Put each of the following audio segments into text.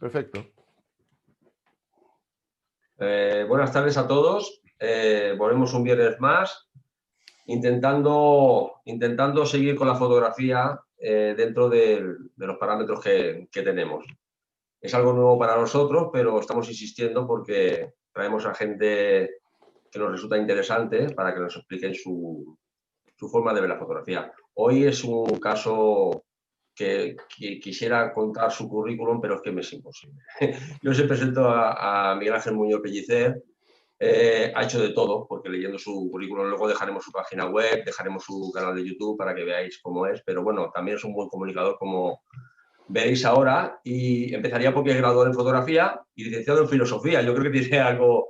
Perfecto. Buenas tardes a todos. Volvemos un viernes más, intentando seguir con la fotografía dentro de los parámetros que tenemos. Es algo nuevo para nosotros, pero estamos insistiendo porque traemos a gente que nos resulta interesante para que nos expliquen su forma de ver la fotografía. Hoy es un caso que quisiera contar su currículum, pero es que me es imposible. Yo os presento a Miguel Ángel Muñoz Pellicer. Ha hecho de todo, porque leyendo su currículum, luego dejaremos su página web, dejaremos su canal de YouTube para que veáis cómo es, pero bueno, también es un buen comunicador, como veréis ahora, y empezaría porque es graduado en fotografía y licenciado en filosofía. Yo creo que tiene algo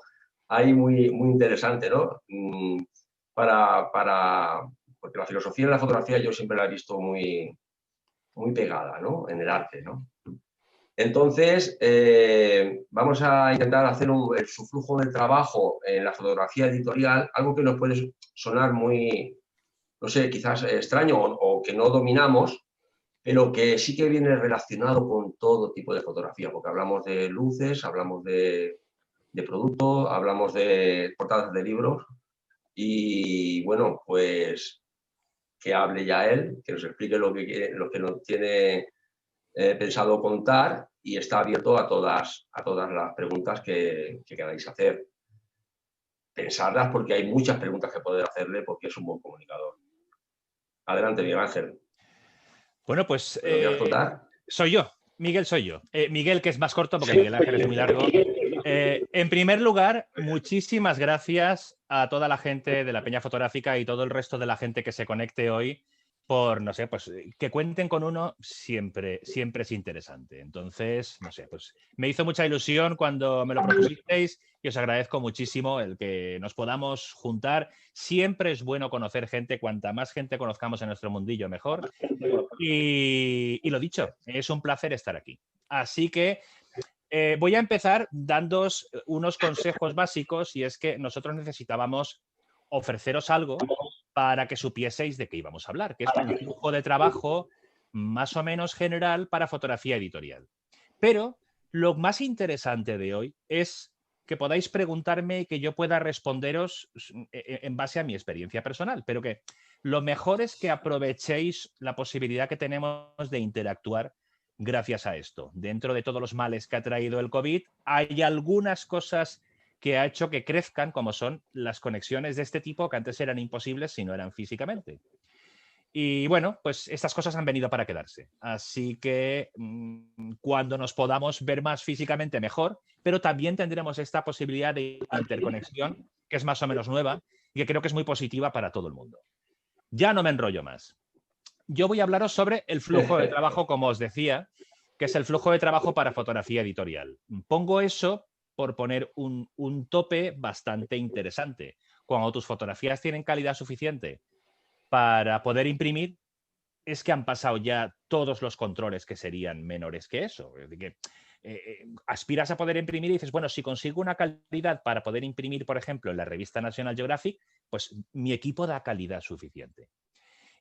ahí muy interesante, ¿no? Porque la filosofía en la fotografía yo siempre la he visto muy pegada, ¿no? En el arte, ¿no? Entonces, vamos a intentar hacer su flujo de trabajo en la fotografía editorial, algo que nos puede sonar muy, no sé, quizás extraño o que no dominamos, pero que sí que viene relacionado con todo tipo de fotografía, porque hablamos de luces, hablamos de producto, hablamos de portadas de libros y, bueno, pues que hable ya él, que nos explique lo que nos tiene pensado contar, y está abierto a todas las preguntas que queráis hacer. Pensadlas, porque hay muchas preguntas que poder hacerle, porque es un buen comunicador. Adelante, Miguel Ángel. Bueno, pues ¿Lo quieres contar? soy yo, Miguel soy yo. Miguel, que es más corto porque Miguel Ángel es muy largo. En primer lugar, muchísimas gracias a toda la gente de la Peña Fotográfica y todo el resto de la gente que se conecte hoy por, no sé, pues que cuenten con uno siempre es interesante. Entonces, no sé, pues me hizo mucha ilusión cuando me lo propusisteis y os agradezco muchísimo el que nos podamos juntar. Siempre es bueno conocer gente, cuanta más gente conozcamos en nuestro mundillo, mejor. Y lo dicho, es un placer estar aquí. Así que voy a empezar dándoos unos consejos básicos, y es que nosotros necesitábamos ofreceros algo para que supieseis de qué íbamos a hablar, que es un flujo de trabajo más o menos general para fotografía editorial. Pero lo más interesante de hoy es que podáis preguntarme y que yo pueda responderos en base a mi experiencia personal, pero que lo mejor es que aprovechéis la posibilidad que tenemos de interactuar gracias a esto. Dentro de todos los males que ha traído el COVID, hay algunas cosas que ha hecho que crezcan, como son las conexiones de este tipo, que antes eran imposibles si no eran físicamente. Y bueno, pues estas cosas han venido para quedarse. Así que cuando nos podamos ver más físicamente, mejor, pero también tendremos esta posibilidad de interconexión, que es más o menos nueva y que creo que es muy positiva para todo el mundo. Ya no me enrollo más. Yo voy a hablaros sobre el flujo de trabajo, como os decía, que es el flujo de trabajo para fotografía editorial. Pongo eso por poner un tope bastante interesante. Cuando tus fotografías tienen calidad suficiente para poder imprimir, es que han pasado ya todos los controles que serían menores que eso. Es decir, que aspiras a poder imprimir y dices, bueno, si consigo una calidad para poder imprimir, por ejemplo, en la revista National Geographic, pues mi equipo da calidad suficiente.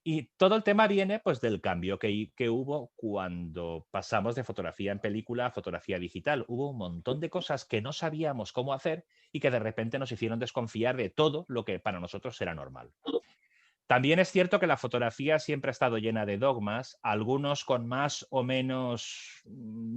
Y todo el tema viene pues del cambio que hubo cuando pasamos de fotografía en película a fotografía digital. Hubo un montón de cosas que no sabíamos cómo hacer y que de repente nos hicieron desconfiar de todo lo que para nosotros era normal. También es cierto que la fotografía siempre ha estado llena de dogmas, algunos con más o menos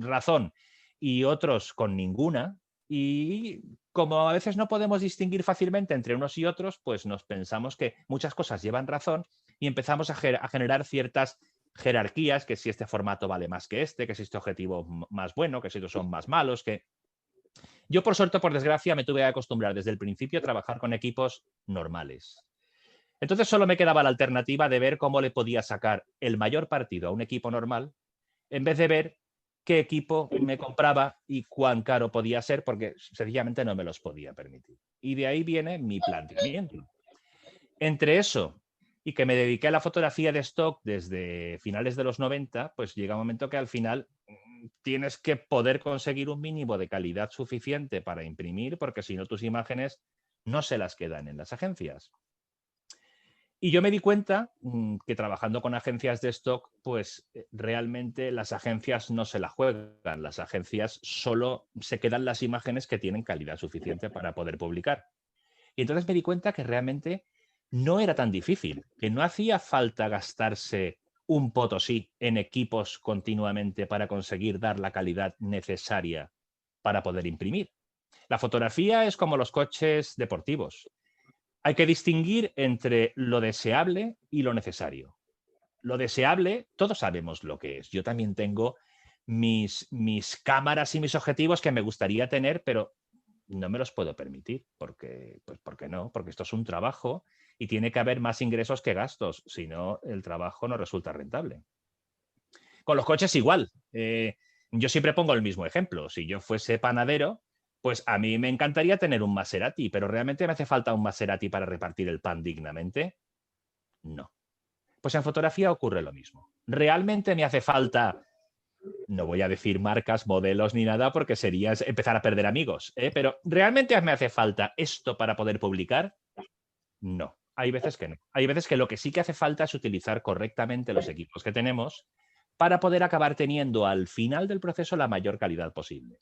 razón y otros con ninguna. Y como a veces no podemos distinguir fácilmente entre unos y otros, pues nos pensamos que muchas cosas llevan razón y empezamos a generar ciertas jerarquías, que si este formato vale más que si este objetivo más bueno, que si estos son más malos, que... Yo, por suerte o por desgracia, me tuve que acostumbrar desde el principio a trabajar con equipos normales. Entonces solo me quedaba la alternativa de ver cómo le podía sacar el mayor partido a un equipo normal, en vez de ver qué equipo me compraba y cuán caro podía ser, porque sencillamente no me los podía permitir. Y de ahí viene mi planteamiento. Entre eso y que me dediqué a la fotografía de stock desde finales de los 90, pues llega un momento que al final tienes que poder conseguir un mínimo de calidad suficiente para imprimir, porque si no tus imágenes no se las quedan en las agencias. Y yo me di cuenta que trabajando con agencias de stock, pues realmente las agencias no se la juegan. Las agencias solo se quedan las imágenes que tienen calidad suficiente para poder publicar. Y entonces me di cuenta que realmente no era tan difícil, que no hacía falta gastarse un potosí en equipos continuamente para conseguir dar la calidad necesaria para poder imprimir. La fotografía es como los coches deportivos. Hay que distinguir entre lo deseable y lo necesario. Lo deseable, todos sabemos lo que es. Yo también tengo mis cámaras y mis objetivos que me gustaría tener, pero no me los puedo permitir. Porque, pues, ¿por qué no? Porque esto es un trabajo y tiene que haber más ingresos que gastos. Si no, el trabajo no resulta rentable. Con los coches igual. Yo siempre pongo el mismo ejemplo. Si yo fuese panadero, pues a mí me encantaría tener un Maserati, pero ¿realmente me hace falta un Maserati para repartir el pan dignamente? No. Pues en fotografía ocurre lo mismo. ¿Realmente me hace falta? No voy a decir marcas, modelos ni nada porque sería empezar a perder amigos, ¿eh? Pero ¿realmente me hace falta esto para poder publicar? No. Hay veces que no. Hay veces que lo que sí que hace falta es utilizar correctamente los equipos que tenemos para poder acabar teniendo al final del proceso la mayor calidad posible.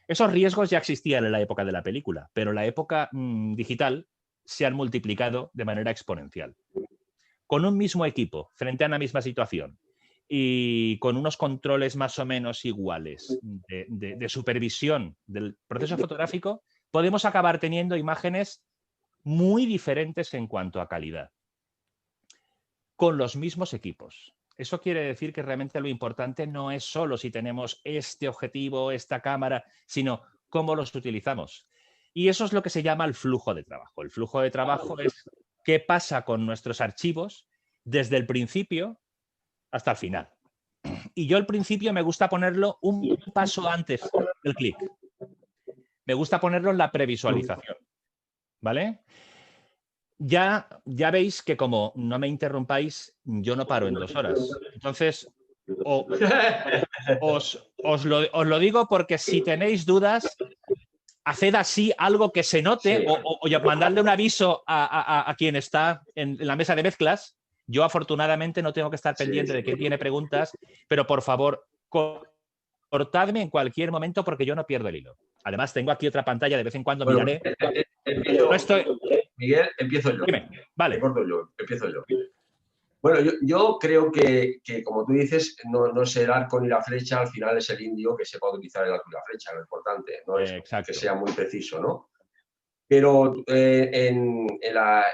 Esos riesgos ya existían en la época de la película, pero en la época digital se han multiplicado de manera exponencial. Con un mismo equipo, frente a una misma situación y con unos controles más o menos iguales de supervisión del proceso fotográfico, podemos acabar teniendo imágenes muy diferentes en cuanto a calidad, con los mismos equipos. Eso quiere decir que realmente lo importante no es solo si tenemos este objetivo, esta cámara, sino cómo los utilizamos. Y eso es lo que se llama el flujo de trabajo. El flujo de trabajo es qué pasa con nuestros archivos desde el principio hasta el final. Y yo al principio me gusta ponerlo un paso antes del clic. Me gusta ponerlo en la previsualización. ¿Vale? Ya veis que como no me interrumpáis, yo no paro en 2 horas. Entonces, os lo digo porque si tenéis dudas, haced así algo que se note, sí, o mandadle un aviso a quien está en la mesa de mezclas. Yo afortunadamente no tengo que estar pendiente de quién tiene preguntas, pero por favor, cortadme en cualquier momento porque yo no pierdo el hilo. Además, tengo aquí otra pantalla, de vez en cuando miraré. No estoy... Miguel, empiezo yo. Dime, vale. Empiezo yo. Bueno, yo creo que, como tú dices, no es el arco ni la flecha, al final es el indio que sepa utilizar el arco y la flecha, lo importante, no es que sea muy preciso, ¿no? Pero en las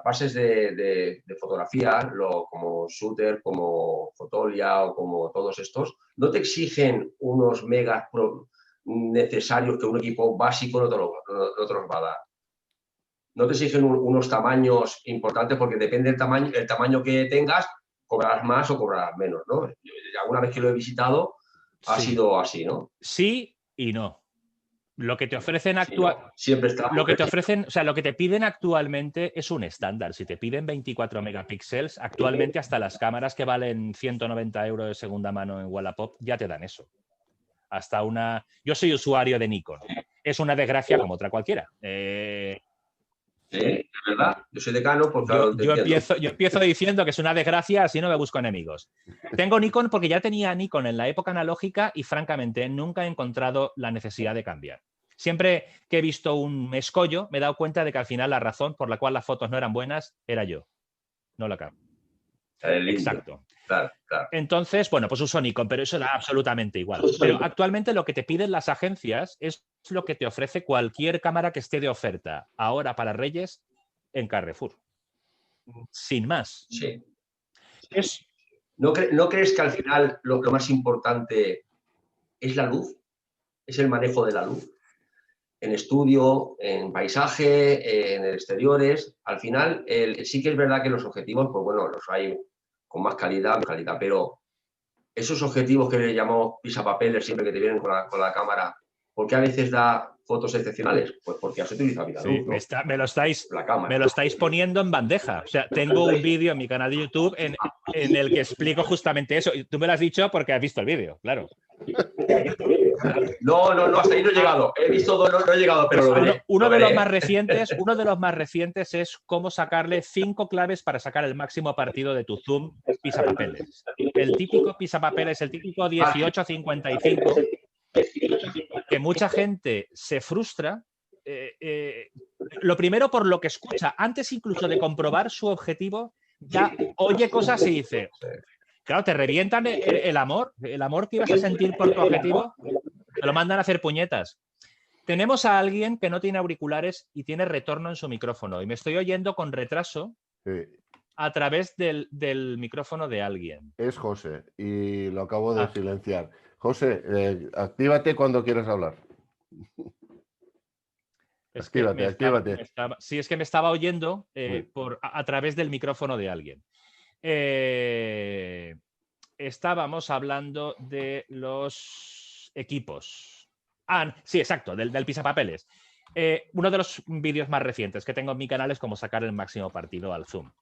bases de fotografía, como Shooter, como Fotolia o como todos estos, no te exigen unos megas necesarios que un equipo básico no te los va a dar. No te exigen unos tamaños importantes porque depende del tamaño que tengas, cobrarás más o cobrarás menos, ¿no? Alguna vez que lo he visitado ha sido así, ¿no? Sí y no. Lo que te ofrecen siempre está. Lo que te ofrecen, o sea, lo que te piden actualmente es un estándar. Si te piden 24 megapíxeles, actualmente hasta las cámaras que valen 190 euros de segunda mano en Wallapop ya te dan eso. Hasta una... Yo soy usuario de Nikon. Es una desgracia como otra cualquiera. Sí, es verdad. Yo soy de Canon, pues claro, yo empiezo diciendo que es una desgracia, así no me busco enemigos. Tengo Nikon porque ya tenía Nikon en la época analógica y francamente nunca he encontrado la necesidad de cambiar. Siempre que he visto un escollo me he dado cuenta de que al final la razón por la cual las fotos no eran buenas era yo, no la cámara. Exacto. Claro. Entonces, bueno, pues uso Nikon, pero eso da absolutamente igual. Pero actualmente lo que te piden las agencias es lo que te ofrece cualquier cámara que esté de oferta ahora para Reyes en Carrefour. Sin más. Sí. ¿No crees que al final lo más importante es la luz? ¿Es el manejo de la luz? En estudio, en paisaje, en exteriores. Al final, sí que es verdad que los objetivos, pues bueno, los hay con más calidad, pero esos objetivos que le llamamos pisapapeles siempre que te vienen con la cámara, ¿por qué a veces da fotos excepcionales? Pues porque has utilizado bien la luz, sí, ¿no? Me lo estáis poniendo en bandeja. O sea, tengo un vídeo en mi canal de YouTube en el que explico justamente eso. Y tú me lo has dicho porque has visto el vídeo, claro. No, hasta ahí no he llegado. He visto dos, no he llegado, pero lo veré. Uno de los más recientes es cómo sacarle 5 claves para sacar el máximo partido de tu Zoom pisapapeles. El típico pisapapeles, el típico 1855, que mucha gente se frustra. Lo primero por lo que escucha, antes incluso de comprobar su objetivo, ya oye cosas y dice, claro, te revientan el amor que ibas a sentir por tu objetivo, te lo mandan a hacer puñetas. Tenemos a alguien que no tiene auriculares y tiene retorno en su micrófono y me estoy oyendo con retraso a través del micrófono de alguien. Es José y lo acabo de silenciar. José, actívate cuando quieras hablar. Actívate. Sí, es que me estaba oyendo a través del micrófono de alguien. Estábamos hablando de los equipos. Sí, exacto, del pisapapeles. Uno de los vídeos más recientes que tengo en mi canal es cómo sacar el máximo partido al Zoom.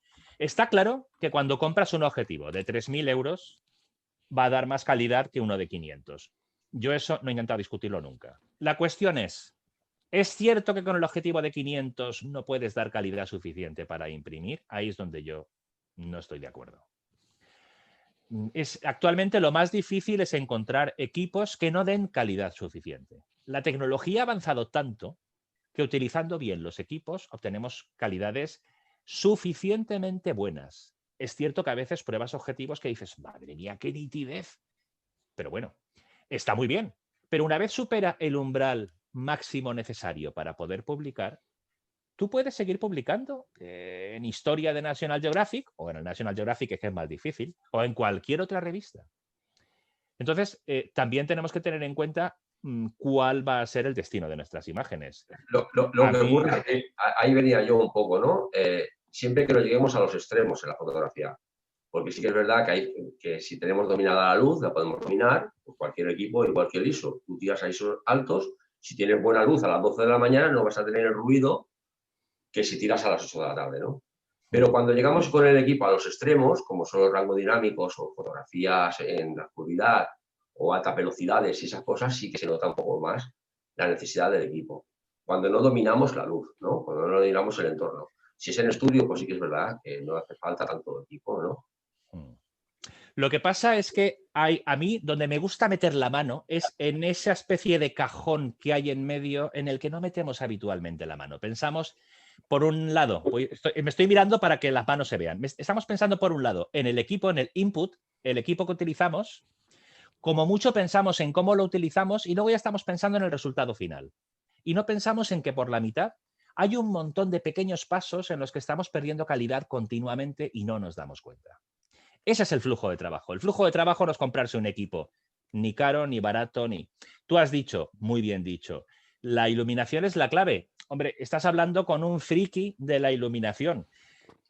Está claro que cuando compras un objetivo de 3.000 euros va a dar más calidad que uno de 500. Yo eso no he intentado discutirlo nunca. La cuestión ¿es cierto que con el objetivo de 500 no puedes dar calidad suficiente para imprimir? Ahí es donde yo no estoy de acuerdo. Actualmente lo más difícil es encontrar equipos que no den calidad suficiente. La tecnología ha avanzado tanto que utilizando bien los equipos obtenemos calidades suficientemente buenas. Es cierto que a veces pruebas objetivos que dices, madre mía, qué nitidez. Pero bueno, está muy bien. Pero una vez supera el umbral máximo necesario para poder publicar, tú puedes seguir publicando en Historia de National Geographic o en el National Geographic, que es más difícil, o en cualquier otra revista. Entonces, también tenemos que tener en cuenta cuál va a ser el destino de nuestras imágenes. Lo que ocurre es que ahí venía yo un poco, ¿no? Siempre que no lleguemos a los extremos en la fotografía. Porque sí que es verdad que si tenemos dominada la luz, la podemos dominar, pues cualquier equipo y cualquier ISO. Tú tiras a ISOs altos, si tienes buena luz a las 12 de la mañana no vas a tener el ruido que si tiras a las 8 de la tarde, ¿no? Pero cuando llegamos con el equipo a los extremos, como son los rangos dinámicos o fotografías en la oscuridad o altas velocidades y esas cosas, sí que se nota un poco más la necesidad del equipo. Cuando no dominamos la luz, ¿no? Cuando no dominamos el entorno. Si es en estudio, pues sí que es verdad que no hace falta tanto equipo, ¿no? Lo que pasa es que a mí, donde me gusta meter la mano, es en esa especie de cajón que hay en medio en el que no metemos habitualmente la mano. Pensamos, por un lado, me estoy mirando para que las manos se vean. Estamos pensando, por un lado, en el equipo, en el input, el equipo que utilizamos. Como mucho pensamos en cómo lo utilizamos y luego ya estamos pensando en el resultado final. Y no pensamos en que por la mitad hay un montón de pequeños pasos en los que estamos perdiendo calidad continuamente y no nos damos cuenta. Ese es el flujo de trabajo. El flujo de trabajo no es comprarse un equipo, ni caro, ni barato, ni... Tú has dicho, muy bien dicho, la iluminación es la clave. Hombre, estás hablando con un friki de la iluminación.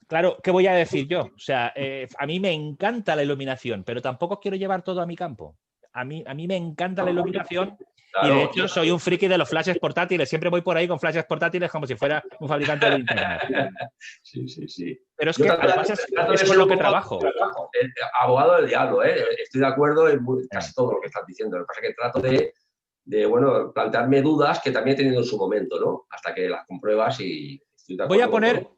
Claro, ¿qué voy a decir yo? O sea, a mí me encanta la iluminación, pero tampoco quiero llevar todo a mi campo. A mí me encanta la iluminación. Claro, y de hecho soy un friki de los flashes portátiles. Siempre voy por ahí con flashes portátiles como si fuera un fabricante de internet. Sí. Pero es que además es con lo que trabajo. Abogado del diablo, ¿eh? Estoy de acuerdo en casi todo lo que estás diciendo. Lo que pasa es que trato de bueno, plantearme dudas que también he tenido en su momento, ¿no? Hasta que las compruebas y estoy de acuerdo. Voy a poner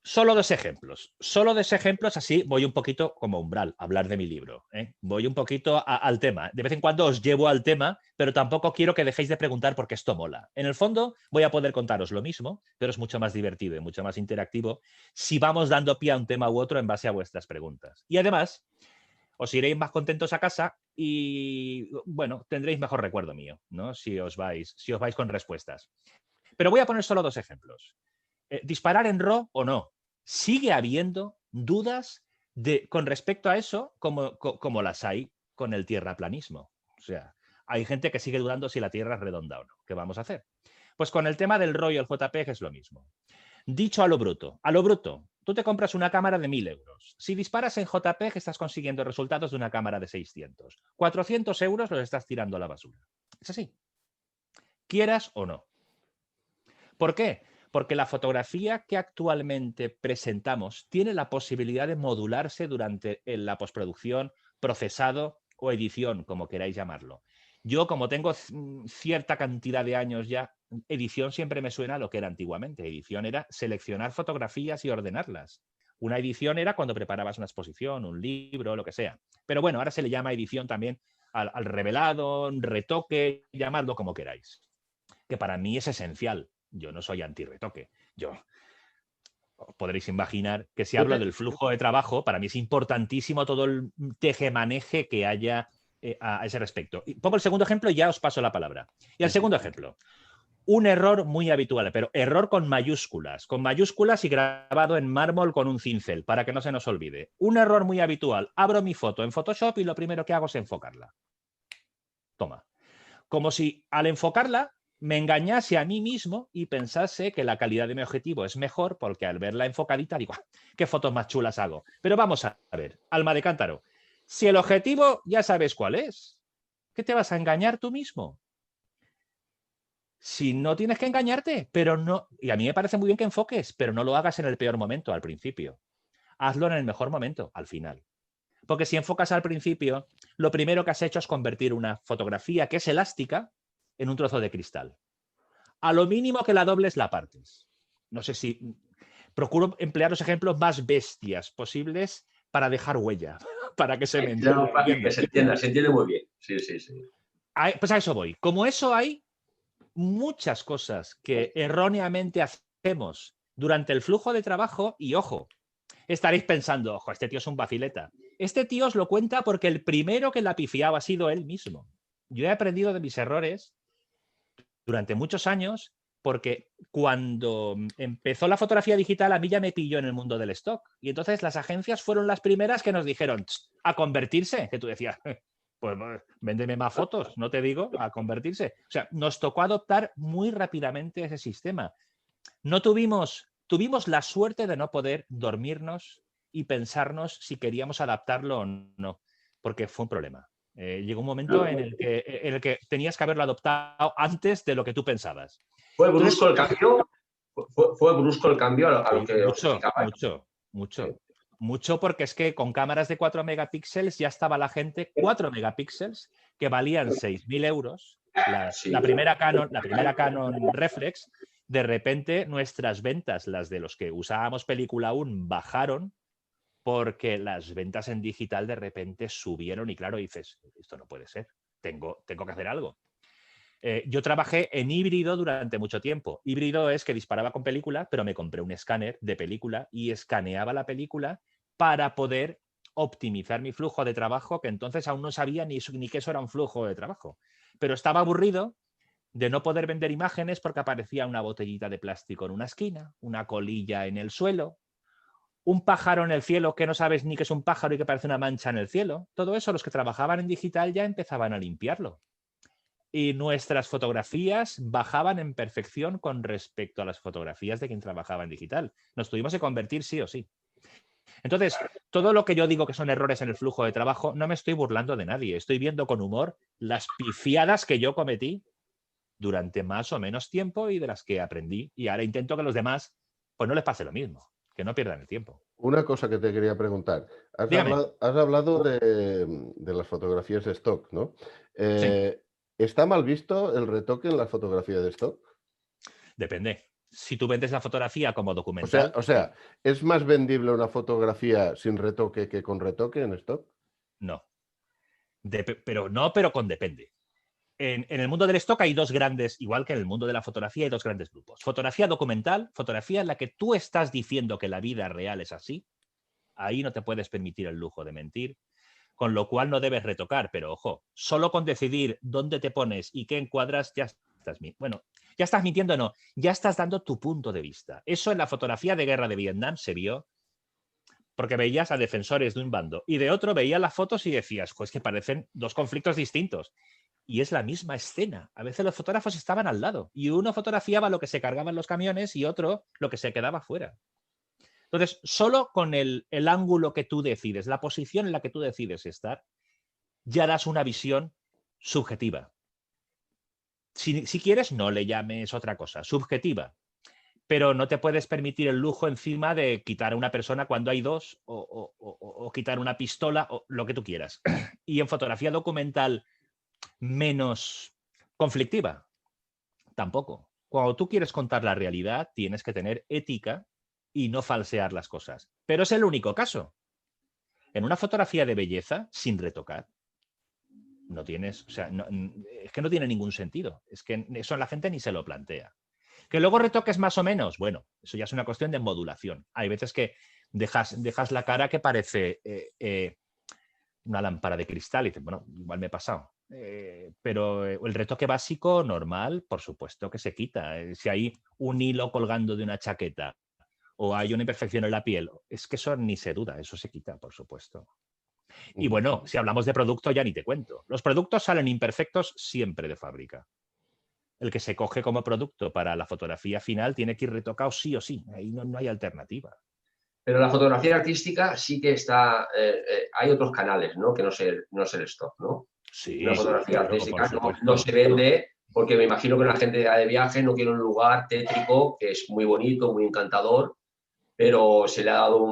solo dos ejemplos. Solo dos ejemplos, así voy un poquito como umbral a hablar de mi libro. Voy un poquito al tema. De vez en cuando os llevo al tema, pero tampoco quiero que dejéis de preguntar porque esto mola. En el fondo voy a poder contaros lo mismo, pero es mucho más divertido y mucho más interactivo si vamos dando pie a un tema u otro en base a vuestras preguntas. Y además, os iréis más contentos a casa y, bueno, tendréis mejor recuerdo mío, ¿no? Si os vais con respuestas. Pero voy a poner solo dos ejemplos. ¿Disparar en RAW o no? Sigue habiendo dudas con respecto a eso como las hay con el tierraplanismo. O sea, hay gente que sigue dudando si la Tierra es redonda o no. ¿Qué vamos a hacer? Pues con el tema del RAW y el JPEG es lo mismo. Dicho a lo bruto, tú te compras una cámara de 1.000 euros. Si disparas en JPEG estás consiguiendo resultados de una cámara de 600. 400 euros los estás tirando a la basura. Es así. Quieras o no. ¿Por qué? Porque la fotografía que actualmente presentamos tiene la posibilidad de modularse durante la postproducción, procesado o edición, como queráis llamarlo. Yo, como tengo cierta cantidad de años ya, edición siempre me suena a lo que era antiguamente. Edición era seleccionar fotografías y ordenarlas. Una edición era cuando preparabas una exposición, un libro, lo que sea. Pero bueno, ahora se le llama edición también al revelado, retoque, llamadlo como queráis. Que para mí es esencial. Yo no soy anti-retoque. Yo podréis imaginar que si hablo del flujo de trabajo, para mí es importantísimo todo el tejemaneje que haya a ese respecto. Y pongo el segundo ejemplo y ya os paso la palabra. Y el segundo ejemplo, un error muy habitual, pero error con mayúsculas y grabado en mármol con un cincel, para que no se nos olvide. Un error muy habitual, abro mi foto en Photoshop y lo primero que hago es enfocarla. Toma. Como si al enfocarla me engañase a mí mismo y pensase que la calidad de mi objetivo es mejor porque al verla enfocadita digo, ¿qué fotos más chulas hago? Pero vamos a ver, alma de cántaro, si el objetivo ya sabes cuál es, ¿qué te vas a engañar tú mismo? Si no tienes que engañarte, pero no, y a mí me parece muy bien que enfoques, pero no lo hagas en el peor momento, al principio. Hazlo en el mejor momento, al final. Porque si enfocas al principio, lo primero que has hecho es convertir una fotografía que es elástica en un trozo de cristal. A lo mínimo que la dobles, la partes. No sé si... Procuro emplear los ejemplos más bestias posibles para dejar huella, para que se me entienda. Que se entiende muy bien. Sí, sí, sí. Pues a eso voy. Como eso hay muchas cosas que erróneamente hacemos durante el flujo de trabajo y, ojo, estaréis pensando, ojo, este tío es un vacileta. Este tío os lo cuenta porque el primero que la pifiaba ha sido él mismo. Yo he aprendido de mis errores durante muchos años porque cuando empezó la fotografía digital a mí ya me pilló en el mundo del stock. Y entonces las agencias fueron las primeras que nos dijeron a convertirse, que tú decías, pues véndeme más fotos, no te digo, a convertirse. O sea, nos tocó adoptar muy rápidamente ese sistema. No tuvimos la suerte de no poder dormirnos y pensarnos si queríamos adaptarlo o no, porque fue un problema. Llegó un momento en el que tenías que haberlo adoptado antes de lo que tú pensabas. ¿Fue brusco el cambio? ¿Fue brusco el cambio a lo que os explicaba? Mucho, porque es que con cámaras de 4 megapíxeles ya estaba la gente 4 megapíxeles que valían 6.000 euros. La primera Canon Reflex, de repente nuestras ventas, las de los que usábamos película aún, bajaron porque las ventas en digital de repente subieron y claro, dices, esto no puede ser, tengo que hacer algo. Yo trabajé en híbrido durante mucho tiempo. Híbrido es que disparaba con película, pero me compré un escáner de película y escaneaba la película para poder optimizar mi flujo de trabajo, que entonces aún no sabía ni que eso era un flujo de trabajo. Pero estaba aburrido de no poder vender imágenes porque aparecía una botellita de plástico en una esquina, una colilla en el suelo, un pájaro en el cielo que no sabes ni que es un pájaro y que parece una mancha en el cielo. Todo eso los que trabajaban en digital ya empezaban a limpiarlo. Y nuestras fotografías bajaban en perfección con respecto a las fotografías de quien trabajaba en digital. Nos tuvimos que convertir sí o sí. Entonces, todo lo que yo digo que son errores en el flujo de trabajo, no me estoy burlando de nadie. Estoy viendo con humor las pifiadas que yo cometí durante más o menos tiempo y de las que aprendí. Y ahora intento que los demás pues no les pase lo mismo, que no pierdan el tiempo. Una cosa que te quería preguntar. Has hablado de las fotografías de stock, ¿no? Sí. ¿Está mal visto el retoque en la fotografía de stock? Depende. Si tú vendes la fotografía como documental... O sea, ¿es más vendible una fotografía sin retoque que con retoque en stock? No. Pero con depende. En el mundo del stock hay dos grandes, igual que en el mundo de la fotografía, hay dos grandes grupos. Fotografía documental, fotografía en la que tú estás diciendo que la vida real es así. Ahí no te puedes permitir el lujo de mentir, con lo cual no debes retocar. Pero ojo, solo con decidir dónde te pones y qué encuadras, ya estás mintiendo, no, ya estás dando tu punto de vista. Eso en la fotografía de guerra de Vietnam se vio porque veías a defensores de un bando y de otro veías las fotos y decías, pues que parecen dos conflictos distintos. Y es la misma escena. A veces los fotógrafos estaban al lado y uno fotografiaba lo que se cargaban los camiones y otro lo que se quedaba fuera. Entonces, solo con el ángulo que tú decides, la posición en la que tú decides estar, ya das una visión subjetiva. Si quieres, no le llames otra cosa, subjetiva. pero no te puedes permitir el lujo encima de quitar a una persona cuando hay dos o quitar una pistola o lo que tú quieras. Y en fotografía documental menos conflictiva, tampoco. Cuando tú quieres contar la realidad, tienes que tener ética y no falsear las cosas. Pero es el único caso. En una fotografía de belleza, sin retocar, no tienes, o sea, es que no tiene ningún sentido. Es que eso la gente ni se lo plantea. Que luego retoques más o menos, bueno, eso ya es una cuestión de modulación. Hay veces que dejas la cara que parece una lámpara de cristal y dices, bueno, igual me he pasado. Pero el retoque básico, normal, por supuesto que se quita. Si hay un hilo colgando de una chaqueta o hay una imperfección en la piel, es que eso ni se duda, eso se quita, por supuesto. Y bueno, si hablamos de producto, ya ni te cuento. Los productos salen imperfectos siempre de fábrica. El que se coge como producto para la fotografía final tiene que ir retocado sí o sí. Ahí no hay alternativa. Pero la fotografía artística sí que está, hay otros canales, ¿no? Que no es el stock, ¿no? Sí, Una fotografía claro, artística por supuesto. no se vende porque me imagino que la gente de viaje no quiere un lugar tétrico que es muy bonito, muy encantador, pero se le ha dado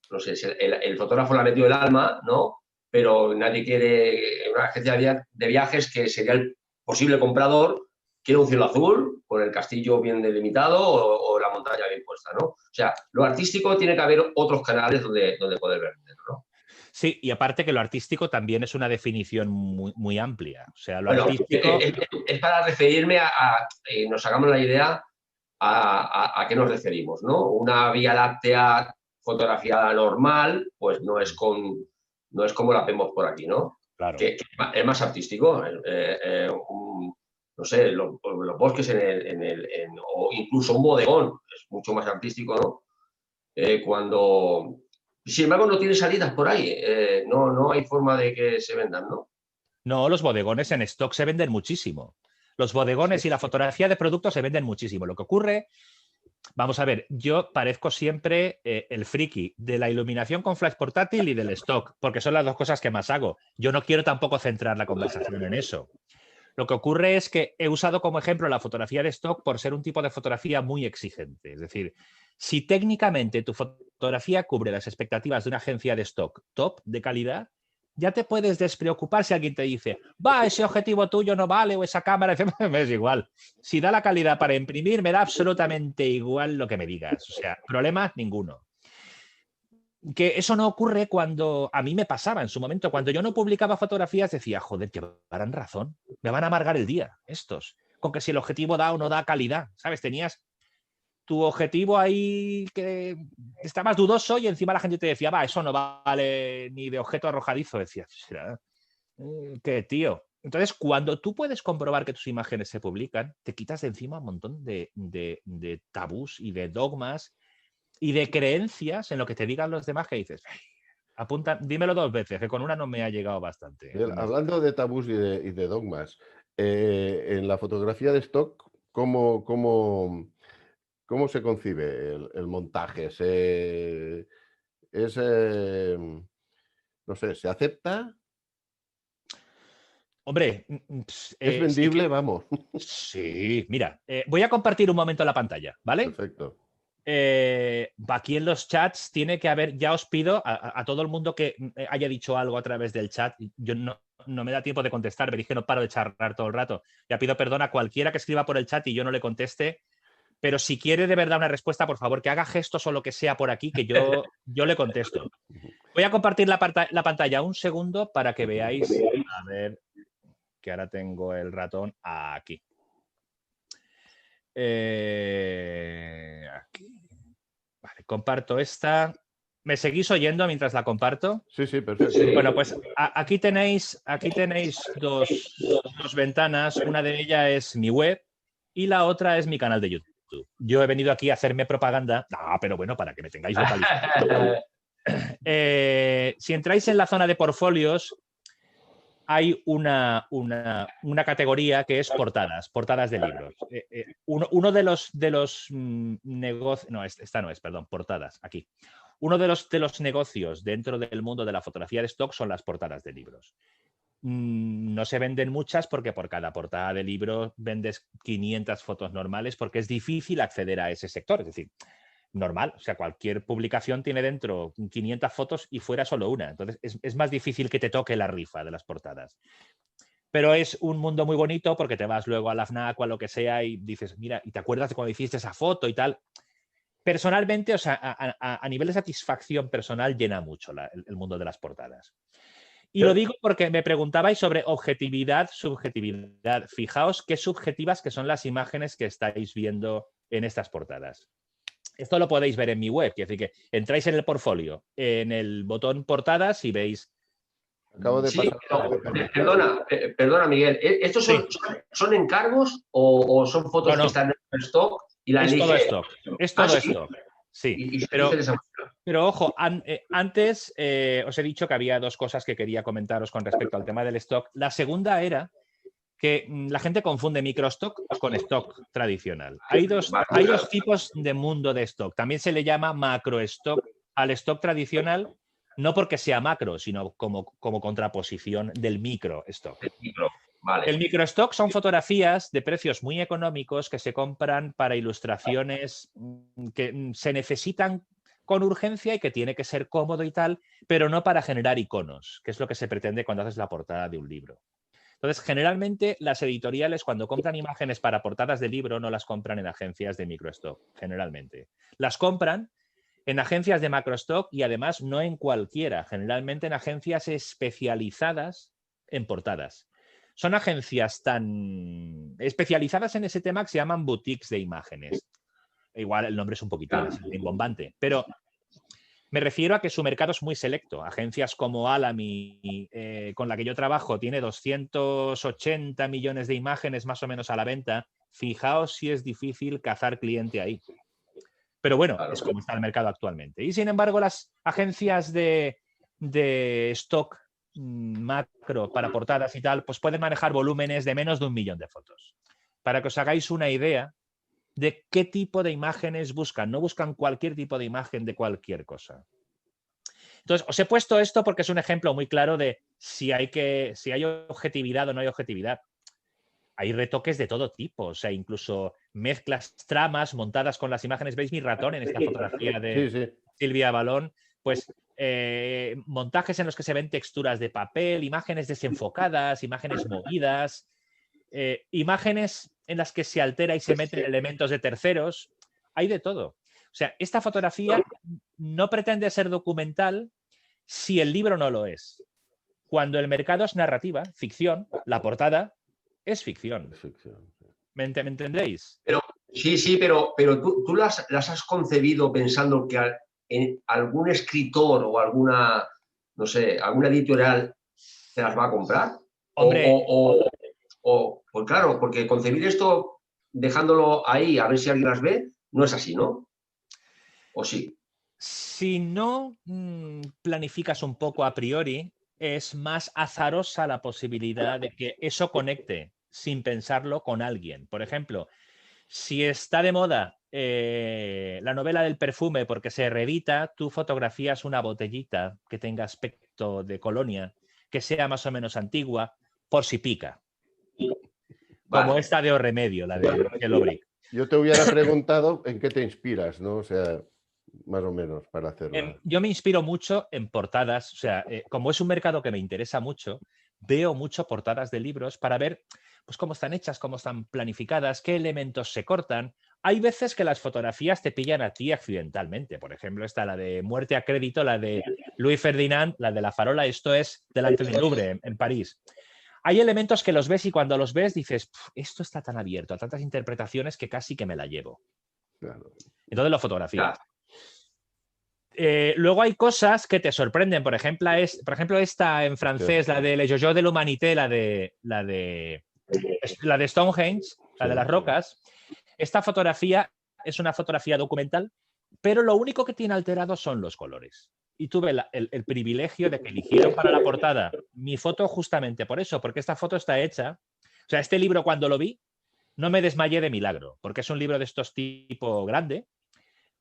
no sé, el fotógrafo le ha metido el alma, ¿no? Pero nadie quiere, una agencia de viajes que sería el posible comprador, quiere un cielo azul, con el castillo bien delimitado o la montaña bien puesta, ¿no? O sea, lo artístico tiene que haber otros canales donde poder venderlo, ¿no? Sí, y aparte que lo artístico también es una definición muy, muy amplia. O sea, lo Bueno, artístico... es para referirme nos hagamos la idea a qué nos referimos, ¿no? Una Vía Láctea fotografiada normal, pues no es como la vemos por aquí, ¿no? Claro. Que es más artístico. No sé, los bosques o incluso un bodegón es mucho más artístico, ¿no? Sin embargo, no tiene salidas por ahí. No hay forma de que se vendan, ¿no? No, los bodegones en stock se venden muchísimo. Los bodegones y la fotografía de productos se venden muchísimo. Lo que ocurre, vamos a ver, yo parezco siempre el friki de la iluminación con flash portátil y del stock, porque son las dos cosas que más hago. Yo no quiero tampoco centrar la conversación en eso. Lo que ocurre es que he usado como ejemplo la fotografía de stock por ser un tipo de fotografía muy exigente. Es decir, si técnicamente tu fotografía cubre las expectativas de una agencia de stock top, de calidad, ya te puedes despreocupar si alguien te dice, va, ese objetivo tuyo no vale o esa cámara, me es igual. Si da la calidad para imprimir, me da absolutamente igual lo que me digas. O sea, problema ninguno. Que eso no ocurre cuando a mí me pasaba en su momento. Cuando yo no publicaba fotografías decía, joder, llevarán razón. Me van a amargar el día estos. Con que si el objetivo da o no da calidad, ¿sabes? Tenías tu objetivo ahí que estabas dudoso y encima la gente te decía, va, eso no vale ni de objeto arrojadizo. Decías, qué tío. Entonces, cuando tú puedes comprobar que tus imágenes se publican, te quitas de encima un montón de tabús y de dogmas y de creencias en lo que te digan los demás que dices, apunta, dímelo 2 veces, que con una no me ha llegado bastante. Bien, hablando de tabús y de dogmas, en la fotografía de stock, ¿cómo se concibe el montaje? No sé, ¿se acepta? Hombre, ¿Es vendible? Vamos. sí, mira, voy a compartir un momento la pantalla, ¿vale? Perfecto. Aquí en los chats tiene que haber, ya os pido a todo el mundo que haya dicho algo a través del chat, yo no me da tiempo de contestar, veréis que no paro de charlar todo el rato. Ya pido perdón a cualquiera que escriba por el chat y yo no le conteste, pero si quiere de verdad una respuesta, por favor, que haga gestos o lo que sea por aquí, que yo le contesto. Voy a compartir la pantalla un segundo para que veáis, a ver, que ahora tengo el ratón aquí. Aquí. Vale, comparto esta. ¿Me seguís oyendo mientras la comparto? Sí, perfecto. Bueno, pues aquí tenéis dos ventanas. Una de ellas es mi web y la otra es mi canal de YouTube. Yo he venido aquí a hacerme propaganda. Pero bueno, para que me tengáis localizado. Si entráis en la zona de portfolios, hay una categoría que es portadas de libros. Uno de los negocios, no, esta no es, perdón, portadas, aquí. Uno de los negocios dentro del mundo de la fotografía de stock son las portadas de libros. no se venden muchas porque por cada portada de libro vendes 500 fotos normales porque es difícil acceder a ese sector. Es decir, normal, o sea, cualquier publicación tiene dentro 500 fotos y fuera solo una. Entonces, es más difícil que te toque la rifa de las portadas. Pero es un mundo muy bonito porque te vas luego a la FNAC o a lo que sea y dices, mira, y te acuerdas de cuando hiciste esa foto y tal. Personalmente, o sea, a nivel de satisfacción personal llena mucho el mundo de las portadas. Y lo digo porque me preguntabais sobre objetividad, subjetividad. Fijaos qué subjetivas que son las imágenes que estáis viendo en estas portadas. Esto lo podéis ver en mi web, es decir, que entráis en el portfolio, en el botón portadas y veis. Acabo de Sí, pasar. perdona, Miguel. ¿Estos son encargos o son fotos No. que están en stock y la es elige? todo stock. Es todo ¿Sí? stock. Sí, Y pero ojo, antes os he dicho que había dos cosas que quería comentaros con respecto al tema del stock. La segunda era que la gente confunde microstock con stock tradicional. Hay dos tipos de mundo de stock. También se le llama macrostock al stock tradicional, no porque sea macro, sino como contraposición del microstock. Vale. El microstock son fotografías de precios muy económicos que se compran para ilustraciones que se necesitan con urgencia y que tiene que ser cómodo y tal, pero no para generar iconos, que es lo que se pretende cuando haces la portada de un libro. Entonces, generalmente las editoriales cuando compran imágenes para portadas de libro no las compran en agencias de microstock, generalmente. Las compran en agencias de macrostock y además no en cualquiera, generalmente en agencias especializadas en portadas. Son agencias tan especializadas en ese tema que se llaman boutiques de imágenes. Igual el nombre es un poquito rimbombante, pero me refiero a que su mercado es muy selecto. Agencias como Alamy, con la que yo trabajo, tiene 280 millones de imágenes más o menos a la venta. Fijaos si es difícil cazar cliente ahí. Pero bueno, es como está el mercado actualmente. Y sin embargo, las agencias de stock macro para portadas y tal, pues pueden manejar volúmenes de menos de 1 millón de fotos. Para que os hagáis una idea de qué tipo de imágenes buscan. No buscan cualquier tipo de imagen de cualquier cosa. Entonces, os he puesto esto porque es un ejemplo muy claro de si hay objetividad o no hay objetividad. Hay retoques de todo tipo, o sea, incluso mezclas, tramas montadas con las imágenes. ¿Veis mi ratón en esta fotografía de Silvia Balón? Pues montajes en los que se ven texturas de papel, imágenes desenfocadas, imágenes movidas, imágenes en las que se altera y se meten elementos de terceros. Hay de todo. O sea, esta fotografía no pretende ser documental si el libro no lo es. Cuando el mercado es narrativa, ficción, la portada es ficción. ¿Me entendéis? Pero tú las has concebido pensando que en algún escritor o alguna, no sé, alguna editorial te las va a comprar. Hombre, pues claro, porque concebir esto dejándolo ahí a ver si alguien las ve, no es así, ¿no? ¿O sí? Si no planificas un poco a priori, es más azarosa la posibilidad de que eso conecte sin pensarlo con alguien. Por ejemplo, si está de moda la novela del perfume porque se reedita, tú fotografías una botellita que tenga aspecto de colonia, que sea más o menos antigua, por si pica. Como esta de O Remedio, la de Miquel Obric. Yo te hubiera preguntado en qué te inspiras, ¿no? O sea, más o menos para hacerlo. Yo me inspiro mucho en portadas, o sea, como es un mercado que me interesa mucho, veo mucho portadas de libros para ver pues, cómo están hechas, cómo están planificadas, qué elementos se cortan. Hay veces que las fotografías te pillan a ti accidentalmente. Por ejemplo, está la de Muerte a crédito, la de Louis Ferdinand, la de La Farola, esto es delante del Louvre, en París. Hay elementos que los ves y cuando los ves dices, esto está tan abierto a tantas interpretaciones que casi que me la llevo. Claro. Entonces lo fotografías. Luego hay cosas que te sorprenden. Por ejemplo, esta en francés, la de Le Jojo de l'Humanité, la de Stonehenge, la de las rocas. Esta fotografía es una fotografía documental, pero lo único que tiene alterado son los colores. Y tuve el privilegio de que eligieron para la portada mi foto justamente por eso, porque esta foto está hecha. O sea, este libro cuando lo vi, no me desmayé de milagro, porque es un libro de estos tipo grande,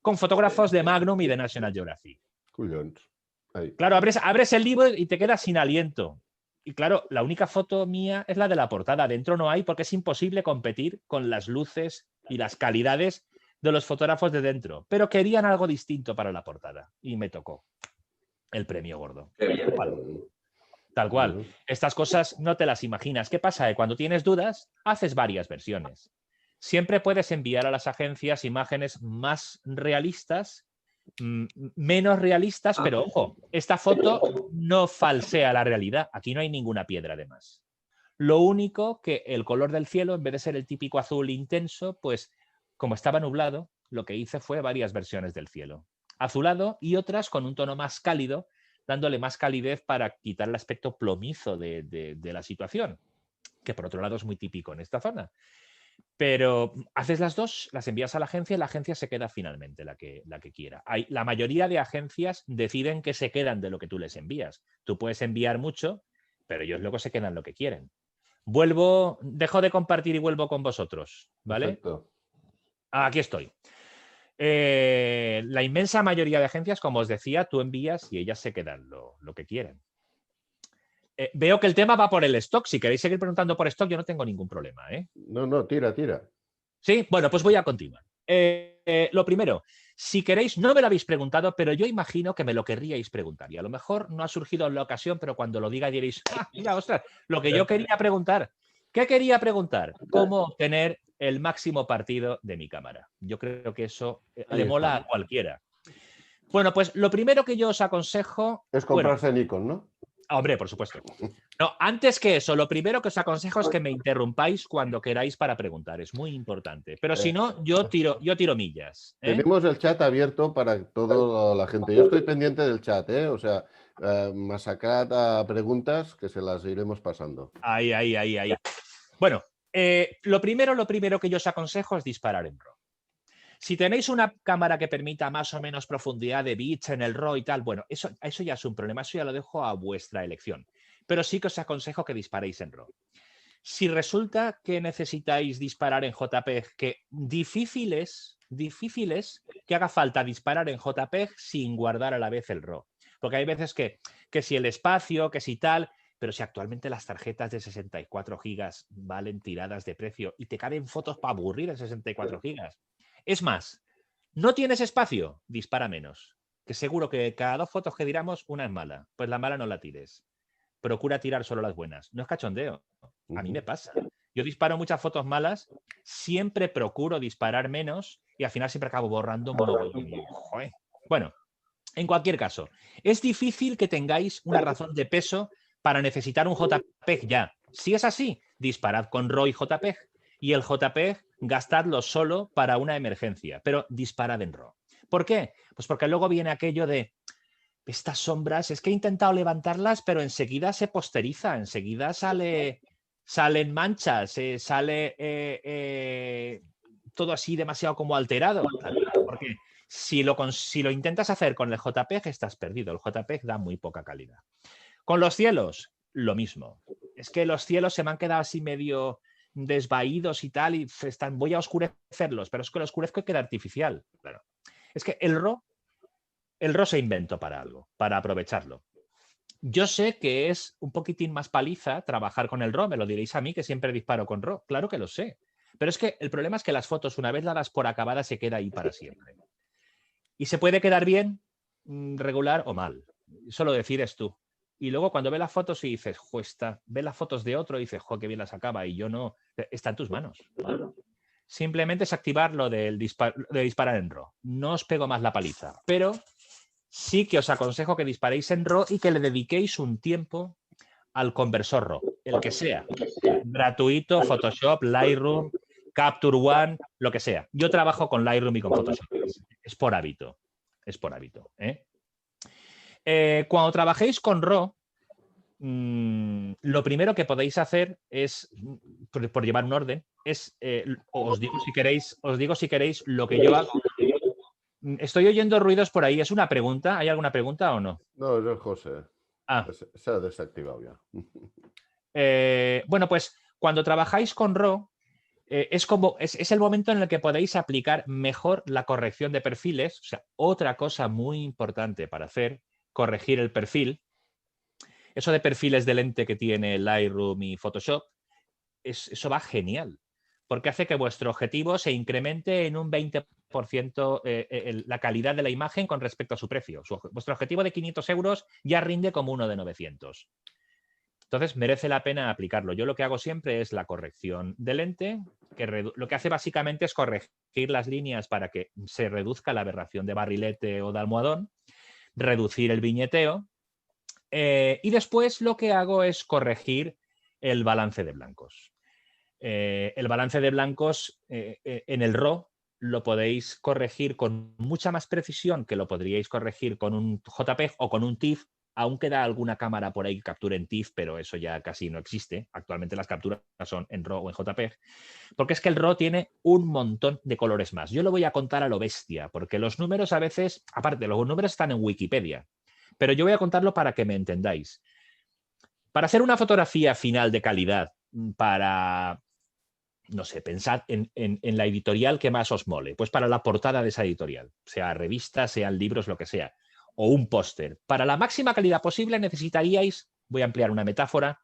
con fotógrafos de Magnum y de National Geographic. Collons. Claro, abres el libro y te quedas sin aliento. Y claro, la única foto mía es la de la portada. Dentro no hay porque es imposible competir con las luces y las calidades de los fotógrafos de dentro. Pero querían algo distinto para la portada y me tocó el premio gordo. Qué bien. Tal cual. Estas cosas no te las imaginas. ¿Qué pasa? Que cuando tienes dudas, haces varias versiones. Siempre puedes enviar a las agencias imágenes más realistas, menos realistas, pero ojo, esta foto no falsea la realidad. Aquí no hay ninguna piedra de más. Lo único que el color del cielo, en vez de ser el típico azul intenso, pues como estaba nublado, lo que hice fue varias versiones del cielo. Azulado y otras con un tono más cálido, dándole más calidez para quitar el aspecto plomizo de la situación, que por otro lado es muy típico en esta zona. Pero haces las dos, las envías a la agencia y la agencia se queda finalmente la que quiera. La mayoría de agencias deciden que se quedan de lo que tú les envías. Tú puedes enviar mucho, pero ellos luego se quedan lo que quieren. Dejo de compartir y vuelvo con vosotros, ¿vale? Perfecto. Aquí estoy. La inmensa mayoría de agencias, como os decía, tú envías y ellas se quedan lo que quieren. Veo que el tema va por el stock. Si queréis seguir preguntando por stock, yo no tengo ningún problema, ¿eh? No, tira. Sí, bueno, pues voy a continuar. Lo primero, si queréis, no me lo habéis preguntado, pero yo imagino que me lo querríais preguntar. Y a lo mejor no ha surgido en la ocasión, pero cuando lo diga diréis, mira, ostras, lo que yo quería preguntar. ¿Qué quería preguntar? ¿Cómo obtener el máximo partido de mi cámara? Yo creo que eso le mola a cualquiera. Bueno, pues lo primero que yo os aconsejo... Es comprarse Nikon, ¿no? Hombre, por supuesto. No, antes que eso, lo primero que os aconsejo es que me interrumpáis cuando queráis para preguntar. Es muy importante. Pero si no, yo tiro millas. Tenemos el chat abierto para toda la gente. Yo estoy pendiente del chat, ¿eh? O sea, masacrad a preguntas que se las iremos pasando. Ahí. Bueno, lo primero que yo os aconsejo es disparar en RAW. Si tenéis una cámara que permita más o menos profundidad de bits en el RAW y tal, bueno, eso ya es un problema, eso ya lo dejo a vuestra elección. Pero sí que os aconsejo que disparéis en RAW. Si resulta que necesitáis disparar en JPEG, que difícil es que haga falta disparar en JPEG sin guardar a la vez el RAW. Porque hay veces que si el espacio, que si tal, pero si actualmente las tarjetas de 64 gigas valen tiradas de precio y te caben fotos para aburrir en 64 gigas. Es más, ¿no tienes espacio? Dispara menos. Que seguro que cada 2 fotos que tiramos, una es mala. Pues la mala no la tires. Procura tirar solo las buenas. No es cachondeo. A mí me pasa. Yo disparo muchas fotos malas, siempre procuro disparar menos y al final siempre acabo borrando un mogollón. Bueno, en cualquier caso, es difícil que tengáis una razón de peso para necesitar un JPEG ya. Si es así, disparad con RAW y JPEG. Y el JPEG, gastadlo solo para una emergencia, pero disparad en RAW. ¿Por qué? Pues porque luego viene aquello de estas sombras, es que he intentado levantarlas, pero enseguida se posteriza, enseguida salen manchas, sale todo así demasiado como alterado. Porque si lo intentas hacer con el JPEG, estás perdido. El JPEG da muy poca calidad. Con los cielos, lo mismo. Es que los cielos se me han quedado así medio desvaídos y tal, y voy a oscurecerlos, pero es que lo oscurezco y queda artificial. Claro. Es que el RAW se inventó para algo, para aprovecharlo. Yo sé que es un poquitín más paliza trabajar con el RAW, me lo diréis a mí que siempre disparo con RAW, claro que lo sé. Pero es que el problema es que las fotos, una vez dadas por acabadas, se queda ahí para siempre. Y se puede quedar bien, regular o mal. Eso lo decides tú. Y luego cuando ves las fotos y dices, ves las fotos de otro y dices, qué bien las acaba, y yo no, está en tus manos. Simplemente es activar lo de disparar en RAW. No os pego más la paliza, pero sí que os aconsejo que disparéis en RAW y que le dediquéis un tiempo al conversor RAW, el que sea. Gratuito, Photoshop, Lightroom, Capture One, lo que sea. Yo trabajo con Lightroom y con Photoshop. Es por hábito. Cuando trabajéis con RAW, lo primero que podéis hacer es, por llevar un orden, es, os digo si queréis lo que yo hago. Estoy oyendo ruidos por ahí. ¿Es una pregunta? ¿Hay alguna pregunta o no? No, es José. Se ha desactivado ya. Bueno, pues cuando trabajáis con RAW, es el momento en el que podéis aplicar mejor la corrección de perfiles. O sea, otra cosa muy importante para hacer, corregir el perfil. eso de perfiles de lente que tiene Lightroom y Photoshop, eso va genial, porque hace que vuestro objetivo se incremente en un 20% la calidad de la imagen con respecto a su precio. Vuestro objetivo de 500 euros ya rinde como uno de 900. Entonces, merece la pena aplicarlo. Yo lo que hago siempre es la corrección de lente, que lo que hace básicamente es corregir las líneas para que se reduzca la aberración de barrilete o de almohadón, reducir el viñeteo, y después lo que hago es corregir el balance de blancos. El balance de blancos en el RAW lo podéis corregir con mucha más precisión que lo podríais corregir con un JPEG o con un TIFF. Aún queda alguna cámara por ahí que capture en TIFF, pero eso ya casi no existe. Actualmente las capturas son en RAW o en JPEG. Porque es que el RAW tiene un montón de colores más. Yo lo voy a contar a lo bestia, porque los números a veces, aparte, los números están en Wikipedia, pero yo voy a contarlo para que me entendáis. Para hacer una fotografía final de calidad, para, no sé, pensad en la editorial que más os mole, pues para la portada de esa editorial, sea revista, sean libros, lo que sea, o un póster. Para la máxima calidad posible necesitaríais, voy a ampliar una metáfora,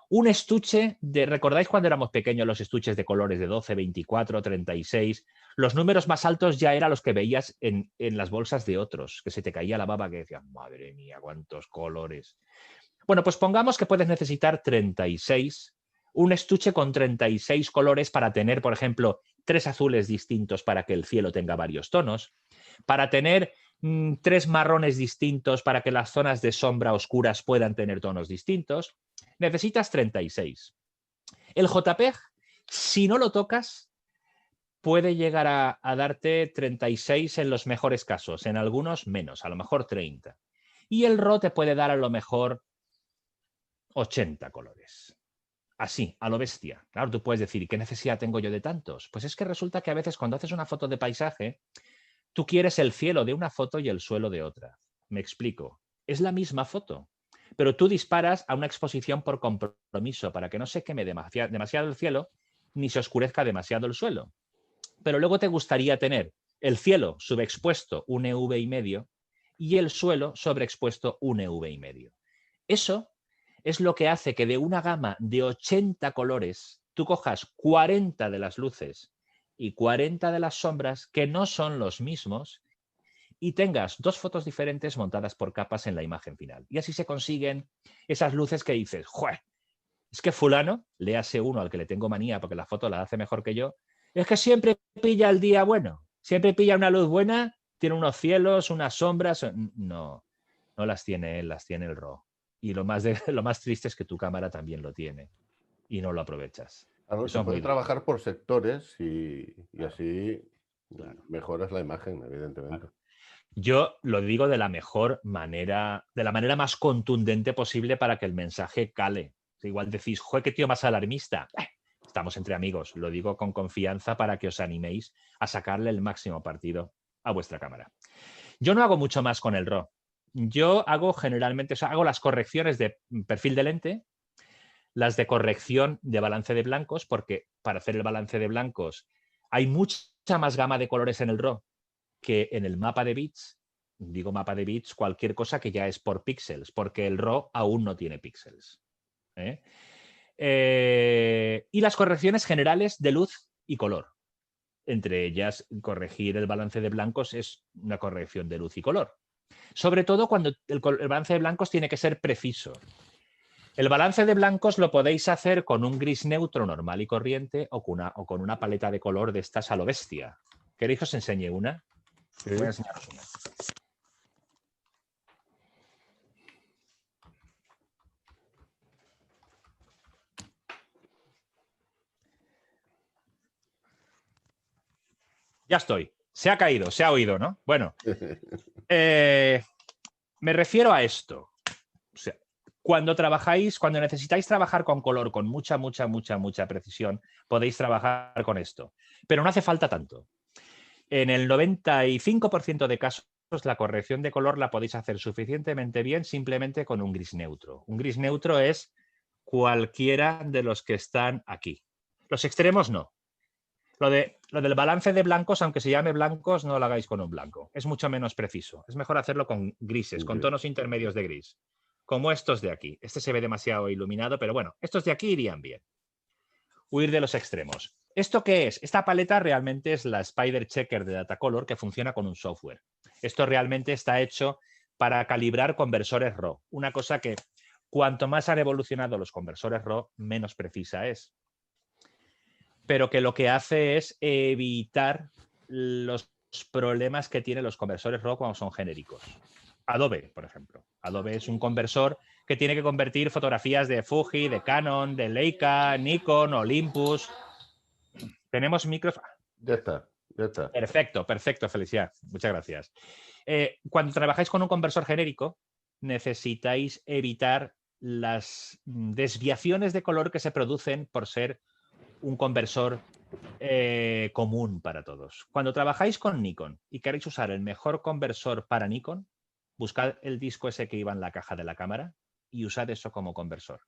un estuche de, ¿recordáis cuando éramos pequeños los estuches de colores de 12, 24, 36? Los números más altos ya eran los que veías en las bolsas de otros, que se te caía la baba, que decías, madre mía, cuántos colores. Bueno, pues pongamos que puedes necesitar 36, un estuche con 36 colores para tener, por ejemplo, 3 azules distintos para que el cielo tenga varios tonos, para tener 3 marrones distintos para que las zonas de sombra oscuras puedan tener tonos distintos. Necesitas 36. El JPEG, si no lo tocas, puede llegar a darte 36 en los mejores casos, en algunos menos, a lo mejor 30. Y el RAW te puede dar a lo mejor 80 colores. Así, a lo bestia. Claro, tú puedes decir, ¿qué necesidad tengo yo de tantos? Pues es que resulta que a veces cuando haces una foto de paisaje, tú quieres el cielo de una foto y el suelo de otra. Me explico. Es la misma foto, pero tú disparas a una exposición por compromiso para que no se queme demasiado el cielo ni se oscurezca demasiado el suelo. Pero luego te gustaría tener el cielo subexpuesto un EV,5 y el suelo sobreexpuesto un EV,5. Eso es lo que hace que de una gama de 80 colores tú cojas 40 de las luces y 40 de las sombras que no son los mismos y tengas 2 fotos diferentes montadas por capas en la imagen final. Y así se consiguen esas luces que dices, ¡joder! Es que fulano, léase uno al que le tengo manía porque la foto la hace mejor que yo, es que siempre pilla el día bueno, siempre pilla una luz buena, tiene unos cielos, unas sombras. No, no las tiene él, las tiene el RAW. Y lo más triste es que tu cámara también lo tiene y no lo aprovechas. Claro, se puede trabajar por sectores y así mejoras la imagen, evidentemente. Claro. Yo lo digo de la mejor manera, de la manera más contundente posible para que el mensaje cale. Igual decís, joder, qué tío más alarmista. Estamos entre amigos, lo digo con confianza para que os animéis a sacarle el máximo partido a vuestra cámara. Yo no hago mucho más con el RAW. Yo hago generalmente, hago las correcciones de perfil de lente, las de corrección de balance de blancos, porque para hacer el balance de blancos hay mucha más gama de colores en el RAW que en el mapa de bits. Digo mapa de bits, cualquier cosa que ya es por píxeles, porque el RAW aún no tiene píxeles. Y las correcciones generales de luz y color. Entre ellas, corregir el balance de blancos es una corrección de luz y color. Sobre todo cuando el balance de blancos tiene que ser preciso. El balance de blancos lo podéis hacer con un gris neutro normal y corriente o con una paleta de color de estas a lo bestia. ¿Queréis que os enseñe una? Sí. Voy a enseñaros una. Ya estoy. Se ha caído, se ha oído, ¿no? Bueno, me refiero a esto. O sea, cuando necesitáis trabajar con color con mucha precisión, podéis trabajar con esto. Pero no hace falta tanto. En el 95% de casos, la corrección de color la podéis hacer suficientemente bien simplemente con un gris neutro. Un gris neutro es cualquiera de los que están aquí. Los extremos no. Lo del balance de blancos, aunque se llame blancos, no lo hagáis con un blanco. Es mucho menos preciso. Es mejor hacerlo con grises, con tonos intermedios de gris. como estos de aquí. Este se ve demasiado iluminado, pero bueno, estos de aquí irían bien. Huir de los extremos. ¿Esto qué es? Esta paleta realmente es la Spider Checker de Datacolor que funciona con un software. Esto realmente está hecho para calibrar conversores RAW. Una cosa que cuanto más han evolucionado los conversores RAW, menos precisa es. Pero que lo que hace es evitar los problemas que tienen los conversores RAW cuando son genéricos. Adobe, por ejemplo. Adobe es un conversor que tiene que convertir fotografías de Fuji, de Canon, de Leica, Nikon, Olympus. Tenemos micros. Ya está, ya está. Perfecto, perfecto, Felicidad. Muchas gracias. Cuando trabajáis con un conversor genérico, necesitáis evitar las desviaciones de color que se producen por ser un conversor común para todos. Cuando trabajáis con Nikon y queréis usar el mejor conversor para Nikon, buscad el disco ese que iba en la caja de la cámara y usad eso como conversor.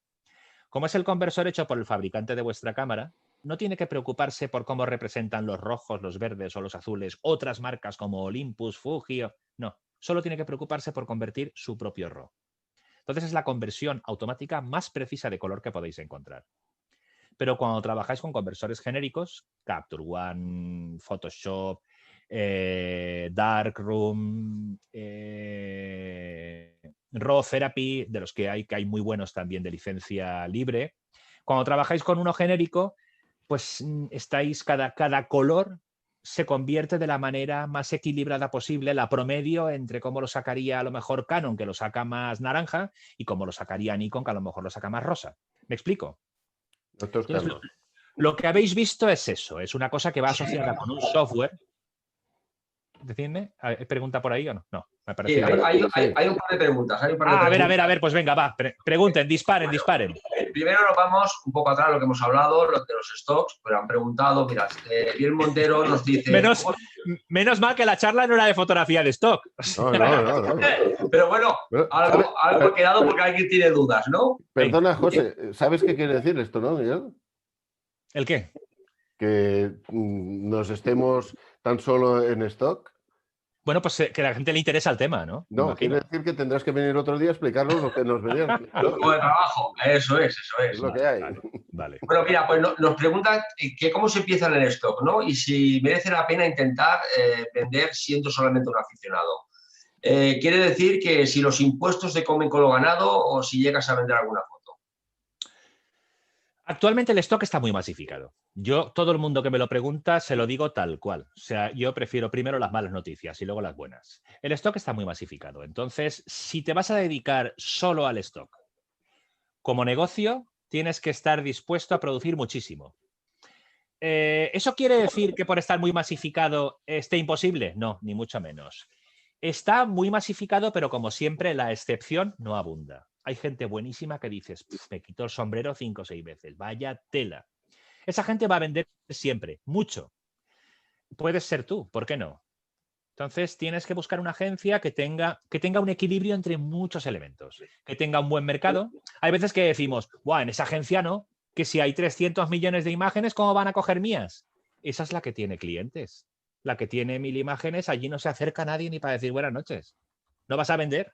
Como es el conversor hecho por el fabricante de vuestra cámara, no tiene que preocuparse por cómo representan los rojos, los verdes o los azules otras marcas como Olympus, Fuji. No, solo tiene que preocuparse por convertir su propio RAW. Entonces es la conversión automática más precisa de color que podéis encontrar. Pero cuando trabajáis con conversores genéricos, Capture One, Photoshop, Darkroom, Raw Therapy, de los que hay muy buenos también de licencia libre, cuando trabajáis con uno genérico, pues estáis, cada color se convierte de la manera más equilibrada posible, la promedio entre cómo lo sacaría a lo mejor Canon, que lo saca más naranja, y cómo lo sacaría Nikon, que a lo mejor lo saca más rosa. ¿Me explico? Entonces, lo que habéis visto es eso, es una cosa que va asociada con un software. Decidme, ¿hay pregunta por ahí o no? No, me parece. Sí, hay un par de preguntas. A ver, pues venga, va, pregunten, disparen. Primero nos vamos un poco atrás, lo que hemos hablado, lo de los stocks, pero han preguntado, mira, Biel Montero nos dice... Menos mal que la charla no era de fotografía de stock. No. Pero bueno, algo ha quedado porque alguien tiene dudas, ¿no? Perdona, José, ¿sabes qué quiere decir esto, no, Miguel? ¿El qué? Que nos estemos tan solo en stock. Bueno, pues que a la gente le interesa el tema, ¿no? No, quiere decir que tendrás que venir otro día a explicarnos lo que nos venían. El grupo de trabajo, eso es. Es lo que hay. Vale. Bueno, mira, pues nos preguntan que cómo se empieza en el stock, ¿no? Y si merece la pena intentar vender siendo solamente un aficionado. Quiere decir que si los impuestos te comen con lo ganado o si llegas a vender alguna foto. Actualmente el stock está muy masificado. Todo el mundo que me lo pregunta, se lo digo tal cual. O sea, yo prefiero primero las malas noticias y luego las buenas. El stock está muy masificado. Entonces, si te vas a dedicar solo al stock como negocio, tienes que estar dispuesto a producir muchísimo. ¿Eso quiere decir que por estar muy masificado esté imposible? No, ni mucho menos. Está muy masificado, pero como siempre, la excepción no abunda. Hay gente buenísima que dices, me quito el sombrero 5 o 6 veces, vaya tela. Esa gente va a vender siempre, mucho. Puedes ser tú, ¿por qué no? Entonces tienes que buscar una agencia que tenga un equilibrio entre muchos elementos, que tenga un buen mercado. Hay veces que decimos, ¡buah! En esa agencia no, que si hay 300 millones de imágenes, ¿cómo van a coger mías? Esa es la que tiene clientes. La que tiene 1000 imágenes, allí no se acerca nadie ni para decir buenas noches. ¿No vas a vender?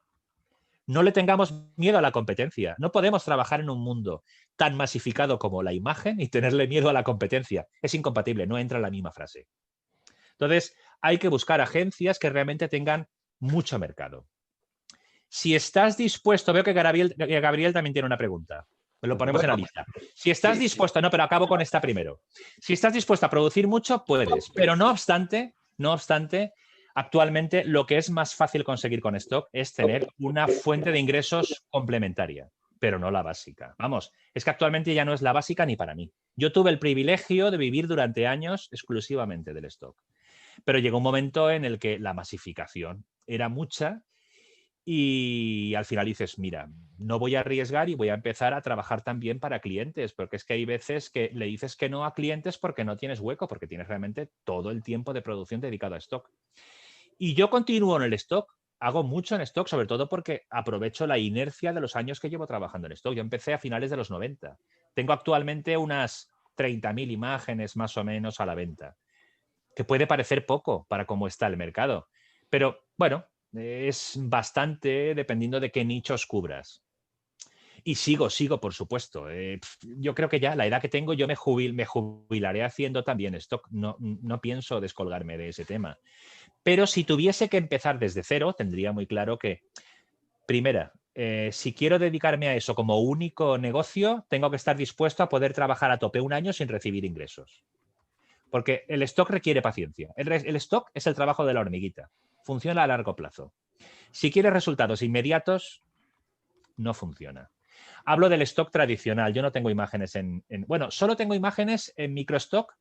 No le tengamos miedo a la competencia. No podemos trabajar en un mundo tan masificado como la imagen y tenerle miedo a la competencia. Es incompatible, no entra en la misma frase. Entonces, hay que buscar agencias que realmente tengan mucho mercado. Si estás dispuesto, veo que Gabriel también tiene una pregunta. Lo ponemos en la lista. Si estás dispuesto, no, pero acabo con esta primero. Si estás dispuesto a producir mucho, puedes. Pero no obstante, actualmente lo que es más fácil conseguir con stock es tener una fuente de ingresos complementaria, pero no la básica. Vamos, es que actualmente ya no es la básica ni para mí. Yo tuve el privilegio de vivir durante años exclusivamente del stock, pero llegó un momento en el que la masificación era mucha y al final dices, mira, no voy a arriesgar y voy a empezar a trabajar también para clientes, porque es que hay veces que le dices que no a clientes porque no tienes hueco, porque tienes realmente todo el tiempo de producción dedicado a stock. Y yo continúo en el stock, hago mucho en stock, sobre todo porque aprovecho la inercia de los años que llevo trabajando en stock. Yo empecé a finales de los 90. Tengo actualmente unas 30.000 imágenes más o menos a la venta, que puede parecer poco para cómo está el mercado. Pero bueno, es bastante dependiendo de qué nichos cubras. Y sigo, por supuesto. Yo creo que ya la edad que tengo, yo me jubilaré haciendo también stock. No pienso descolgarme de ese tema. Pero si tuviese que empezar desde cero, tendría muy claro que, primera, si quiero dedicarme a eso como único negocio, tengo que estar dispuesto a poder trabajar a tope un año sin recibir ingresos. Porque el stock requiere paciencia. El stock es el trabajo de la hormiguita. Funciona a largo plazo. Si quieres resultados inmediatos, no funciona. Hablo del stock tradicional. Yo no tengo imágenes bueno, solo tengo imágenes en microstock,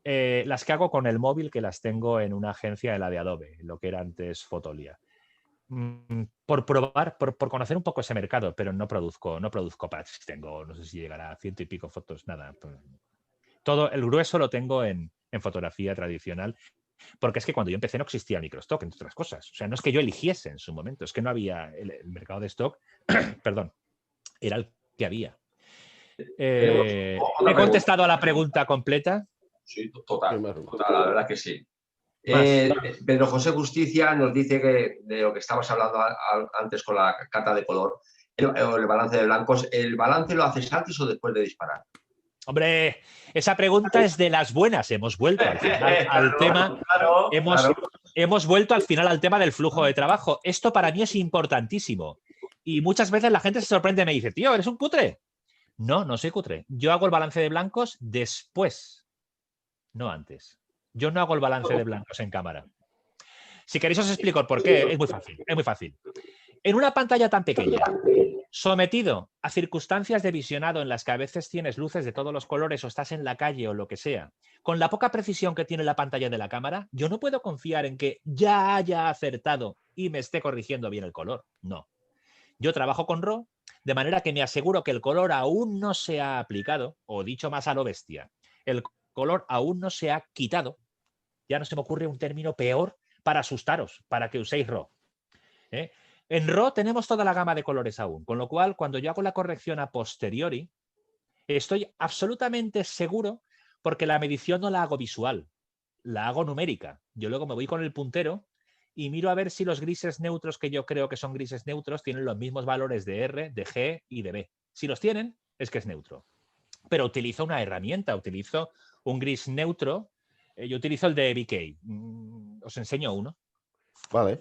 las que hago con el móvil, que las tengo en una agencia de la de Adobe, lo que era antes Fotolia. Por probar, por conocer un poco ese mercado, pero no produzco packs. Tengo, no sé si llegará a 100 y pico fotos, nada. Todo el grueso lo tengo en fotografía tradicional, porque es que cuando yo empecé no existía el microstock, entre otras cosas. O sea, no es que yo eligiese en su momento, es que no había el mercado de stock, perdón, era el que había. ¿He contestado a la pregunta completa? Sí, total, la verdad que sí. Pedro José Justicia nos dice que de lo que estabas hablando antes con la cata de color, el balance de blancos, ¿el balance lo haces antes o después de disparar? Hombre, esa pregunta es de las buenas. Hemos vuelto al final al tema. Hemos vuelto al final al tema del flujo de trabajo. Esto para mí es importantísimo. Y muchas veces la gente se sorprende y me dice, tío, ¿eres un cutre? No soy cutre. Yo hago el balance de blancos después, no antes. Yo no hago el balance de blancos en cámara. Si queréis os explico el por qué. Es muy fácil. En una pantalla tan pequeña, sometido a circunstancias de visionado en las que a veces tienes luces de todos los colores o estás en la calle o lo que sea, con la poca precisión que tiene la pantalla de la cámara, yo no puedo confiar en que ya haya acertado y me esté corrigiendo bien el color. No. Yo trabajo con RAW de manera que me aseguro que el color aún no se ha aplicado, o dicho más a lo bestia, el color aún no se ha quitado. Ya no se me ocurre un término peor para asustaros, para que uséis RAW. En RAW tenemos toda la gama de colores aún, con lo cual cuando yo hago la corrección a posteriori, estoy absolutamente seguro porque la medición no la hago visual, la hago numérica. Yo luego me voy con el puntero y miro a ver si los grises neutros que yo creo que son grises neutros tienen los mismos valores de R, de G y de B. Si los tienen, es que es neutro. Pero utilizo una herramienta, utilizo un gris neutro. Yo utilizo el de BK. Os enseño uno. Vale.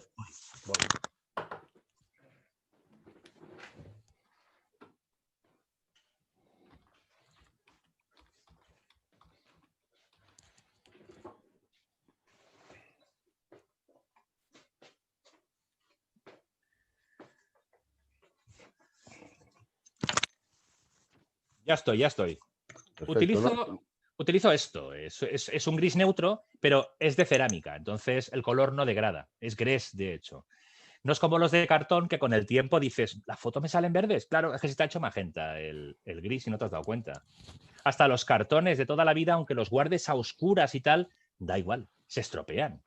Ya estoy. Perfecto, Utilizo esto. Es un gris neutro, pero es de cerámica. Entonces el color no degrada. Es gris, de hecho. No es como los de cartón que con el tiempo dices, ¿la foto me salen verdes? Claro, es que se está hecho magenta el gris y no te has dado cuenta. Hasta los cartones de toda la vida, aunque los guardes a oscuras y tal, da igual, se estropean.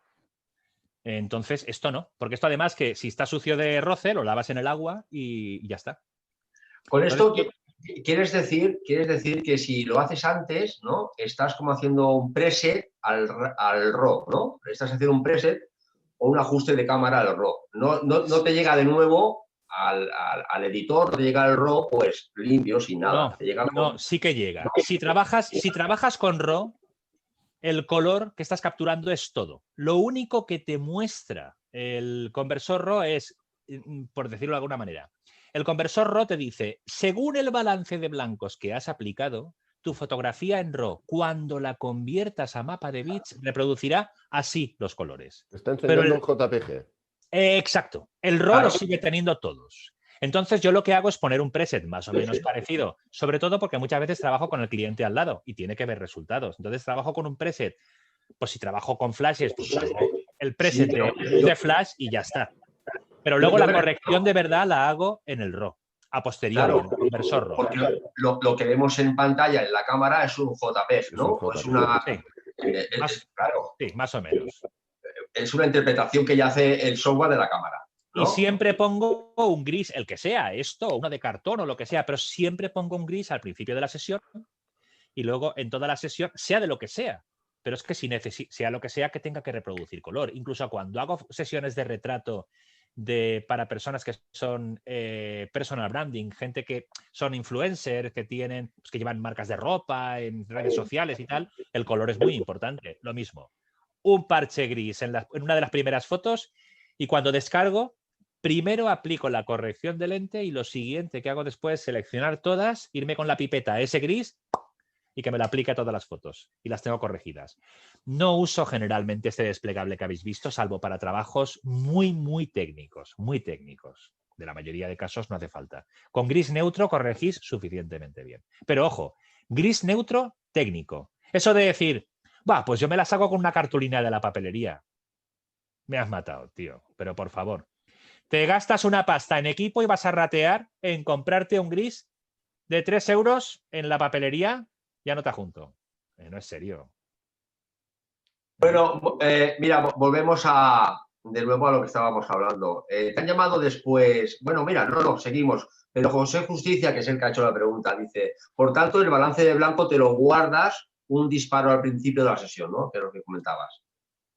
Entonces, esto no, porque esto además que si está sucio de roce, lo lavas en el agua y ya está. Con esto, ¿quieres decir que si lo haces antes, ¿no? Estás como haciendo un preset al RAW, ¿no? Estás haciendo un preset o un ajuste de cámara al RAW. No te llega de nuevo al editor, no te llega el RAW pues limpio, sin nada. No, sí que llega. Si trabajas con RAW, el color que estás capturando es todo. Lo único que te muestra el conversor RAW es, por decirlo de alguna manera, el conversor RAW te dice, según el balance de blancos que has aplicado, tu fotografía en RAW, cuando la conviertas a mapa de bits, reproducirá así los colores. Está enseñando JPG. Exacto. El RAW lo sigue teniendo todos. Entonces yo lo que hago es poner un preset más o menos parecido, sobre todo porque muchas veces trabajo con el cliente al lado y tiene que ver resultados. Entonces trabajo con un preset, pues si trabajo con flashes, pues el preset de flash y ya está. Pero luego la corrección de verdad la hago en el RAW, a posteriori, en el conversor RAW. Porque lo que vemos en pantalla en la cámara es un JPEG, ¿no? Es una, sí, más o menos. Es una interpretación que ya hace el software de la cámara, ¿no? Y siempre pongo un gris, el que sea, esto, uno de cartón o lo que sea, pero siempre pongo un gris al principio de la sesión y luego en toda la sesión, sea de lo que sea. Pero es que si sea lo que sea que tenga que reproducir color. Incluso cuando hago sesiones de retrato para personas que son personal branding, gente que son influencers, que tienen, pues, que llevan marcas de ropa en redes sociales y tal, el color es muy importante. Lo mismo, un parche gris en una de las primeras fotos, y cuando descargo, primero aplico la corrección de lente y lo siguiente que hago después es seleccionar todas, irme con la pipeta a ese gris y que me lo aplique a todas las fotos y las tengo corregidas. No uso generalmente este desplegable que habéis visto, salvo para trabajos muy, muy técnicos, muy técnicos. De la mayoría de casos no hace falta. Con gris neutro corregís suficientemente bien. Pero ojo, gris neutro técnico. Eso de decir, va, pues yo me las hago con una cartulina de la papelería. Me has matado, tío, pero por favor. Te gastas una pasta en equipo y vas a ratear en comprarte un gris de 3 euros en la papelería. Ya no te junto. No es serio. Bueno, mira, volvemos de nuevo a lo que estábamos hablando. Te han llamado después. Bueno, mira, no, seguimos. Pero José Justicia, que es el que ha hecho la pregunta, dice: por tanto, el balance de blanco te lo guardas un disparo al principio de la sesión, ¿no? Que es lo que comentabas,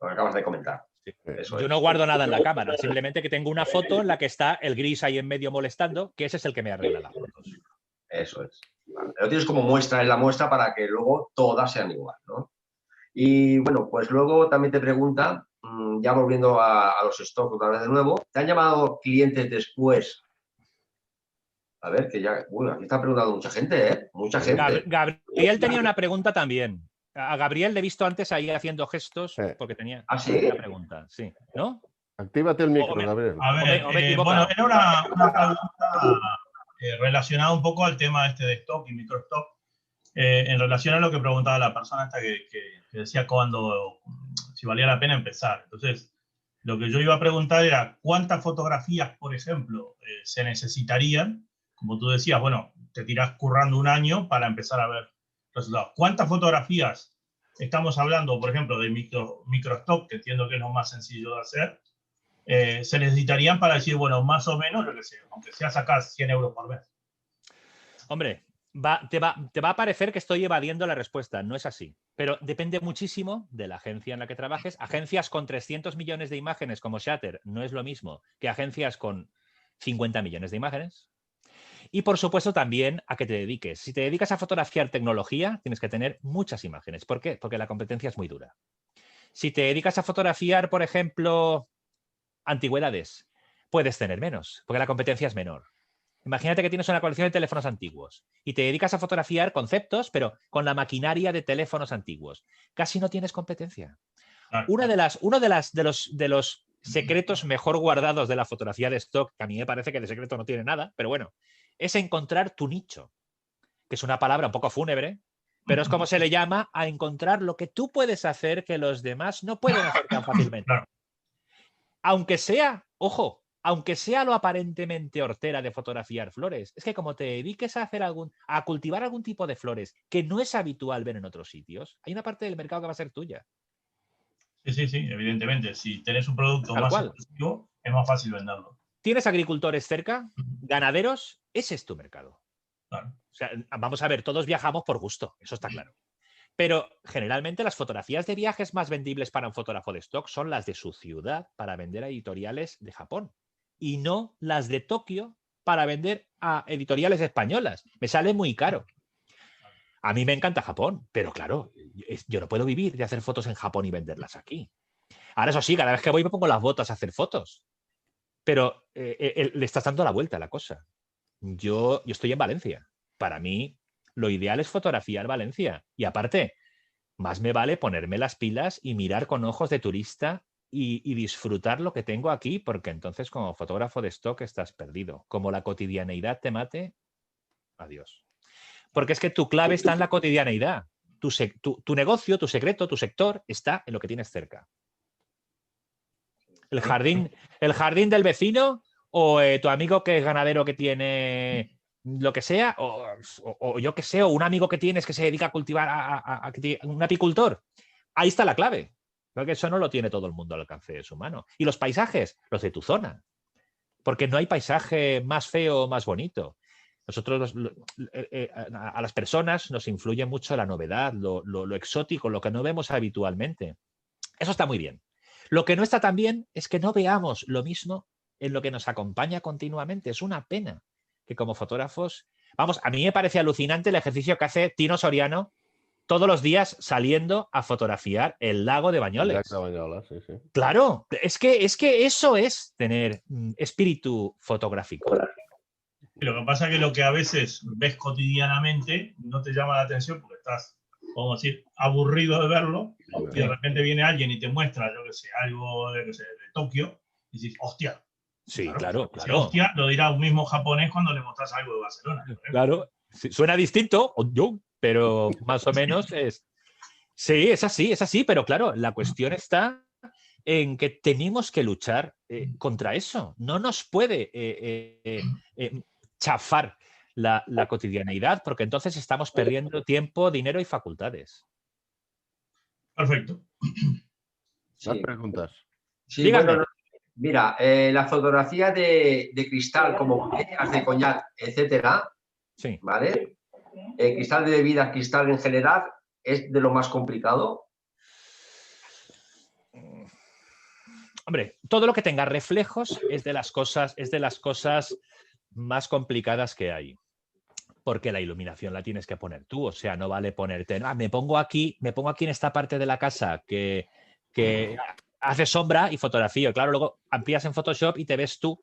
lo que acabas de comentar. Sí. Yo no guardo nada en la cámara, simplemente que tengo una foto en la que está el gris ahí en medio molestando, que ese es el que me arregla las fotos. Eso es. Vale. Lo tienes como muestra en la muestra para que luego todas sean igual, ¿no? Y bueno, pues luego también te pregunta, ya volviendo a los stocks otra vez de nuevo, ¿te han llamado clientes después? A ver, que ya, bueno, aquí está preguntando mucha gente, ¿eh? Mucha gente. Gabriel tenía una pregunta también. A Gabriel le he visto antes ahí haciendo gestos porque tenía una pregunta. Sí, ¿no? Actívate el micro, Gabriel. A ver, bueno, era una pregunta relacionada un poco al tema este de stock y microstock, en relación a lo que preguntaba la persona esta que decía si valía la pena empezar. Entonces, lo que yo iba a preguntar era cuántas fotografías, por ejemplo, se necesitarían. Como tú decías, bueno, te tirás currando un año para empezar a ver resultados. ¿Cuántas fotografías estamos hablando, por ejemplo, de microstock, que entiendo que es lo más sencillo de hacer, se necesitarían para decir, bueno, más o menos, lo que sea, aunque sea sacar 100 euros por mes? Hombre, te va a parecer que estoy evadiendo la respuesta. No es así. Pero depende muchísimo de la agencia en la que trabajes. Agencias con 300 millones de imágenes como Shutter no es lo mismo que agencias con 50 millones de imágenes. Y por supuesto también a qué te dediques. Si te dedicas a fotografiar tecnología, tienes que tener muchas imágenes. ¿Por qué? Porque la competencia es muy dura. Si te dedicas a fotografiar, por ejemplo, antigüedades, puedes tener menos, porque la competencia es menor. Imagínate que tienes una colección de teléfonos antiguos y te dedicas a fotografiar conceptos, pero con la maquinaria de teléfonos antiguos. Casi no tienes competencia. Uno de los secretos mejor guardados de la fotografía de stock, que a mí me parece que de secreto no tiene nada, pero bueno, es encontrar tu nicho, que es una palabra un poco fúnebre, pero es como se le llama a encontrar lo que tú puedes hacer que los demás no pueden hacer tan fácilmente. Aunque sea, ojo, aunque sea lo aparentemente hortera de fotografiar flores, es que como te dediques a cultivar algún tipo de flores que no es habitual ver en otros sitios, hay una parte del mercado que va a ser tuya. Sí, evidentemente. Si tenés un producto más exclusivo, es más fácil venderlo. ¿Tienes agricultores cerca? ¿Ganaderos? Ese es tu mercado. Claro. O sea, vamos a ver, todos viajamos por gusto, eso está claro. Pero generalmente las fotografías de viajes más vendibles para un fotógrafo de stock son las de su ciudad para vender a editoriales de Japón y no las de Tokio para vender a editoriales españolas. Me sale muy caro. A mí me encanta Japón, pero claro, yo no puedo vivir de hacer fotos en Japón y venderlas aquí. Ahora, eso sí, cada vez que voy me pongo las botas a hacer fotos. Pero le estás dando la vuelta a la cosa. Yo estoy en Valencia. Para mí, lo ideal es fotografiar Valencia. Y aparte, más me vale ponerme las pilas y mirar con ojos de turista y disfrutar lo que tengo aquí, porque entonces como fotógrafo de stock estás perdido. Como la cotidianeidad te mate, adiós. Porque es que tu clave está en la cotidianeidad. Tu negocio, tu secreto, tu sector está en lo que tienes cerca. El jardín del vecino o tu amigo que es ganadero que tiene lo que sea, o yo que sé, o un amigo que tienes que se dedica a cultivar a un apicultor. Ahí está la clave. Porque eso no lo tiene todo el mundo al alcance de su mano. Y los paisajes, los de tu zona. Porque no hay paisaje más feo o más bonito. Nosotros, a las personas nos influye mucho la novedad, lo exótico, lo que no vemos habitualmente. Eso está muy bien. Lo que no está tan bien es que no veamos lo mismo en lo que nos acompaña continuamente. Es una pena que como fotógrafos... Vamos, a mí me parece alucinante el ejercicio que hace Tino Soriano todos los días saliendo a fotografiar el lago de Bañoles. Sí, sí. Claro, es que eso es tener espíritu fotográfico. Lo que pasa es que lo que a veces ves cotidianamente no te llama la atención porque estás, podemos decir, aburrido de verlo, y de repente viene alguien y te muestra, yo qué sé, algo de Tokio, y dices, hostia. Sí, claro. Hostia, lo dirá un mismo japonés cuando le mostras algo de Barcelona. Claro, sí, suena distinto, pero más o menos es... Sí, es así, pero claro, la cuestión está en que tenemos que luchar contra eso. No nos puede chafar la cotidianeidad, porque entonces estamos perdiendo tiempo, dinero y facultades. Perfecto. Más preguntas. Sí, Dígame. bueno, mira, la fotografía de cristal, como botellas de coñac, etcétera, Sí. ¿vale? Cristal de bebidas, cristal en general, ¿es de lo más complicado? Hombre, todo lo que tenga reflejos es de las cosas más complicadas que hay. Porque la iluminación la tienes que poner tú. O sea, no vale ponerte, me pongo aquí en esta parte de la casa que hace sombra y fotografío. Claro, luego amplías en Photoshop y te ves tú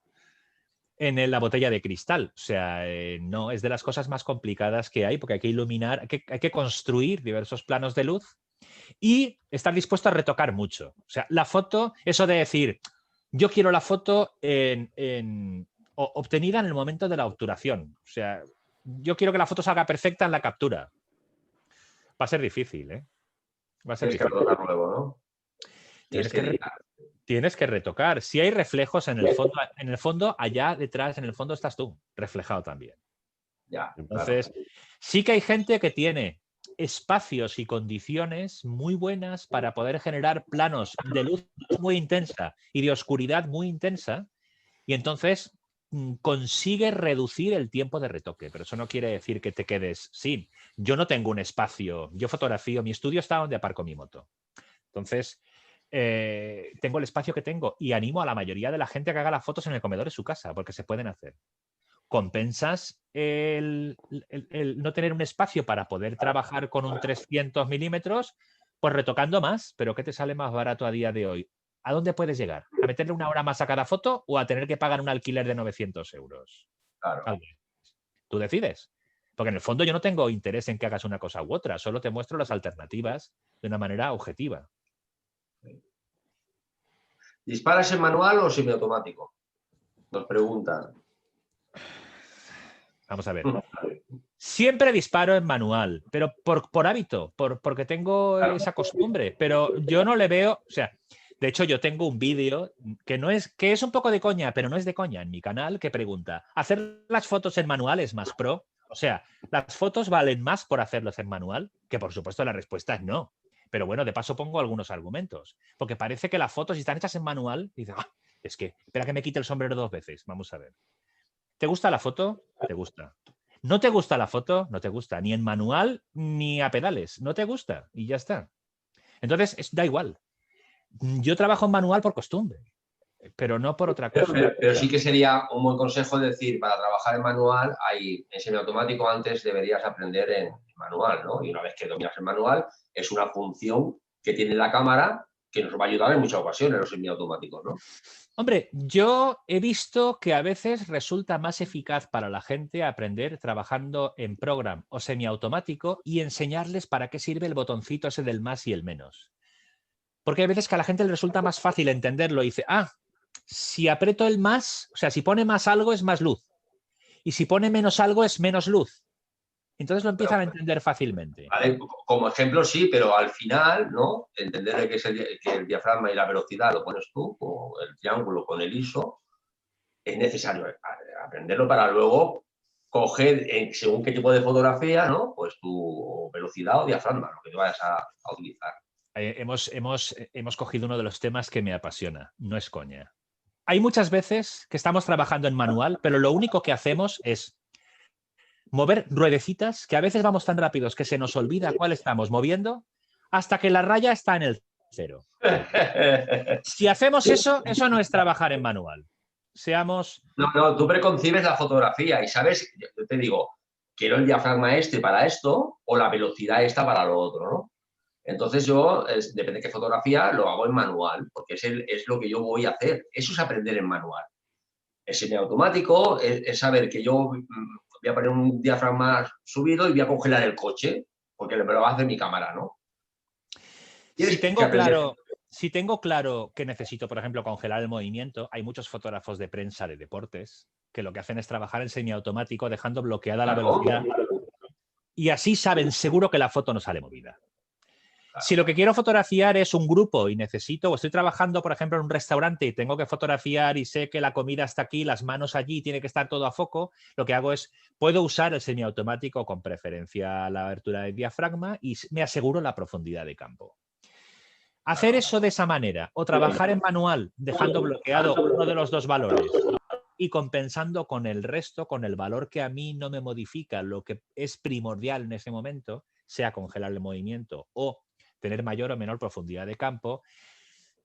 en la botella de cristal. O sea, no, es de las cosas más complicadas que hay porque hay que iluminar, hay que construir diversos planos de luz y estar dispuesto a retocar mucho. O sea, la foto, eso de decir, yo quiero la foto obtenida en el momento de la obturación. O sea, yo quiero que la foto salga perfecta en la captura. Va a ser difícil, ¿eh? Va a ser difícil. Tienes que retocar luego, ¿no? Tienes que retocar. Si hay reflejos en el fondo, allá detrás, en el fondo estás tú, reflejado también. Ya, entonces, sí que hay gente que tiene espacios y condiciones muy buenas para poder generar planos de luz muy intensa y de oscuridad muy intensa, y entonces consigue reducir el tiempo de retoque, pero eso no quiere decir que te quedes sin. Yo no tengo un espacio, yo fotografío, mi estudio está donde aparco mi moto. Entonces, tengo el espacio que tengo y animo a la mayoría de la gente a que haga las fotos en el comedor de su casa, porque se pueden hacer. Compensas el no tener un espacio para poder trabajar con un 300 milímetros, pues retocando más, pero ¿qué te sale más barato a día de hoy? ¿A dónde puedes llegar? ¿A meterle una hora más a cada foto o a tener que pagar un alquiler de 900 euros? Claro. Tú decides. Porque en el fondo yo no tengo interés en que hagas una cosa u otra, solo te muestro las alternativas de una manera objetiva. ¿Disparas en manual o semiautomático? Nos preguntan. Vamos a ver. Siempre disparo en manual, pero por hábito, porque tengo esa costumbre. Pero yo no le veo, o sea, de hecho yo tengo un vídeo que es un poco de coña, pero no es de coña en mi canal, que pregunta, ¿hacer las fotos en manual es más pro? O sea, ¿las fotos valen más por hacerlos en manual? Que por supuesto la respuesta es no. Pero bueno, de paso pongo algunos argumentos. Porque parece que las fotos, si están hechas en manual, dices, es que, espera que me quite el sombrero 2 veces. Vamos a ver. ¿Te gusta la foto? Te gusta. ¿No te gusta la foto? No te gusta. Ni en manual ni a pedales. No te gusta. Y ya está. Entonces, da igual. Yo trabajo en manual por costumbre, pero no por otra cosa. Pero sí que sería un buen consejo decir, para trabajar en manual, en semiautomático antes deberías aprender en manual, ¿no? Y una vez que dominas el manual, es una función que tiene la cámara que nos va a ayudar en muchas ocasiones los semiautomáticos, ¿no? Hombre, yo he visto que a veces resulta más eficaz para la gente aprender trabajando en program o semiautomático y enseñarles para qué sirve el botoncito ese del más y el menos. Porque hay veces que a la gente le resulta más fácil entenderlo y dice, si aprieto el más, o sea, si pone más algo es más luz y si pone menos algo es menos luz. Entonces lo empiezan a entender fácilmente. Vale, como ejemplo sí, pero al final, ¿no? Entender que el diafragma y la velocidad lo pones tú, o el triángulo con el ISO, es necesario aprenderlo para luego coger, según qué tipo de fotografía, ¿no? Pues tu velocidad o diafragma, lo que te vayas a utilizar. Hemos cogido uno de los temas que me apasiona, no es coña. Hay muchas veces que estamos trabajando en manual, pero lo único que hacemos es mover ruedecitas, que a veces vamos tan rápidos que se nos olvida cuál estamos moviendo, hasta que la raya está en el 0. Si hacemos eso, eso no es trabajar en manual. seamos... No, tú preconcibes la fotografía y sabes, yo te digo, quiero el diafragma este para esto o la velocidad esta para lo otro, ¿no? Entonces yo, depende de qué fotografía, lo hago en manual, porque es lo que yo voy a hacer. Eso es aprender en manual. Es semiautomático, es saber que yo voy a poner un diafragma subido y voy a congelar el coche, porque me lo va a hacer mi cámara, ¿no? Si tengo claro que necesito, por ejemplo, congelar el movimiento, hay muchos fotógrafos de prensa de deportes que lo que hacen es trabajar en semiautomático dejando bloqueada la velocidad y así saben seguro que la foto no sale movida. Si lo que quiero fotografiar es un grupo y necesito, o estoy trabajando, por ejemplo, en un restaurante y tengo que fotografiar y sé que la comida está aquí, las manos allí, tiene que estar todo a foco, lo que hago es, puedo usar el semiautomático con preferencia a la abertura del diafragma y me aseguro la profundidad de campo. Hacer eso de esa manera o trabajar en manual dejando bloqueado uno de los dos valores y compensando con el resto, con el valor que a mí no me modifica lo que es primordial en ese momento, sea congelar el movimiento o tener mayor o menor profundidad de campo,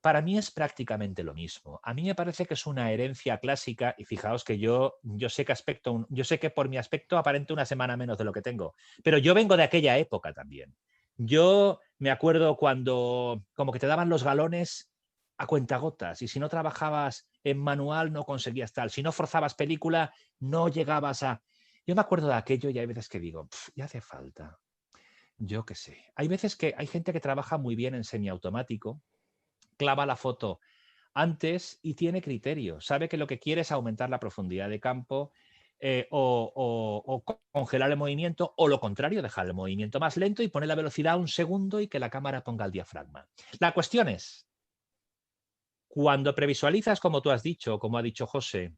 para mí es prácticamente lo mismo. A mí me parece que es una herencia clásica y fijaos que yo sé que por mi aspecto aparento una semana menos de lo que tengo, pero yo vengo de aquella época también. Yo me acuerdo cuando como que te daban los galones a cuentagotas y si no trabajabas en manual no conseguías tal. Si no forzabas película no llegabas a... Yo me acuerdo de aquello y hay veces que digo, ya hace falta. Yo qué sé. Hay veces que hay gente que trabaja muy bien en semiautomático, clava la foto antes y tiene criterio. Sabe que lo que quiere es aumentar la profundidad de campo o congelar el movimiento o lo contrario, dejar el movimiento más lento y poner la velocidad a un segundo y que la cámara ponga el diafragma. La cuestión es, cuando previsualizas, como tú has dicho, como ha dicho José,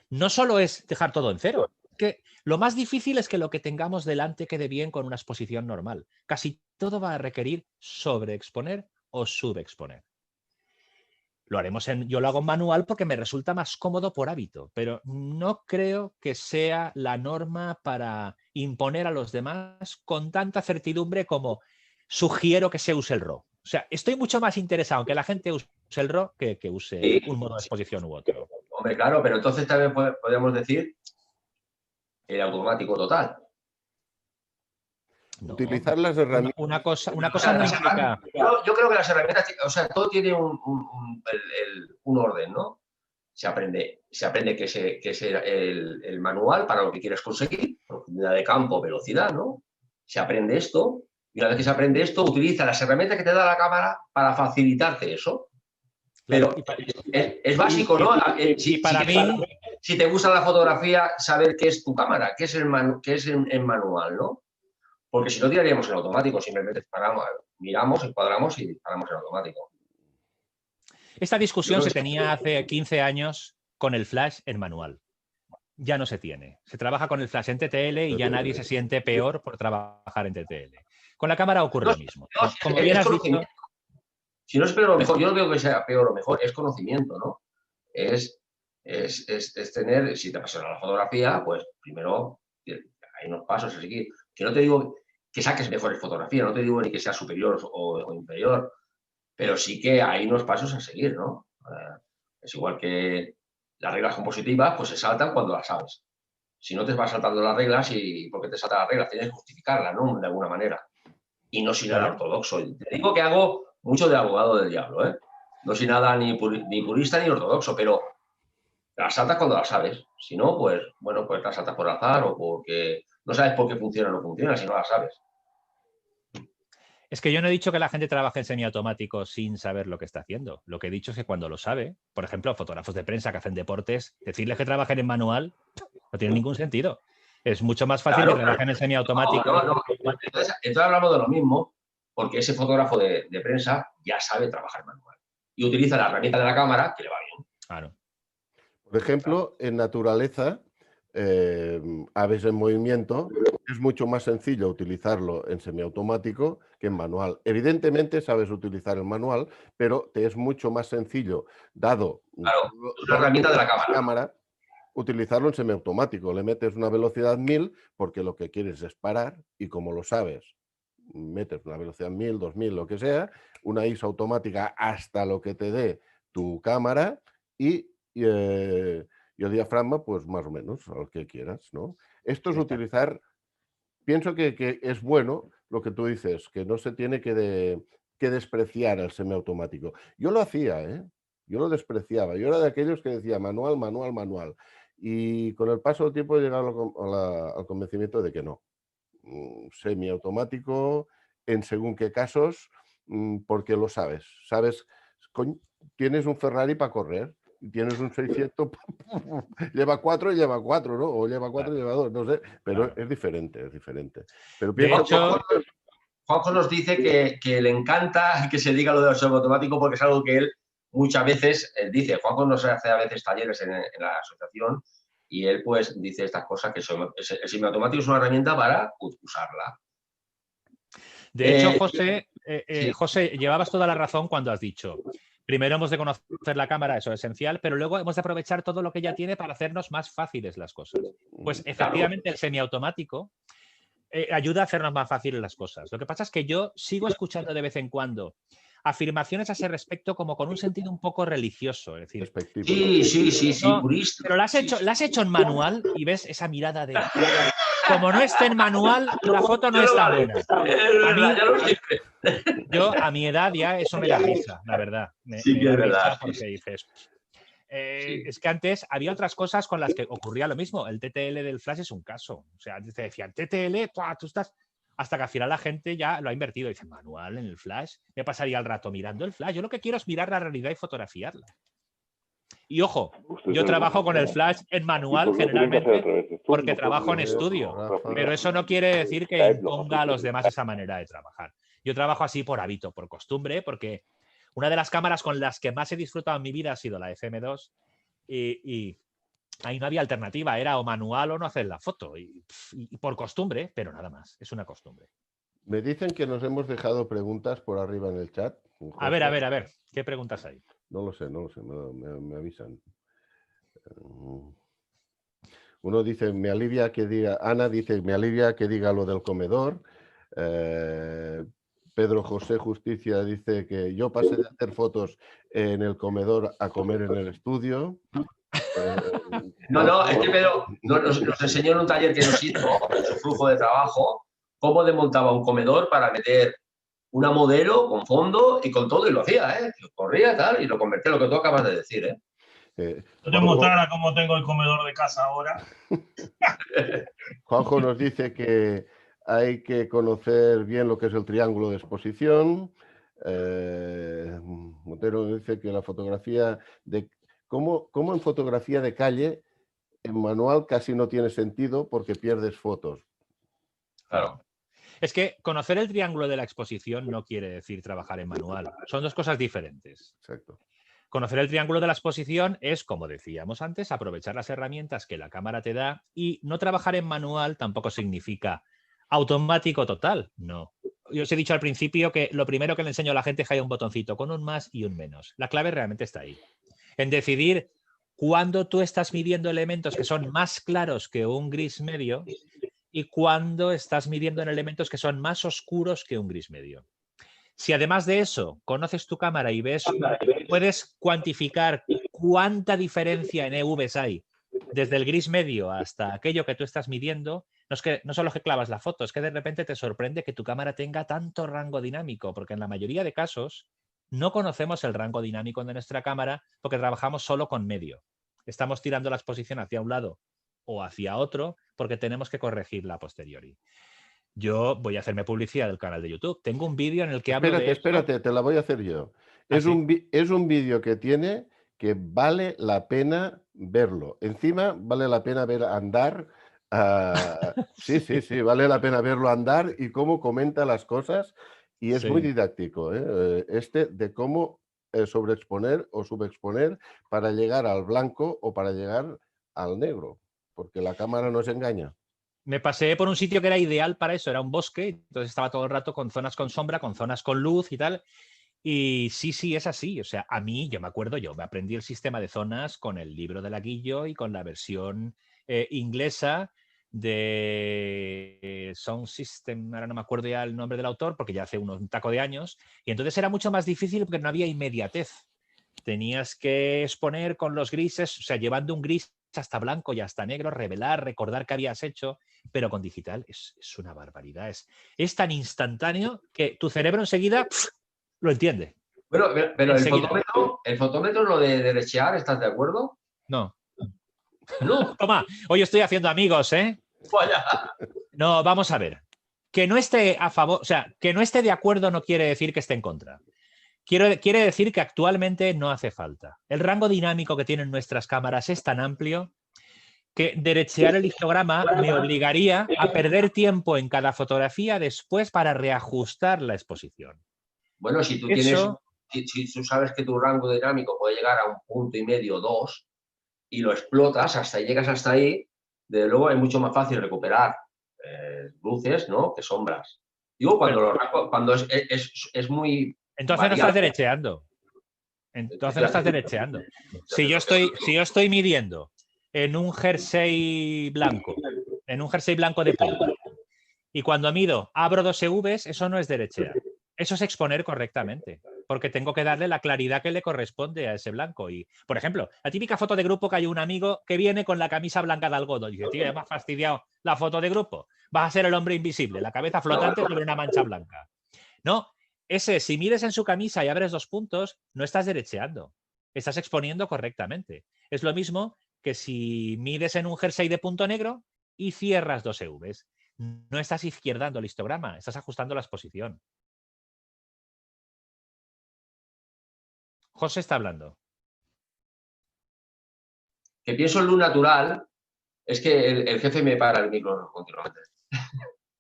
no solo es dejar todo en cero. Que lo más difícil es que lo que tengamos delante quede bien con una exposición normal. Casi todo va a requerir sobreexponer o subexponer. Yo lo hago en manual porque me resulta más cómodo por hábito, pero no creo que sea la norma para imponer a los demás con tanta certidumbre como sugiero que se use el RAW. O sea, estoy mucho más interesado en que la gente use el RAW que use un modo de exposición u otro. Hombre, claro, pero entonces también podemos decir el automático total. No. Utilizar las herramientas. Una cosa no implica... Yo creo que las herramientas, o sea, todo tiene un orden, ¿no? Se aprende que es el manual para lo que quieres conseguir, profundidad de campo, velocidad, ¿no? Se aprende esto y una vez que se aprende esto, utiliza las herramientas que te da la cámara para facilitarte eso. Pero es básico, ¿no? Si te gusta la fotografía, saber qué es tu cámara, qué es el manual, ¿no? Porque si no tiraríamos en automático, simplemente miramos, encuadramos y paramos en automático. Esta discusión se tenía hace 15 años con el flash en manual. Ya no se tiene. Se trabaja con el flash en TTL y ya nadie se siente peor por trabajar en TTL. Con la cámara ocurre lo mismo. Como bien has dicho... Si no es peor o mejor, yo no veo que sea peor o mejor, es conocimiento, ¿no? Es tener, si te apasiona la fotografía, pues primero hay unos pasos a seguir. Que no te digo que saques mejores fotografías, no te digo ni que sea superior o inferior, pero sí que hay unos pasos a seguir, ¿no? Es igual que las reglas compositivas, pues se saltan cuando las sabes. Si no te vas saltando las reglas, ¿y por qué te saltan las reglas? Tienes que justificarlas, ¿no? De alguna manera. Y no soy nada ortodoxo. Te digo que hago mucho de abogado del diablo, ¿eh? No soy nada ni purista ni ortodoxo, pero las saltas cuando las sabes. Si no, pues, bueno, pues las saltas por azar o porque no sabes por qué funciona o no funciona, si no las sabes. Es que yo no he dicho que la gente trabaje en semiautomático sin saber lo que está haciendo. Lo que he dicho es que cuando lo sabe, por ejemplo, fotógrafos de prensa que hacen deportes, decirles que trabajen en manual no tiene ningún sentido. Es mucho más fácil que trabajen en semiautomático. Entonces hablamos de lo mismo, porque ese fotógrafo de prensa ya sabe trabajar manual y utiliza la herramienta de la cámara que le va bien. Claro. Por ejemplo, en naturaleza, aves en movimiento, es mucho más sencillo utilizarlo en semiautomático que en manual. Evidentemente sabes utilizar el manual, pero te es mucho más sencillo, dado la herramienta de la cámara, utilizarlo en semiautomático. Le metes una velocidad 1000 porque lo que quieres es parar y como lo sabes, metes una velocidad 1000, 2000, lo que sea, una ISO automática hasta lo que te dé tu cámara y el diafragma, pues más o menos, al que quieras, ¿no? Esto es utilizar, pienso que es bueno lo que tú dices, que no se tiene que despreciar el semiautomático. Yo lo hacía, ¿eh? Yo lo despreciaba. Yo era de aquellos que decía manual, manual, manual. Y con el paso del tiempo he llegado al convencimiento de que no. Semiautomático en según qué casos, porque lo sabes. Sabes, tienes un Ferrari para correr. Tienes un 600, lleva 4 y lleva 4, ¿no? O lleva 4 y lleva 2, no sé, pero es diferente, es diferente. Pero De hecho, Juanjo nos dice que le encanta que se diga lo del semiautomático porque es algo que él muchas veces dice. Juanjo nos hace a veces talleres en la asociación y él pues dice estas cosas, que el semiautomático es una herramienta para usarla. De hecho, José, sí. José, llevabas toda la razón cuando has dicho, primero hemos de conocer la cámara, eso es esencial, pero luego hemos de aprovechar todo lo que ya tiene para hacernos más fáciles las cosas. Pues efectivamente el semiautomático ayuda a hacernos más fáciles las cosas. Lo que pasa es que yo sigo escuchando de vez en cuando afirmaciones a ese respecto como con un sentido un poco religioso. Es decir, sí, no, purista. pero la has hecho en manual y ves esa mirada de... Como no esté en manual, la foto no está buena. A mi edad ya eso me da risa, la verdad. Me da risa porque dices... Es que antes había otras cosas con las que ocurría lo mismo. El TTL del Flash es un caso. O sea, antes te decían, TTL, tú estás... Hasta que al final la gente ya lo ha invertido. Dice, manual en el Flash. Me pasaría el rato mirando el Flash. Yo lo que quiero es mirar la realidad y fotografiarla. Y ojo, yo trabajo con el Flash en manual generalmente porque trabajo en estudio. Pero eso no quiere decir que imponga a los demás esa manera de trabajar. Yo trabajo así por hábito, por costumbre, porque una de las cámaras con las que más he disfrutado en mi vida ha sido la FM2 y ahí no había alternativa, era o manual o no hacer la foto. Y por costumbre, pero nada más, es una costumbre. Me dicen que nos hemos dejado preguntas por arriba en el chat. A ver, ¿qué preguntas hay? No lo sé, me avisan. Uno dice, me alivia que diga, Ana dice, me alivia que diga lo del comedor. Pedro José Justicia dice que yo pasé de hacer fotos en el comedor a comer en el estudio. No, es que Pedro nos enseñó en un taller que nos hizo, en su flujo de trabajo, cómo desmontaba un comedor para meter una modelo con fondo y con todo, y lo hacía, corría tal, y lo convertía en lo que tú acabas de decir. Yo te mostrara cómo tengo el comedor de casa ahora. Juanjo nos dice que hay que conocer bien lo que es el triángulo de exposición. Montero dice que la fotografía de... ¿Cómo en fotografía de calle, en manual casi no tiene sentido porque pierdes fotos? Claro. Es que conocer el triángulo de la exposición no quiere decir trabajar en manual. Son dos cosas diferentes. Exacto. Conocer el triángulo de la exposición es, como decíamos antes, aprovechar las herramientas que la cámara te da, y no trabajar en manual tampoco significa automático total, no. Yo os he dicho al principio que lo primero que le enseño a la gente es que hay un botoncito con un más y un menos. La clave realmente está ahí. En decidir cuándo tú estás midiendo elementos que son más claros que un gris medio y cuándo estás midiendo en elementos que son más oscuros que un gris medio. Si además de eso conoces tu cámara y puedes cuantificar cuánta diferencia en EVs hay desde el gris medio hasta aquello que tú estás midiendo, no solo que clavas la foto, es que de repente te sorprende que tu cámara tenga tanto rango dinámico, porque en la mayoría de casos no conocemos el rango dinámico de nuestra cámara porque trabajamos solo con medio. Estamos tirando la exposición hacia un lado o hacia otro porque tenemos que corregirla a posteriori. Yo voy a hacerme publicidad del canal de YouTube. Tengo un vídeo en el que hablo de... Espérate, te la voy a hacer yo. Es un vídeo que tiene que vale la pena verlo. Encima vale la pena ver andar. Sí, vale la pena verlo andar y cómo comenta las cosas. Y es muy didáctico, de cómo sobreexponer o subexponer para llegar al blanco o para llegar al negro. Porque la cámara nos engaña. Me pasé por un sitio que era ideal para eso, era un bosque, entonces estaba todo el rato con zonas con sombra, con zonas con luz y tal. Y sí, es así. O sea, a mí, yo me acuerdo, yo me aprendí el sistema de zonas con el libro de Laguillo y con la versión inglesa de Sound System, ahora no me acuerdo ya el nombre del autor, porque ya hace un taco de años, y entonces era mucho más difícil porque no había inmediatez. tenías que exponer con los grises, o sea, llevando un gris hasta blanco y hasta negro, revelar, recordar qué habías hecho, pero con digital es una barbaridad. Es tan instantáneo que tu cerebro enseguida lo entiende. Bueno, pero Enseguida. el fotómetro, lo de derechear, ¿estás de acuerdo? No. No. Toma, hoy estoy haciendo amigos, ¿eh? Vaya. No, vamos a ver. Que no esté a favor, o sea, que no esté de acuerdo no quiere decir que esté en contra. Quiere decir que actualmente no hace falta. El rango dinámico que tienen nuestras cámaras es tan amplio que derechear el histograma me obligaría a perder tiempo en cada fotografía después para reajustar la exposición. Bueno, si tú si tú sabes que tu rango dinámico puede llegar a 1,5 punto, 2, y lo explotas, llegas hasta ahí, desde luego es mucho más fácil recuperar luces, ¿no?, que sombras. Digo, cuando es muy... Entonces no estás derecheando. Entonces no estás derecheando. Si yo estoy midiendo en un jersey blanco de punta, y cuando mido abro 2 EVs, eso no es derechear. Eso es exponer correctamente, porque tengo que darle la claridad que le corresponde a ese blanco. Y, por ejemplo, la típica foto de grupo que hay un amigo que viene con la camisa blanca de algodón y dice, tío, me ha fastidiado la foto de grupo. Vas a ser el hombre invisible, la cabeza flotante sobre una mancha blanca. No, si mides en su camisa y abres 2 puntos, no estás derecheando, estás exponiendo correctamente. Es lo mismo que si mides en un jersey de punto negro y cierras 2 EVs. No estás izquierdando el histograma, estás ajustando la exposición. José está hablando. Que pienso en luz natural, es que el jefe me para el micro continuamente.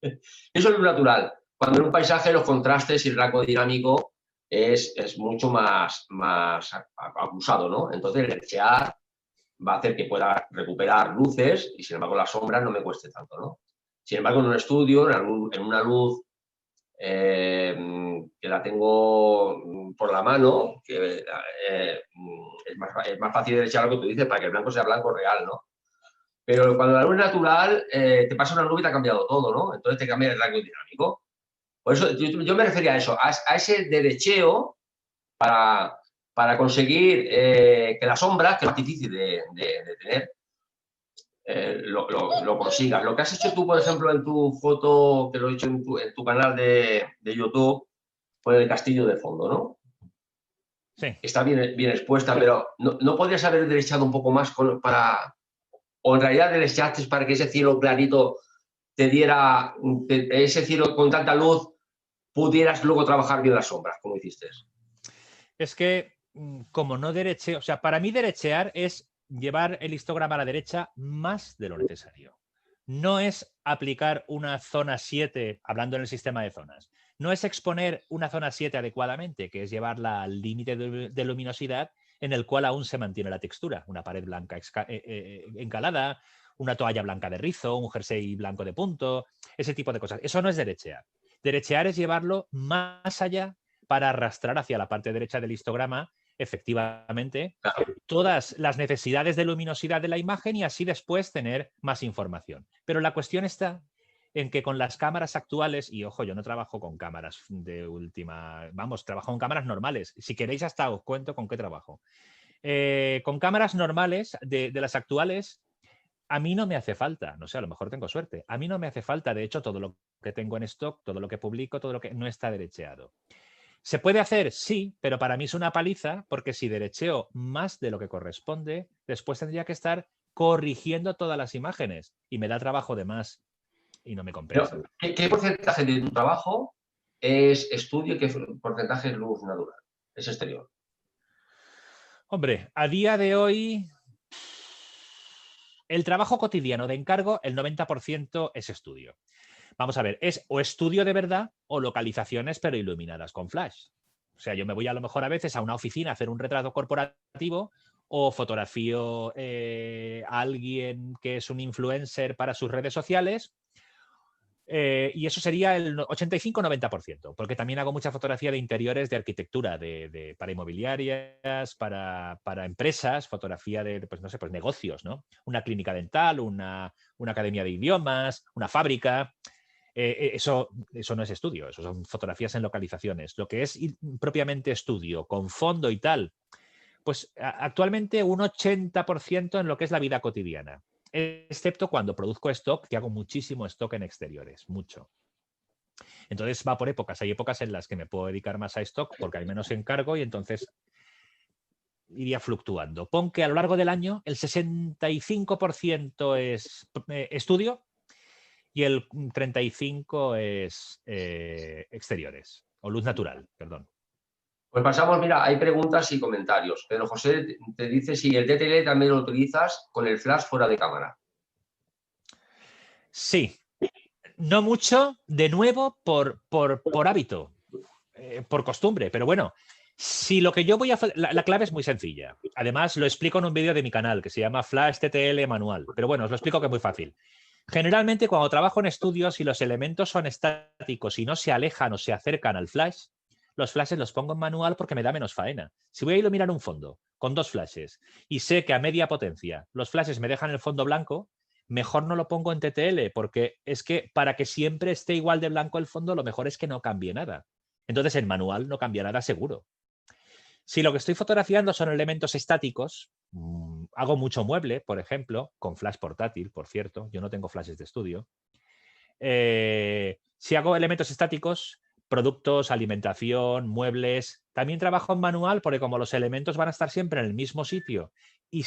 Pienso en luz natural. Cuando en un paisaje los contrastes y el rango dinámico es mucho más abusado, ¿no? Entonces el derechear va a hacer que pueda recuperar luces y, sin embargo, las sombras no me cueste tanto, ¿no? Sin embargo, en un estudio, en una luz que la tengo por la mano, que es más fácil derechear lo que tú dices para que el blanco sea blanco real, ¿no? Pero cuando la luz es natural, te pasa una nube y te ha cambiado todo, ¿no? Entonces te cambia el rango dinámico. Por eso yo me refería a eso, a ese derecheo para conseguir que la sombra, que es más difícil de tener, lo consigas. Lo que has hecho tú, por ejemplo, en tu foto, que lo he hecho en tu canal de YouTube, con el castillo de fondo, ¿no? Sí. Está bien expuesta, pero ¿no podrías haber derechado un poco más o en realidad derechaste para que ese cielo clarito te diera, ese cielo con tanta luz, pudieras luego trabajar bien las sombras, como hiciste? Es que, como no derecheo, o sea, para mí derechear es llevar el histograma a la derecha más de lo necesario. No es aplicar una zona 7, hablando en el sistema de zonas. No es exponer una zona 7 adecuadamente, que es llevarla al límite de luminosidad en el cual aún se mantiene la textura. Una pared blanca encalada, una toalla blanca de rizo, un jersey blanco de punto, ese tipo de cosas. Eso no es derechear. Derechear es llevarlo más allá para arrastrar hacia la parte derecha del histograma, efectivamente, todas las necesidades de luminosidad de la imagen y así después tener más información. Pero la cuestión está en que con las cámaras actuales, y ojo, yo no trabajo con cámaras de última, vamos, trabajo con cámaras normales. Si queréis hasta os cuento con qué trabajo. Con cámaras normales de las actuales, a mí no me hace falta, no sé, a lo mejor tengo suerte, a mí no me hace falta, de hecho, todo lo que tengo en stock, todo lo que publico, todo lo que no está derecheado. ¿Se puede hacer? Sí, pero para mí es una paliza porque si derecheo más de lo que corresponde, después tendría que estar corrigiendo todas las imágenes y me da trabajo de más y no me compensa. ¿Qué porcentaje de tu trabajo es estudio y qué porcentaje es luz natural? Es exterior. Hombre, a día de hoy, el trabajo cotidiano de encargo, el 90% es estudio. Vamos a ver, es o estudio de verdad o localizaciones pero iluminadas con flash. O sea, yo me voy a lo mejor a veces a una oficina a hacer un retrato corporativo o fotografío a alguien que es un influencer para sus redes sociales y eso sería el 85-90%, porque también hago mucha fotografía de interiores de arquitectura, para inmobiliarias, para empresas, fotografía de, pues no sé, pues negocios, ¿no? Una clínica dental, una academia de idiomas, una fábrica. Eso no es estudio, eso son fotografías en localizaciones. Lo que es propiamente estudio, con fondo y tal, Pues actualmente un 80% en lo que es la vida cotidiana, excepto cuando produzco stock, que hago muchísimo stock en exteriores, mucho. Entonces va por épocas. Hay épocas en las que me puedo dedicar más a stock porque hay menos encargo y entonces iría fluctuando. Pon que a lo largo del año el 65% es estudio y el 35% es exteriores o luz natural, perdón. Pues pasamos, mira, hay preguntas y comentarios. Pedro José te dice si el DTL también lo utilizas con el flash fuera de cámara. Sí, no mucho, de nuevo, por hábito, por costumbre, pero bueno, si lo que yo voy a hacer, la clave es muy sencilla. Además, lo explico en un vídeo de mi canal que se llama Flash TTL Manual, pero bueno, os lo explico que es muy fácil. Generalmente, cuando trabajo en estudios y los elementos son estáticos y no se alejan o se acercan al flash, los flashes los pongo en manual porque me da menos faena. Si voy a iluminar un fondo con 2 flashes y sé que a media potencia los flashes me dejan el fondo blanco, mejor no lo pongo en TTL, porque es que para que siempre esté igual de blanco el fondo, lo mejor es que no cambie nada. Entonces, en manual no cambia nada seguro. Si lo que estoy fotografiando son elementos estáticos, hago mucho mueble, por ejemplo, con flash portátil, por cierto, yo no tengo flashes de estudio. Si hago elementos estáticos, productos, alimentación, muebles, también trabajo en manual porque como los elementos van a estar siempre en el mismo sitio y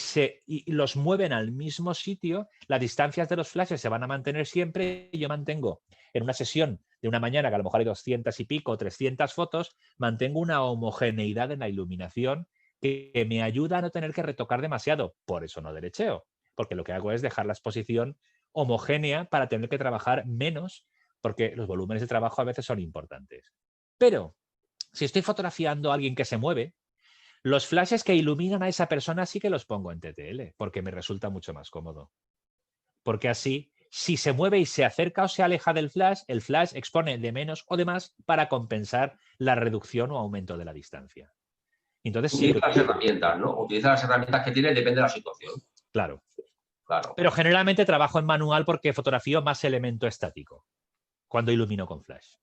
los mueven al mismo sitio, las distancias de los flashes se van a mantener siempre y yo mantengo en una sesión de una mañana que a lo mejor hay 200 y pico, 300 fotos, mantengo una homogeneidad en la iluminación que me ayuda a no tener que retocar demasiado. Por eso no derecheo, porque lo que hago es dejar la exposición homogénea para tener que trabajar menos, porque los volúmenes de trabajo a veces son importantes. Pero si estoy fotografiando a alguien que se mueve, los flashes que iluminan a esa persona sí que los pongo en TTL, porque me resulta mucho más cómodo. Porque así, si se mueve y se acerca o se aleja del flash, el flash expone de menos o de más para compensar la reducción o aumento de la distancia. Entonces, sí, utiliza las herramientas, ¿no? Utiliza las herramientas que tiene, depende de la situación. Claro. Claro. Pero generalmente trabajo en manual porque fotografío más elemento estático cuando ilumino con flash.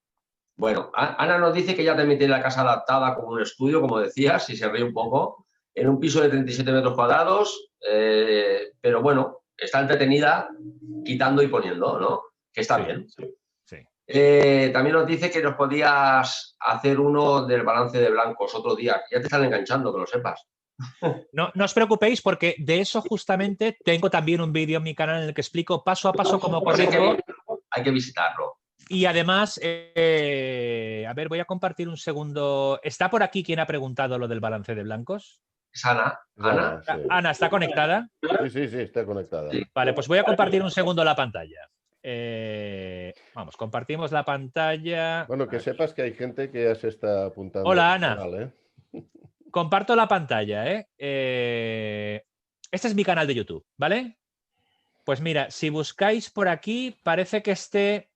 Bueno, Ana nos dice que ya también tiene la casa adaptada como un estudio, como decías, y se ríe un poco, en un piso de 37 metros cuadrados, pero bueno, está entretenida quitando y poniendo, ¿no? Que está bien. Sí. También nos dice que nos podías hacer uno del balance de blancos otro día. Ya te están enganchando, que lo sepas. No os preocupéis porque de eso justamente tengo también un vídeo en mi canal en el que explico paso a paso cómo corrijo. Hay que visitarlo. Y además, a ver, voy a compartir un segundo. ¿Está por aquí quien ha preguntado lo del balance de blancos? Es Ana. Ana, sí. Ana, ¿está conectada? Sí, está conectada. Sí. Vale, pues voy a compartir un segundo la pantalla. Vamos, compartimos la pantalla. Bueno, que sepas que hay gente que ya se está apuntando. Hola, Ana. Canal, Comparto la pantalla, Este es mi canal de YouTube, ¿vale? Pues mira, si buscáis por aquí, parece que esté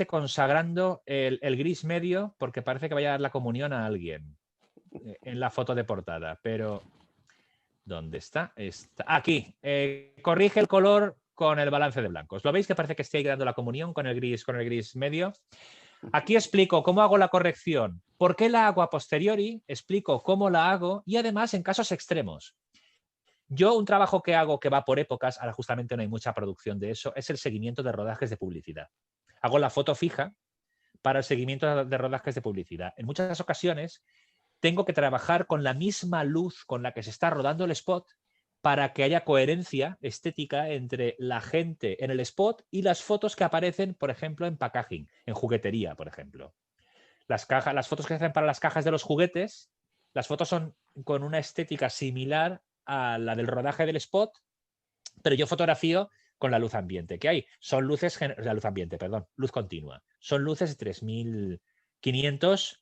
consagrando el gris medio porque parece que vaya a dar la comunión a alguien en la foto de portada. Pero, ¿dónde está? Aquí. Corrige el color con el balance de blancos. ¿Lo veis que parece que estoy dando la comunión con el gris medio? Aquí explico cómo hago la corrección, por qué la hago a posteriori, explico cómo la hago y además en casos extremos. Yo un trabajo que hago que va por épocas, ahora justamente no hay mucha producción de eso, es el seguimiento de rodajes de publicidad. Hago la foto fija para el seguimiento de rodajes de publicidad. En muchas ocasiones tengo que trabajar con la misma luz con la que se está rodando el spot para que haya coherencia estética entre la gente en el spot y las fotos que aparecen, por ejemplo, en packaging, en juguetería, por ejemplo. Las fotos que se hacen para las cajas de los juguetes, las fotos son con una estética similar a la del rodaje del spot, pero yo fotografío con la luz ambiente que hay. Son luces, la luz ambiente, perdón, luz continua. Son luces de 3500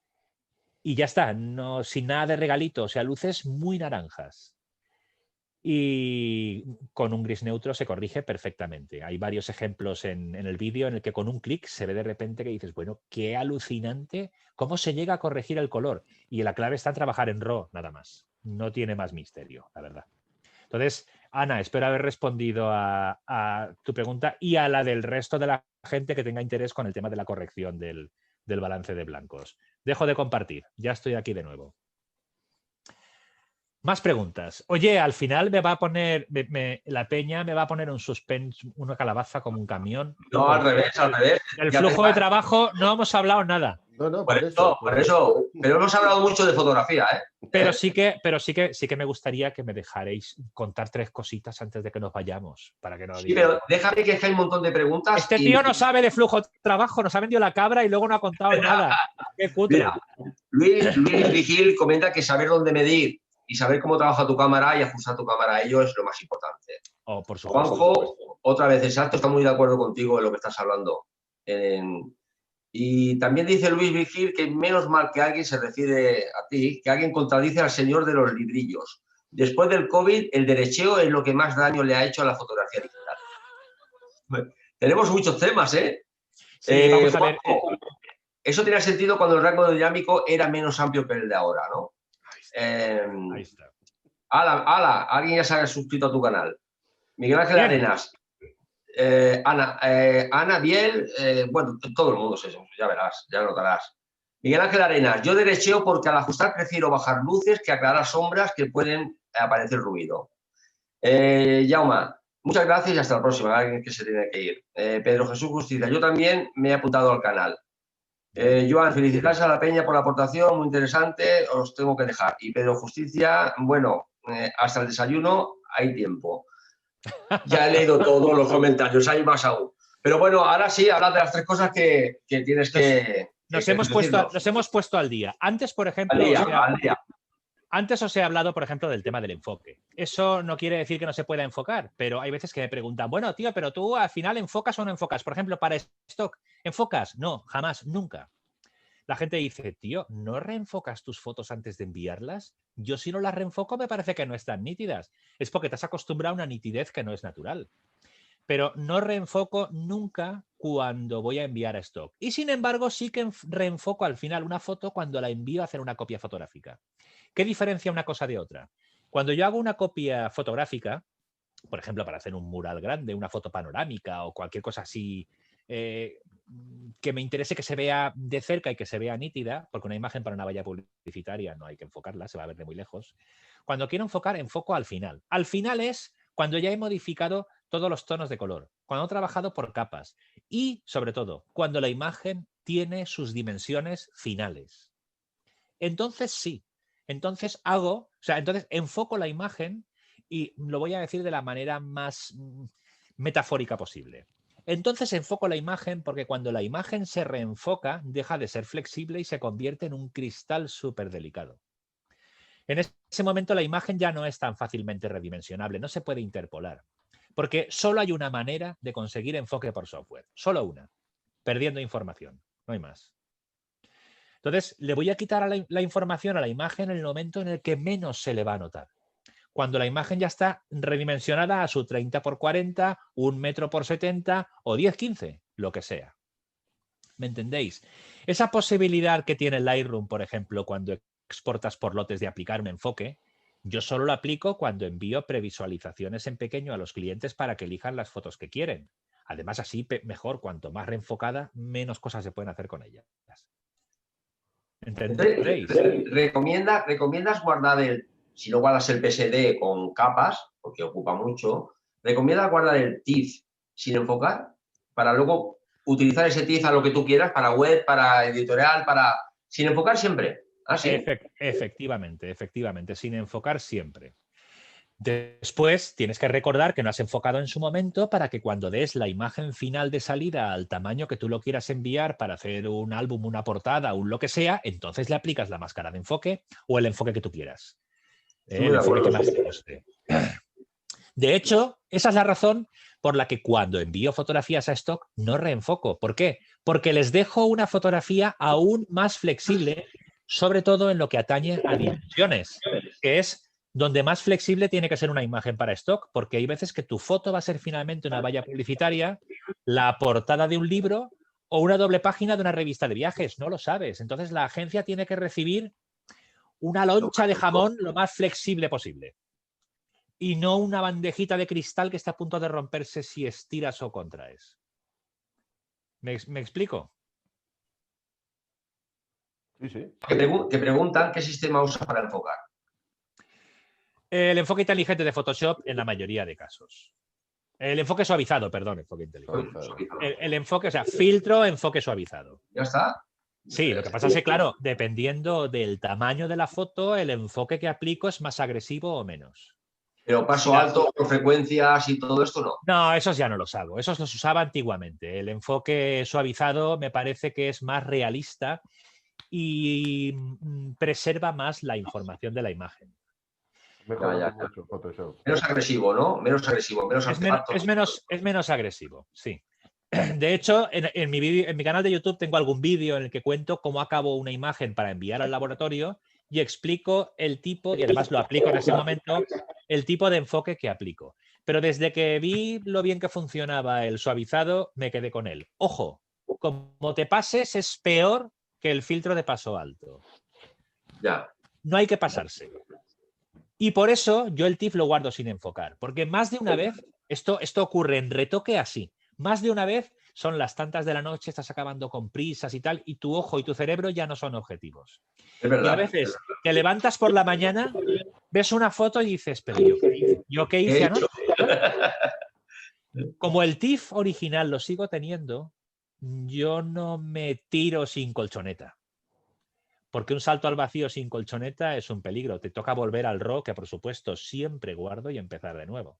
y ya está, no, sin nada de regalito, o sea, luces muy naranjas. Y con un gris neutro se corrige perfectamente. Hay varios ejemplos en el vídeo en el que con un clic se ve de repente que dices, bueno, qué alucinante, cómo se llega a corregir el color. Y la clave está en trabajar en RAW, nada más. No tiene más misterio, la verdad. Entonces, Ana, espero haber respondido a tu pregunta y a la del resto de la gente que tenga interés con el tema de la corrección del balance de blancos. Dejo de compartir, ya estoy aquí de nuevo. Más preguntas. Oye, al final me va a poner, la peña me va a poner un suspense, una calabaza como un camión. No, al revés, al revés. El flujo de trabajo no hemos hablado nada. No, Por eso. Pero hemos hablado mucho de fotografía, ¿eh? Pero sí que me gustaría que me dejaréis contar 3 cositas antes de que nos vayamos. Para que no sí, pero déjame que hay un montón de preguntas. Este tío no sabe de flujo de trabajo, nos ha vendido la cabra y luego no ha contado nada. Qué cutre. Mira, Luis Vigil comenta que saber dónde medir y saber cómo trabaja tu cámara y ajustar tu cámara a ello es lo más importante. Oh, por supuesto. Juanjo, otra vez, exacto, está muy de acuerdo contigo en lo que estás hablando. Y también dice Luis Vigil que menos mal que alguien se refiere a ti, que alguien contradice al señor de los librillos. Después del COVID, el derecheo es lo que más daño le ha hecho a la fotografía digital. Bueno, tenemos muchos temas, ¿eh? Sí, vamos a ver. Eso tiene sentido cuando el rango dinámico era menos amplio que el de ahora, ¿no? Ahí está. Alguien ya se ha suscrito a tu canal. Miguel Ángel Arenas. Ana Biel, bueno, todo el mundo es eso, ya verás, ya notarás. Miguel Ángel Arenas, yo derecheo porque al ajustar prefiero bajar luces que aclarar sombras que pueden aparecer ruido. Jauma, muchas gracias y hasta la próxima, alguien que se tiene que ir. Pedro Jesús Justicia, yo también me he apuntado al canal. Joan, felicitarse a la peña por la aportación, muy interesante, os tengo que dejar. Y Pedro Justicia, bueno, hasta el desayuno hay tiempo. Ya he leído todos los comentarios, hay más aún. Pero bueno, ahora sí, habla de las 3 cosas que tienes que... Nos hemos puesto al día. Antes, por ejemplo, antes os he hablado, por ejemplo, del tema del enfoque. Eso no quiere decir que no se pueda enfocar, pero hay veces que me preguntan, bueno, tío, pero tú al final enfocas o no enfocas. Por ejemplo, para stock, ¿enfocas? No, jamás, nunca. La gente dice, tío, ¿no reenfocas tus fotos antes de enviarlas? Yo si no las reenfoco me parece que no están nítidas. Es porque te has acostumbrado a una nitidez que no es natural. Pero no reenfoco nunca cuando voy a enviar a stock. Y sin embargo, sí que reenfoco al final una foto cuando la envío a hacer una copia fotográfica. ¿Qué diferencia una cosa de otra? Cuando yo hago una copia fotográfica, por ejemplo, para hacer un mural grande, una foto panorámica o cualquier cosa así que me interese que se vea de cerca y que se vea nítida, porque una imagen para una valla publicitaria no hay que enfocarla, se va a ver de muy lejos. Cuando quiero enfocar, enfoco al final. Al final es cuando ya he modificado todos los tonos de color, cuando he trabajado por capas y, sobre todo, cuando la imagen tiene sus dimensiones finales. Entonces sí, entonces enfoco la imagen y lo voy a decir de la manera más metafórica posible. Entonces enfoco la imagen porque cuando la imagen se reenfoca deja de ser flexible y se convierte en un cristal súper delicado. En ese momento la imagen ya no es tan fácilmente redimensionable, no se puede interpolar, porque solo hay una manera de conseguir enfoque por software, solo una, perdiendo información, no hay más. Entonces le voy a quitar la información a la imagen en el momento en el que menos se le va a notar. Cuando la imagen ya está redimensionada a su 30x40, 1 metro por 70 o 10x15, lo que sea. ¿Me entendéis? Esa posibilidad que tiene Lightroom, por ejemplo, cuando exportas por lotes de aplicar un enfoque, yo solo lo aplico cuando envío previsualizaciones en pequeño a los clientes para que elijan las fotos que quieren. Además, así mejor, cuanto más reenfocada, menos cosas se pueden hacer con ellas. ¿Entendéis? ¿Recomiendas guardar si no guardas el PSD con capas, porque ocupa mucho, ¿recomiendas guardar el TIFF sin enfocar? Para luego utilizar ese TIFF a lo que tú quieras, para web, para editorial, sin enfocar siempre. ¿Ah, sí? Efectivamente, sin enfocar siempre. Después tienes que recordar que no has enfocado en su momento para que cuando des la imagen final de salida al tamaño que tú lo quieras enviar para hacer un álbum, una portada, un lo que sea, entonces le aplicas la máscara de enfoque o el enfoque que tú quieras. El enfoque que más te guste. De hecho, esa es la razón por la que cuando envío fotografías a stock no reenfoco. ¿Por qué? Porque les dejo una fotografía aún más flexible, sobre todo en lo que atañe a dimensiones, que es donde más flexible tiene que ser una imagen para stock, porque hay veces que tu foto va a ser finalmente una valla publicitaria, la portada de un libro o una doble página de una revista de viajes. No lo sabes. Entonces la agencia tiene que recibir una loncha de jamón lo más flexible posible. y no una bandejita de cristal que está a punto de romperse si estiras o contraes. ¿Me explico? Sí, sí. Que preguntan qué sistema usa para enfocar. El enfoque inteligente de Photoshop en la mayoría de casos. El enfoque suavizado, perdón, enfoque inteligente. El enfoque, o sea, filtro, enfoque suavizado. ¿Ya está? Sí, lo que pasa es que, claro, dependiendo del tamaño de la foto, el enfoque que aplico es más agresivo o menos. Pero paso alto, por frecuencias y todo esto, no. No, esos ya no los hago. Esos los usaba antiguamente. El enfoque suavizado me parece que es más realista y preserva más la información de la imagen. Mejora mucho Photoshop. Menos agresivo, ¿no? Menos agresivo, menos artefactos. Es menos agresivo, sí. De hecho, en mi canal de YouTube tengo algún vídeo en el que cuento cómo acabo una imagen para enviar al laboratorio y explico el tipo, y además lo aplico en ese momento, el tipo de enfoque que aplico. Pero desde que vi lo bien que funcionaba el suavizado, me quedé con él. Ojo, como te pases es peor que el filtro de paso alto. Ya. No hay que pasarse. Y por eso yo el TIFF lo guardo sin enfocar, porque más de una vez, esto ocurre en retoque así, más de una vez son las tantas de la noche, estás acabando con prisas y tal, y tu ojo y tu cerebro ya no son objetivos. Es verdad, y a veces te levantas por la mañana, ves una foto y dices, pero ¿yo qué hice anoche? Como el TIFF original lo sigo teniendo, yo no me tiro sin colchoneta. Porque un salto al vacío sin colchoneta es un peligro. Te toca volver al RAW, que por supuesto siempre guardo, y empezar de nuevo.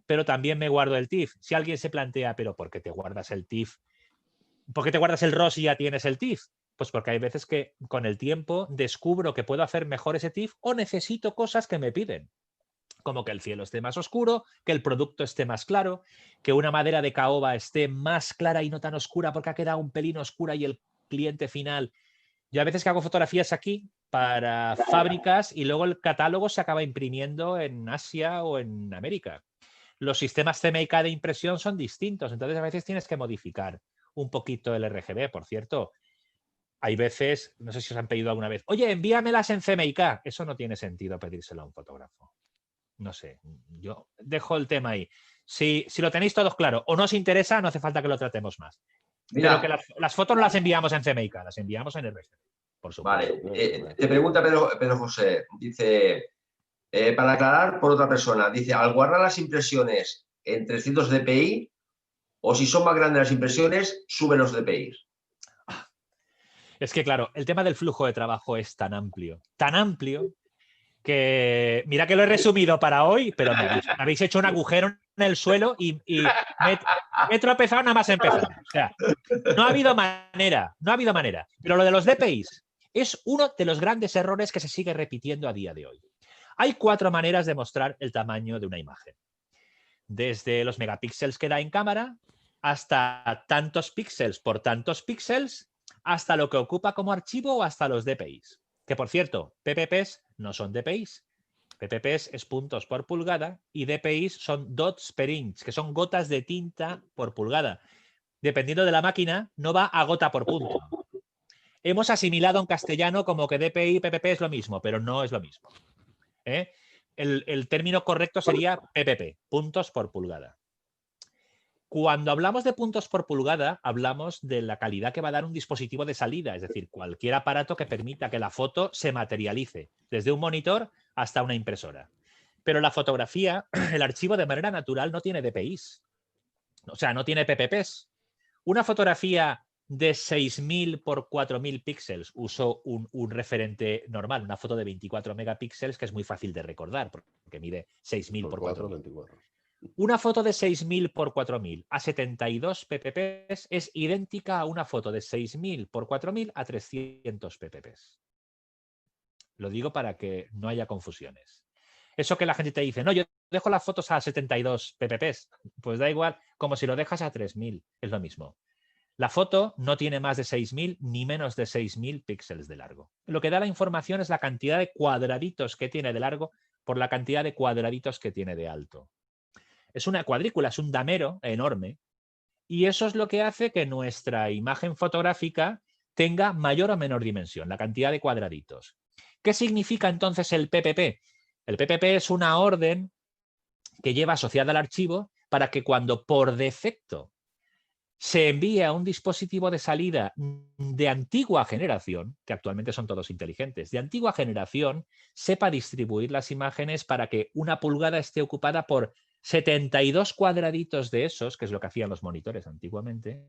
Pero también me guardo el TIFF. Si alguien se plantea, ¿pero por qué te guardas el TIFF? ¿Por qué te guardas el RAW si ya tienes el TIFF? Pues porque hay veces que con el tiempo descubro que puedo hacer mejor ese TIFF o necesito cosas que me piden. Como que el cielo esté más oscuro, que el producto esté más claro, que una madera de caoba esté más clara y no tan oscura porque ha quedado un pelín oscura y el cliente final... Yo a veces que hago fotografías aquí para fábricas y luego el catálogo se acaba imprimiendo en Asia o en América. Los sistemas CMYK de impresión son distintos, entonces a veces tienes que modificar un poquito el RGB. Por cierto, hay veces, no sé si os han pedido alguna vez, oye, envíamelas en CMYK. Eso no tiene sentido pedírselo a un fotógrafo. No sé, yo dejo el tema ahí. Si lo tenéis todos claro o no os interesa, no hace falta que lo tratemos más. Mira, pero que las fotos no las enviamos en CMYK, las enviamos en RGB, por supuesto. Vale, te pregunta Pedro José, dice, para aclarar por otra persona, dice, al guardar las impresiones en 300 dpi o si son más grandes las impresiones, suben los dpi. Es que claro, el tema del flujo de trabajo es tan amplio que mira que lo he resumido para hoy, pero me habéis hecho un agujero en el suelo y me he tropezado nada más empezar. O sea, no ha habido manera. Pero lo de los DPIs es uno de los grandes errores que se sigue repitiendo a día de hoy. Hay 4 maneras de mostrar el tamaño de una imagen. Desde los megapíxeles que da en cámara, hasta tantos píxeles por tantos píxeles, hasta lo que ocupa como archivo o hasta los DPIs. Que por cierto, PPPs no son DPIs. PPPs es puntos por pulgada y DPIs son dots per inch, que son gotas de tinta por pulgada. Dependiendo de la máquina, no va a gota por punto. Hemos asimilado en castellano como que DPI y PPP es lo mismo, pero no es lo mismo. El término correcto sería PPP, puntos por pulgada. Cuando hablamos de puntos por pulgada, hablamos de la calidad que va a dar un dispositivo de salida, es decir, cualquier aparato que permita que la foto se materialice, desde un monitor hasta una impresora. Pero la fotografía, el archivo de manera natural no tiene DPIs, o sea, no tiene PPPs. Una fotografía de 6.000 por 4.000 píxeles, uso un referente normal, una foto de 24 megapíxeles que es muy fácil de recordar, porque mide 6.000 por 4.000. Una foto de 6.000 por 4.000 a 72 ppp es idéntica a una foto de 6.000 por 4.000 a 300 ppp. Lo digo para que no haya confusiones. Eso que la gente te dice, no, yo dejo las fotos a 72 ppp, pues da igual, como si lo dejas a 3.000, es lo mismo. La foto no tiene más de 6.000 ni menos de 6.000 píxeles de largo. Lo que da la información es la cantidad de cuadraditos que tiene de largo por la cantidad de cuadraditos que tiene de alto. Es una cuadrícula, es un damero enorme y eso es lo que hace que nuestra imagen fotográfica tenga mayor o menor dimensión, la cantidad de cuadraditos. ¿Qué significa entonces el PPP? El PPP es una orden que lleva asociada al archivo para que cuando por defecto se envíe a un dispositivo de salida de antigua generación, que actualmente son todos inteligentes, de antigua generación, sepa distribuir las imágenes para que una pulgada esté ocupada por 72 cuadraditos de esos, que es lo que hacían los monitores antiguamente,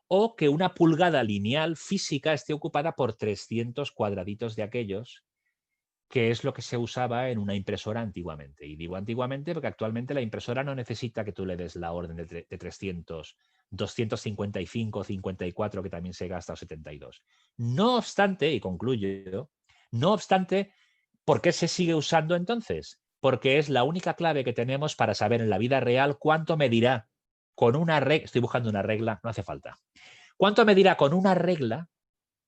o que una pulgada lineal física esté ocupada por 300 cuadraditos de aquellos, que es lo que se usaba en una impresora antiguamente. Y digo antiguamente porque actualmente la impresora no necesita que tú le des la orden de 300, 255, 54, que también se gasta, o 72. No obstante, y concluyo, no obstante, ¿por qué se sigue usando entonces? Porque es la única clave que tenemos para saber en la vida real cuánto medirá con una regla. Estoy buscando una regla, no hace falta. ¿Cuánto medirá con una regla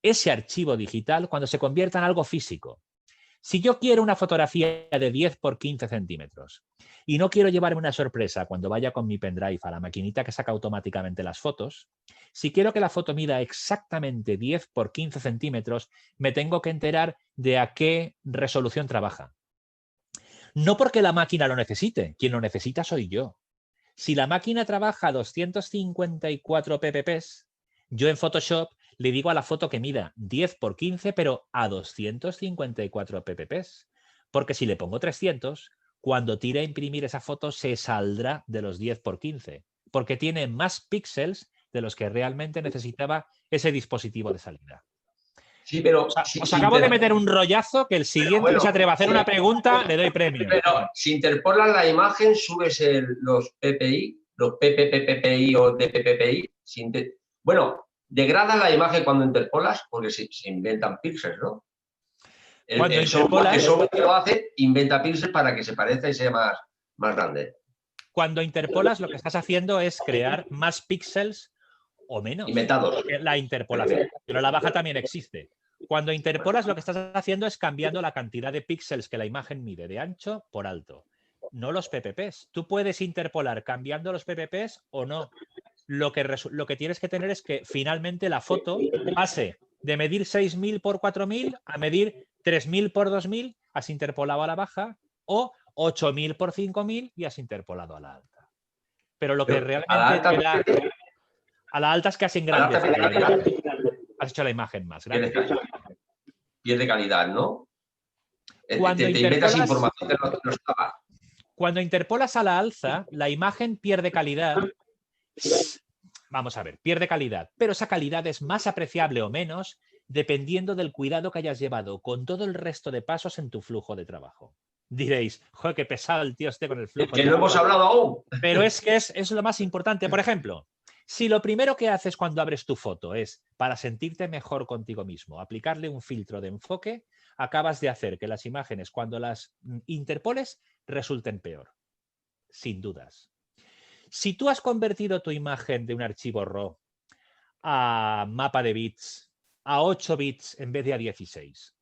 ese archivo digital cuando se convierta en algo físico? Si yo quiero una fotografía de 10 por 15 centímetros y no quiero llevarme una sorpresa cuando vaya con mi pendrive a la maquinita que saca automáticamente las fotos, si quiero que la foto mida exactamente 10 por 15 centímetros, me tengo que enterar de a qué resolución trabaja. No porque la máquina lo necesite, quien lo necesita soy yo. Si la máquina trabaja a 254 ppp, yo en Photoshop le digo a la foto que mida 10 por 15, pero a 254 ppp. Porque si le pongo 300, cuando tire a imprimir esa foto se saldrá de los 10 por 15, porque tiene más píxeles de los que realmente necesitaba ese dispositivo de salida. Sí, pero... Os acabo de meter un rollazo que el siguiente que se atreva a hacer una pregunta le doy premio. Pero si interpolas la imagen, subes los PPI, los PPPPI o DPPPI. Bueno, degradas la imagen cuando interpolas porque se inventan píxeles, ¿no? Cuando el software que lo hace inventa píxeles para que se parezca y sea más grande. Cuando interpolas, lo que estás haciendo es crear más píxeles o menos. Inventados. La interpolación, pero la baja también existe. Cuando interpolas, lo que estás haciendo es cambiando la cantidad de píxeles que la imagen mide de ancho por alto, no los PPPs. Tú puedes interpolar cambiando los PPPs o no. Lo que tienes que tener es que finalmente la foto pase de medir 6.000 por 4.000 a medir 3.000 por 2.000, has interpolado a la baja, o 8.000 por 5.000 y has interpolado a la alta. Pero lo que realmente te da... A la alta es que has engrandecido. Has hecho la imagen más grande. Pierde calidad, ¿no? Te inventas información que no estaba. Cuando interpolas a la alza, la imagen pierde calidad. Vamos a ver, pierde calidad. Pero esa calidad es más apreciable o menos dependiendo del cuidado que hayas llevado con todo el resto de pasos en tu flujo de trabajo. Diréis, joder, qué pesado el tío con el flujo. Que no hemos hablado aún. Pero es que es lo más importante. Por ejemplo, si lo primero que haces cuando abres tu foto es, para sentirte mejor contigo mismo, aplicarle un filtro de enfoque, acabas de hacer que las imágenes, cuando las interpoles, resulten peor. Sin dudas. Si tú has convertido tu imagen de un archivo RAW a mapa de bits, a 8 bits en vez de a 16,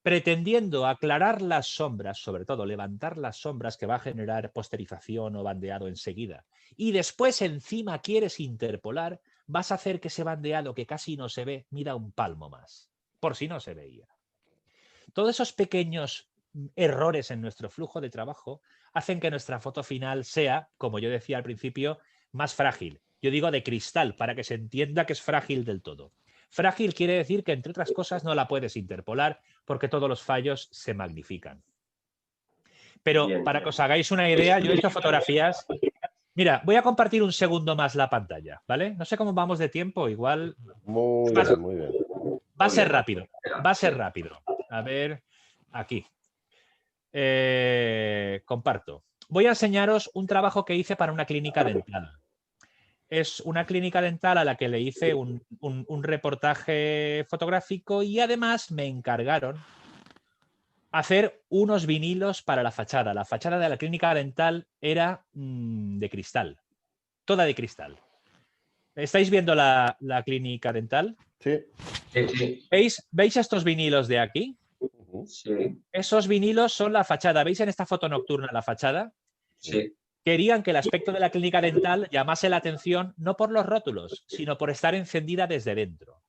pretendiendo aclarar las sombras, sobre todo levantar las sombras que va a generar posterización o bandeado enseguida, y después encima quieres interpolar, vas a hacer que ese bandeado que casi no se ve mida un palmo más, por si no se veía. Todos esos pequeños errores en nuestro flujo de trabajo hacen que nuestra foto final sea, como yo decía al principio, más frágil. Yo digo de cristal, para que se entienda que es frágil del todo. Frágil quiere decir que, entre otras cosas, no la puedes interpolar porque todos los fallos se magnifican. Pero para que os hagáis una idea, yo he hecho fotografías... Mira, voy a compartir un segundo más la pantalla, ¿vale? No sé cómo vamos de tiempo, igual... Muy bien. Va a ser rápido, va a ser rápido. A ver, aquí. Comparto. Voy a enseñaros un trabajo que hice para una clínica dental. Es una clínica dental a la que le hice un reportaje fotográfico y además me encargaron hacer unos vinilos para la fachada. La fachada de la clínica dental era de cristal, toda de cristal. ¿Estáis viendo la clínica dental? Sí. ¿Veis estos vinilos de aquí? Sí. Esos vinilos son la fachada. ¿Veis en esta foto nocturna la fachada? Sí. Querían que el aspecto de la clínica dental llamase la atención no por los rótulos, sino por estar encendida desde dentro.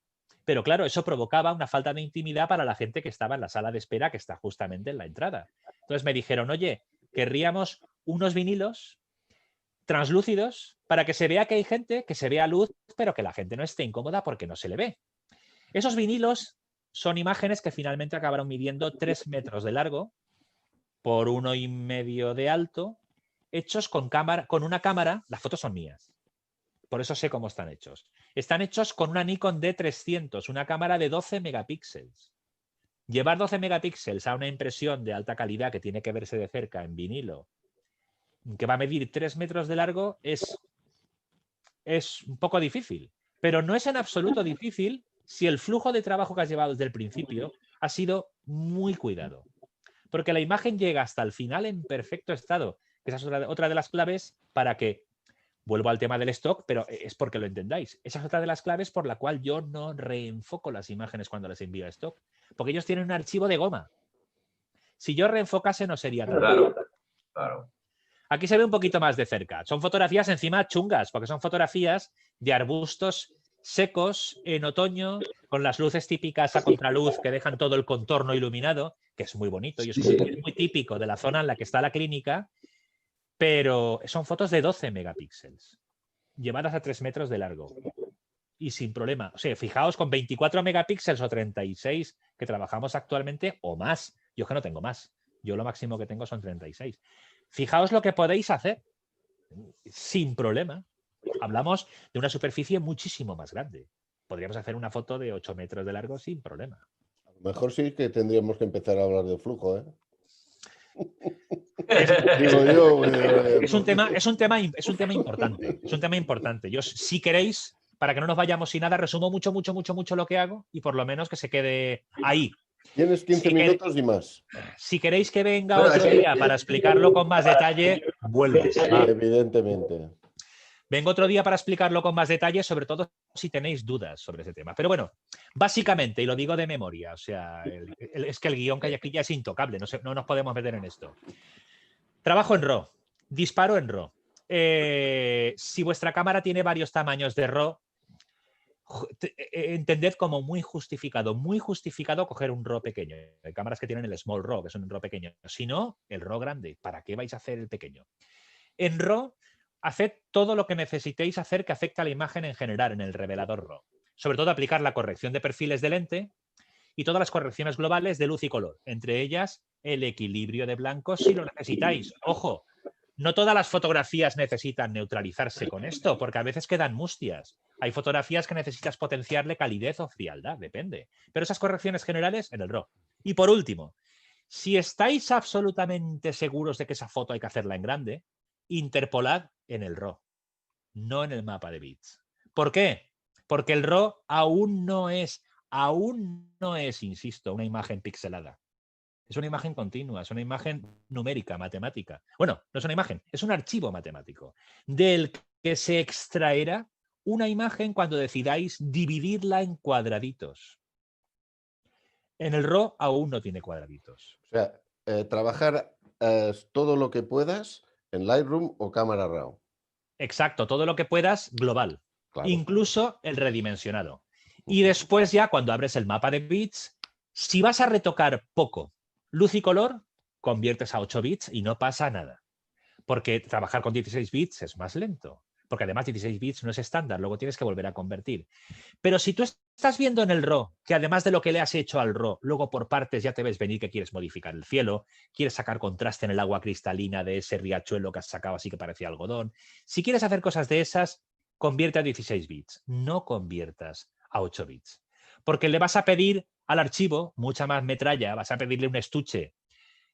Pero claro, eso provocaba una falta de intimidad para la gente que estaba en la sala de espera, que está justamente en la entrada. Entonces me dijeron, oye, querríamos unos vinilos translúcidos para que se vea que hay gente, que se vea luz, pero que la gente no esté incómoda porque no se le ve. Esos vinilos son imágenes que finalmente acabaron midiendo 3 metros de largo por 1,5 de alto, hechos con una cámara. Las fotos son mías, por eso sé cómo están hechos. Están hechos con una Nikon D300, una cámara de 12 megapíxeles. Llevar 12 megapíxeles a una impresión de alta calidad que tiene que verse de cerca en vinilo, que va a medir 3 metros de largo, es un poco difícil. Pero no es en absoluto difícil si el flujo de trabajo que has llevado desde el principio ha sido muy cuidado. Porque la imagen llega hasta el final en perfecto estado. Esa es otra de las claves para que, vuelvo al tema del stock, pero es porque lo entendáis. Esa es otra de las claves por la cual yo no reenfoco las imágenes cuando las envío a stock. Porque ellos tienen un archivo de goma. Si yo reenfocase no sería tan Claro, claro. Aquí se ve un poquito más de cerca. Son fotografías encima chungas, porque son fotografías de arbustos secos en otoño, con las luces típicas a contraluz que dejan todo el contorno iluminado, que es muy bonito y es muy típico de la zona en la que está la clínica, pero son fotos de 12 megapíxeles, llevadas a 3 metros de largo y sin problema. O sea, fijaos, con 24 megapíxeles o 36 que trabajamos actualmente o más. Yo que no tengo más. Yo lo máximo que tengo son 36. Fijaos lo que podéis hacer sin problema. Hablamos de una superficie muchísimo más grande. Podríamos hacer una foto de 8 metros de largo sin problema. A lo mejor sí que tendríamos que empezar a hablar de flujo, ¿eh? Digo yo, es un tema importante. Es un tema importante. Yo, si queréis, para que no nos vayamos sin nada, resumo mucho lo que hago y por lo menos que se quede ahí. Tienes 15 minutos y más. Si queréis que venga otro día para explicarlo con más detalle, vuelves. Evidentemente. Vengo otro día para explicarlo con más detalle, sobre todo si tenéis dudas sobre ese tema. Pero bueno, básicamente, y lo digo de memoria, o sea, es que el guión que hay aquí ya es intocable, no nos podemos meter en esto. Trabajo en RAW, disparo en RAW. Si vuestra cámara tiene varios tamaños de RAW, entended como muy justificado coger un RAW pequeño. Hay cámaras que tienen el Small RAW, que son un RAW pequeño. Si no, el RAW grande. ¿Para qué vais a hacer el pequeño? En RAW, haced todo lo que necesitéis hacer que afecte a la imagen en general en el revelador RAW. Sobre todo aplicar la corrección de perfiles de lente y todas las correcciones globales de luz y color. Entre ellas, el equilibrio de blancos si lo necesitáis. Ojo, no todas las fotografías necesitan neutralizarse con esto, porque a veces quedan mustias. Hay fotografías que necesitas potenciarle calidez o frialdad, depende. Pero esas correcciones generales en el RAW. Y por último, si estáis absolutamente seguros de que esa foto hay que hacerla en grande, interpolad en el RAW, no en el mapa de bits. ¿Por qué? Porque el RAW aún no es, insisto, una imagen pixelada. Es una imagen continua, es una imagen numérica, matemática. Bueno, no es una imagen, es un archivo matemático del que se extraerá una imagen cuando decidáis dividirla en cuadraditos. En el RAW aún no tiene cuadraditos. O sea, trabajar todo lo que puedas en Lightroom o cámara RAW. Exacto, todo lo que puedas global. Claro. Incluso el redimensionado. Y después ya cuando abres el mapa de bits, si vas a retocar poco luz y color, conviertes a 8 bits y no pasa nada. Porque trabajar con 16 bits es más lento. Porque además 16 bits no es estándar, luego tienes que volver a convertir. Pero si tú estás viendo en el RAW, que además de lo que le has hecho al RAW, luego por partes ya te ves venir que quieres modificar el cielo, quieres sacar contraste en el agua cristalina de ese riachuelo que has sacado así que parecía algodón. Si quieres hacer cosas de esas, convierte a 16 bits. No conviertas a 8 bits. Porque le vas a pedir al archivo mucha más metralla, vas a pedirle un estuche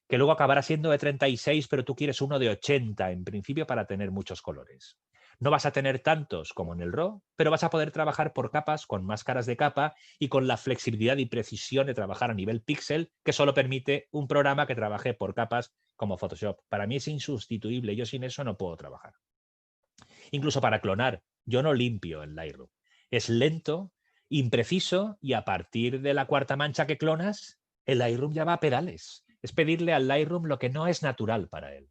que luego acabará siendo de 36, pero tú quieres uno de 80 en principio para tener muchos colores. No vas a tener tantos como en el RAW, pero vas a poder trabajar por capas, con máscaras de capa y con la flexibilidad y precisión de trabajar a nivel píxel que solo permite un programa que trabaje por capas como Photoshop. Para mí es insustituible, yo sin eso no puedo trabajar. Incluso para clonar, yo no limpio en Lightroom. Es lento, impreciso y a partir de la cuarta mancha que clonas, el Lightroom ya va a pedales. Es pedirle al Lightroom lo que no es natural para él.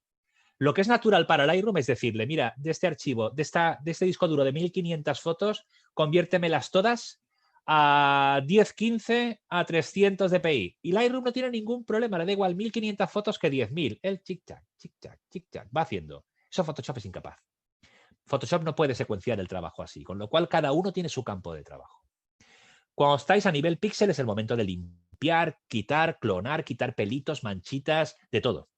Lo que es natural para Lightroom es decirle, mira, de este archivo, de este disco duro de 1500 fotos, conviértemelas todas a 1015 a 300 dpi. Y Lightroom no tiene ningún problema, le da igual 1500 fotos que 10.000. El chic-chac, chic-chac, chic-chac, va haciendo. Eso Photoshop es incapaz. Photoshop no puede secuenciar el trabajo así, con lo cual cada uno tiene su campo de trabajo. Cuando estáis a nivel píxel es el momento de limpiar, quitar, clonar, quitar pelitos, manchitas, de todo.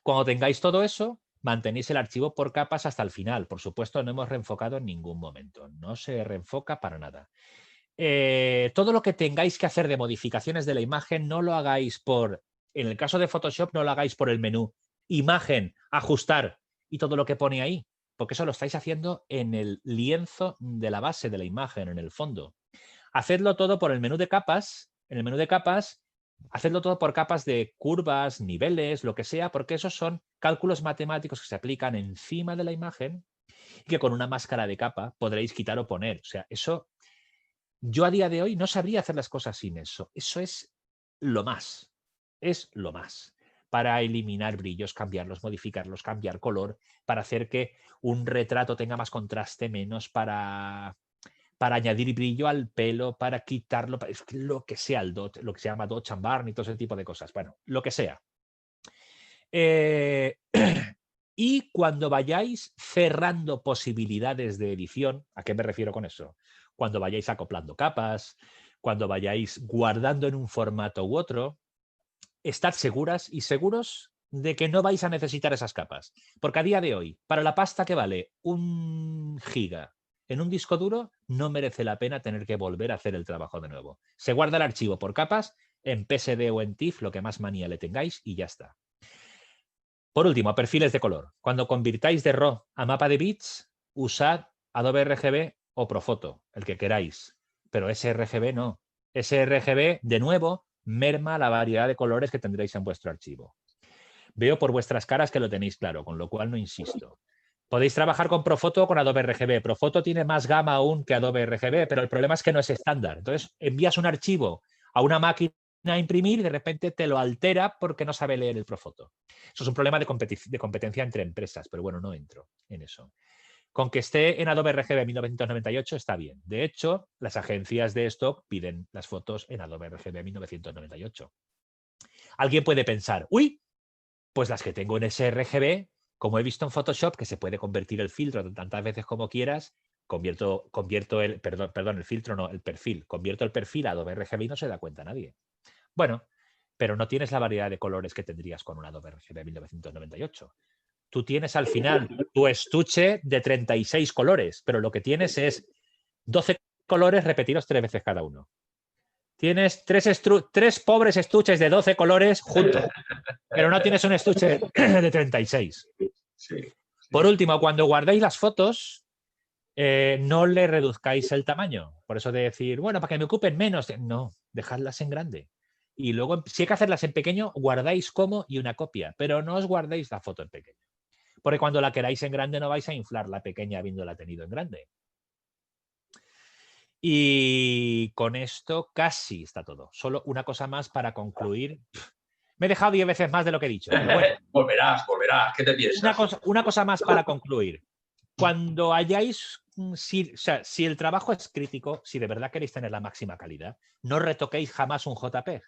Cuando tengáis todo eso, mantenéis el archivo por capas hasta el final. Por supuesto, no hemos reenfocado en ningún momento. No se reenfoca para nada. Todo lo que tengáis que hacer de modificaciones de la imagen, no lo hagáis por, en el caso de Photoshop, no lo hagáis por el menú imagen, ajustar y todo lo que pone ahí, porque eso lo estáis haciendo en el lienzo de la base de la imagen, en el fondo. Hacedlo todo por el menú de capas. En el menú de capas, hacedlo todo por capas de curvas, niveles, lo que sea, porque esos son cálculos matemáticos que se aplican encima de la imagen y que con una máscara de capa podréis quitar o poner. O sea, eso, yo a día de hoy no sabría hacer las cosas sin eso. Eso es lo más. Es lo más. Para eliminar brillos, cambiarlos, modificarlos, cambiar color, para hacer que un retrato tenga más contraste, menos, para añadir brillo al pelo, para quitarlo, lo que sea, el dot, lo que se llama dodge and burn y todo ese tipo de cosas. Bueno, lo que sea. Y cuando vayáis cerrando posibilidades de edición, ¿a qué me refiero con eso? Cuando vayáis acoplando capas, cuando vayáis guardando en un formato u otro, estad seguras y seguros de que no vais a necesitar esas capas. Porque a día de hoy, para la pasta que vale 1 giga en un disco duro, no merece la pena tener que volver a hacer el trabajo de nuevo. Se guarda el archivo por capas, en PSD o en TIFF, lo que más manía le tengáis, y ya está. Por último, perfiles de color. Cuando convirtáis de RAW a mapa de bits, usad Adobe RGB o Profoto, el que queráis. Pero sRGB no. sRGB, de nuevo, merma la variedad de colores que tendréis en vuestro archivo. Veo por vuestras caras que lo tenéis claro, con lo cual no insisto. Podéis trabajar con Profoto o con Adobe RGB. Profoto tiene más gama aún que Adobe RGB, pero el problema es que no es estándar. Entonces, envías un archivo a una máquina a imprimir y de repente te lo altera porque no sabe leer el Profoto. Eso es un problema de competencia entre empresas, pero bueno, no entro en eso. Con que esté en Adobe RGB 1998 está bien. De hecho, las agencias de stock piden las fotos en Adobe RGB 1998. Alguien puede pensar, uy, pues las que tengo en sRGB, como he visto en Photoshop, que se puede convertir el filtro tantas veces como quieras, convierto el, perdón, el filtro no, el perfil, convierto el perfil a Adobe RGB y no se da cuenta nadie. Bueno, pero no tienes la variedad de colores que tendrías con un Adobe RGB 1998. Tú tienes al final tu estuche de 36 colores, pero lo que tienes es 12 colores repetidos 3 veces cada uno. Tienes 3 pobres estuches de 12 colores juntos, pero no tienes un estuche de 36. Sí. Por último, cuando guardéis las fotos, no le reduzcáis el tamaño. Por eso de decir, bueno, para que me ocupen menos. No, dejadlas en grande. Y luego, si hay que hacerlas en pequeño, guardáis como y una copia, pero no os guardéis la foto en pequeño. Porque cuando la queráis en grande no vais a inflar la pequeña habiéndola tenido en grande. Y con esto casi está todo. Solo una cosa más para concluir. Me he dejado 10 veces más de lo que he dicho. Pero bueno, volverás. ¿Qué te piensas? Una cosa más para concluir. Cuando hayáis, si el trabajo es crítico, si de verdad queréis tener la máxima calidad, no retoquéis jamás un JPEG.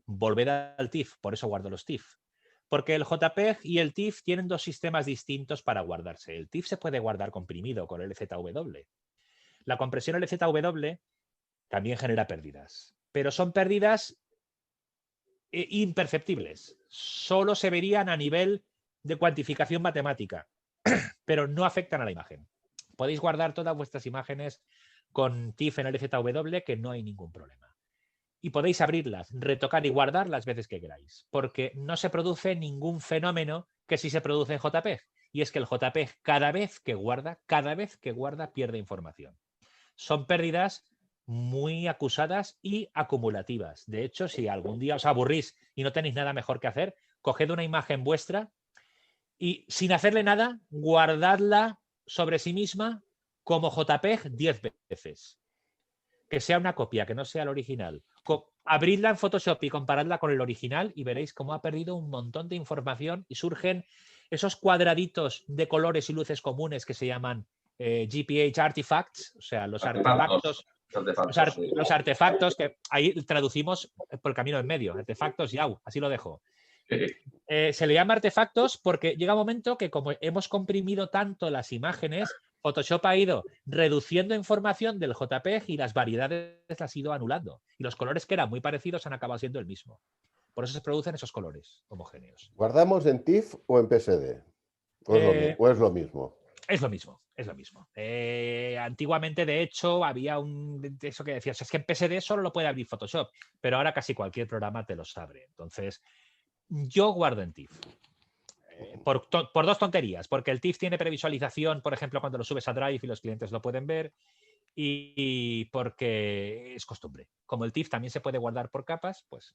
Volved al TIFF, por eso guardo los TIFF. Porque el JPEG y el TIFF tienen 2 sistemas distintos para guardarse. El TIFF se puede guardar comprimido con LZW. La compresión LZW también genera pérdidas, pero son pérdidas imperceptibles. Solo se verían a nivel de cuantificación matemática, pero no afectan a la imagen. Podéis guardar todas vuestras imágenes con TIFF en LZW, que no hay ningún problema. Y podéis abrirlas, retocar y guardar las veces que queráis, porque no se produce ningún fenómeno que sí se produce en JPEG. Y es que el JPEG cada vez que guarda, pierde información. Son pérdidas muy acusadas y acumulativas. De hecho, si algún día os aburrís y no tenéis nada mejor que hacer, coged una imagen vuestra y sin hacerle nada, guardadla sobre sí misma como JPEG 10 veces. Que sea una copia, que no sea el original. Abridla en Photoshop y comparadla con el original y veréis cómo ha perdido un montón de información y surgen esos cuadraditos de colores y luces comunes que se llaman GPH artifacts, o sea, los artefactos Los artefactos, que ahí traducimos por el camino en medio, artefactos y así lo dejo. Se le llama artefactos porque llega un momento que como hemos comprimido tanto las imágenes, Photoshop ha ido reduciendo información del JPEG y las variedades las ha ido anulando. Y los colores que eran muy parecidos han acabado siendo el mismo. Por eso se producen esos colores homogéneos. ¿Guardamos en TIFF o en PSD? ¿O es lo mismo? Es lo mismo, es lo mismo. Antiguamente, de hecho, había eso que decías, es que en PSD solo lo puede abrir Photoshop, pero ahora casi cualquier programa te los abre. Entonces, yo guardo en TIFF. Por dos tonterías, porque el TIFF tiene previsualización, por ejemplo, cuando lo subes a Drive y los clientes lo pueden ver, y porque es costumbre. Como el TIFF también se puede guardar por capas, pues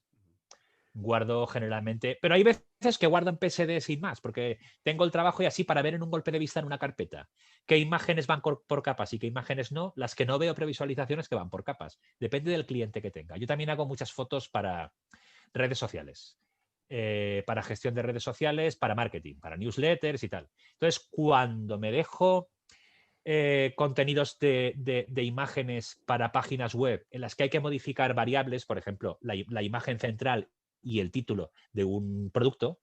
guardo generalmente, pero hay veces que guardo en PSD sin más, porque tengo el trabajo y así para ver en un golpe de vista en una carpeta qué imágenes van por capas y qué imágenes no, las que no veo previsualizaciones que van por capas. Depende del cliente que tenga. Yo también hago muchas fotos para redes sociales, para gestión de redes sociales, para marketing, para newsletters y tal. Entonces, cuando me dejo contenidos de imágenes para páginas web en las que hay que modificar variables, por ejemplo, la imagen central y el título de un producto,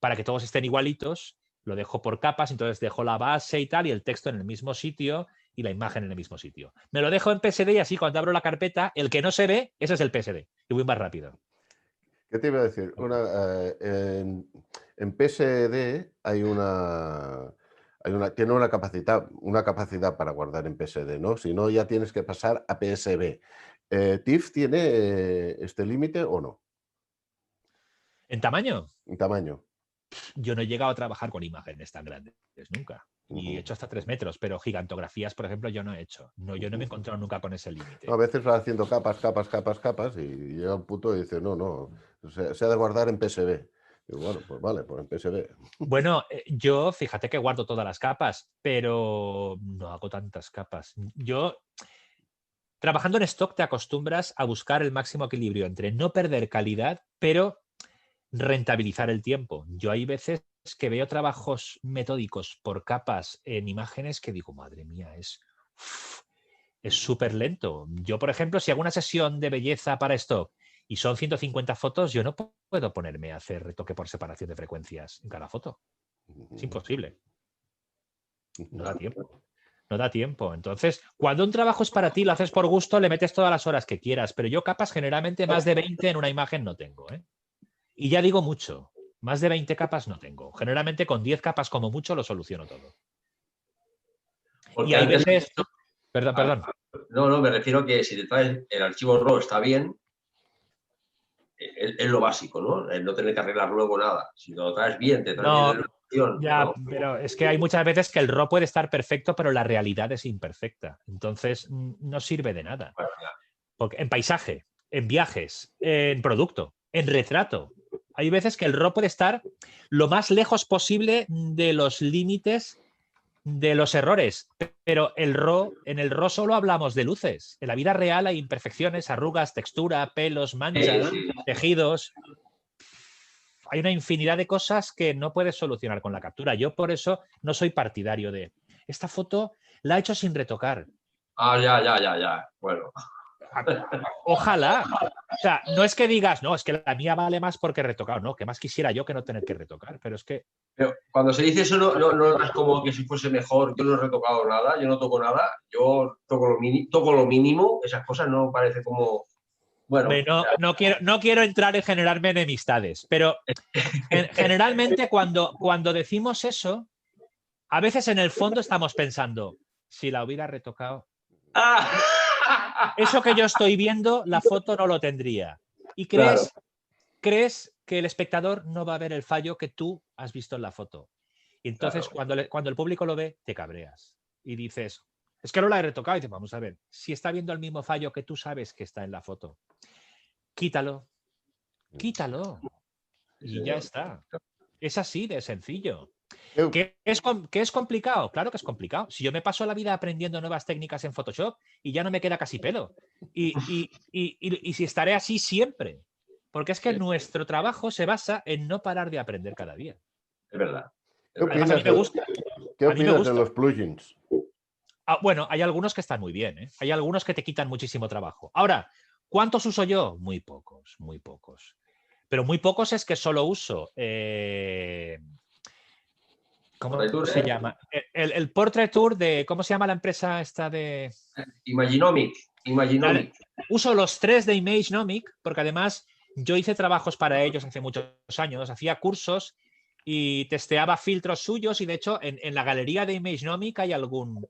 para que todos estén igualitos, lo dejo por capas, entonces dejo la base y tal, y el texto en el mismo sitio y la imagen en el mismo sitio. Me lo dejo en PSD y así cuando abro la carpeta, el que no se ve, ese es el PSD. Y voy más rápido. ¿Qué te iba a decir? En PSD tiene una capacidad para guardar en PSD, ¿no? Si no, ya tienes que pasar a PSB. ¿TIFF tiene este límite o no? ¿En tamaño? En tamaño. Yo no he llegado a trabajar con imágenes tan grandes nunca. Y he hecho hasta 3 metros, pero gigantografías, por ejemplo, yo no he hecho. No, yo no me he encontrado nunca con ese límite. A veces vas haciendo capas y llega un punto y dice, no, se ha de guardar en PSB. Y bueno, pues vale, pues en PSB. Bueno, yo fíjate que guardo todas las capas, pero no hago tantas capas. Yo, trabajando en stock, te acostumbras a buscar el máximo equilibrio entre no perder calidad, pero rentabilizar el tiempo. Yo hay veces que veo trabajos metódicos por capas en imágenes que digo, madre mía, es súper lento. Yo, por ejemplo, si hago una sesión de belleza para stock y son 150 fotos, yo no puedo ponerme a hacer retoque por separación de frecuencias en cada foto. Es imposible. No da tiempo. No da tiempo. Entonces, cuando un trabajo es para ti, lo haces por gusto, le metes todas las horas que quieras, pero yo capas generalmente más de 20 en una imagen no tengo, ¿eh? Y ya digo mucho, más de 20 capas no tengo. Generalmente con 10 capas como mucho lo soluciono todo. Porque y hay veces... Perdón. No, me refiero que si te traes el archivo RAW está bien, es lo básico, ¿no? El no tener que arreglar luego nada. Si lo traes bien, te traes bien la opción. Ya, ¿no? pero es que hay muchas veces que el RAW puede estar perfecto, pero la realidad es imperfecta. Entonces, no sirve de nada. Bueno, porque en paisaje, en viajes, en producto, en retrato. Hay veces que el RAW puede estar lo más lejos posible de los límites de los errores, pero en el RAW solo hablamos de luces. En la vida real hay imperfecciones, arrugas, textura, pelos, manchas, tejidos. Hay una infinidad de cosas que no puedes solucionar con la captura. Yo por eso no soy partidario de esta foto la he hecho sin retocar. Ya. Bueno. Ojalá. O sea, no es que digas, no, es que la mía vale más porque he retocado. No, que más quisiera yo que no tener que retocar, pero es que... Pero cuando se dice eso, no es como que si fuese mejor. Yo no he retocado nada, yo no toco nada, yo toco lo mínimo, esas cosas no parece como... Bueno, no quiero entrar en generarme enemistades, pero generalmente cuando decimos eso, a veces en el fondo estamos pensando, si la hubiera retocado, eso que yo estoy viendo, la foto no lo tendría. Y crees que el espectador no va a ver el fallo que tú has visto en la foto. Y entonces cuando el público lo ve, te cabreas. Y dices, es que no la he retocado. Y dices, vamos a ver, si está viendo el mismo fallo que tú sabes que está en la foto, quítalo. Y ya está. Es así de sencillo. ¿Que es complicado? Claro que es complicado. Si yo me paso la vida aprendiendo nuevas técnicas en Photoshop y ya no me queda casi pelo. Y si estaré así siempre. Porque es que nuestro trabajo se basa en no parar de aprender cada día. Es verdad. ¿Qué opinas de los plugins? Bueno, hay algunos que están muy bien, ¿eh? Hay algunos que te quitan muchísimo trabajo. Ahora, ¿cuántos uso yo? Muy pocos, muy pocos. Pero muy pocos es que solo uso... ¿cómo se llama? El Portrait Tour de... ¿Cómo se llama la empresa esta de...? Imaginomic. Uso los 3 de Imagenomic, porque además yo hice trabajos para ellos hace muchos años, hacía cursos y testeaba filtros suyos, y de hecho en la galería de Imagenomic hay alguna...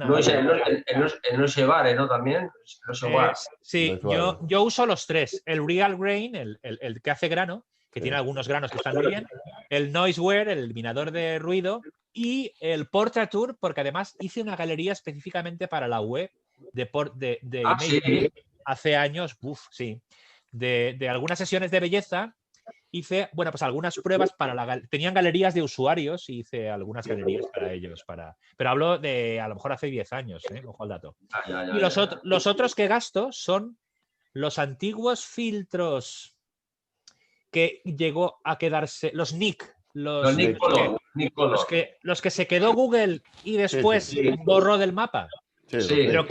No es el Shevare, ¿no? También. Sí, yo uso los 3. El Real Grain, el que hace grano, que tiene algunos granos que están muy bien, el Noiseware, el eliminador de ruido, y el Portrait Tour, porque además hice una galería específicamente para la web de Imagenomic hace años, de algunas sesiones de belleza. Hice, bueno, pues algunas pruebas tenían galerías de usuarios y hice algunas galerías para ellos. Pero hablo de a lo mejor hace 10 años, ojo al dato. Y los otros que gasto son los antiguos filtros que llegó a quedarse, los Nik. Los que se quedó Google y después borró del mapa. Pero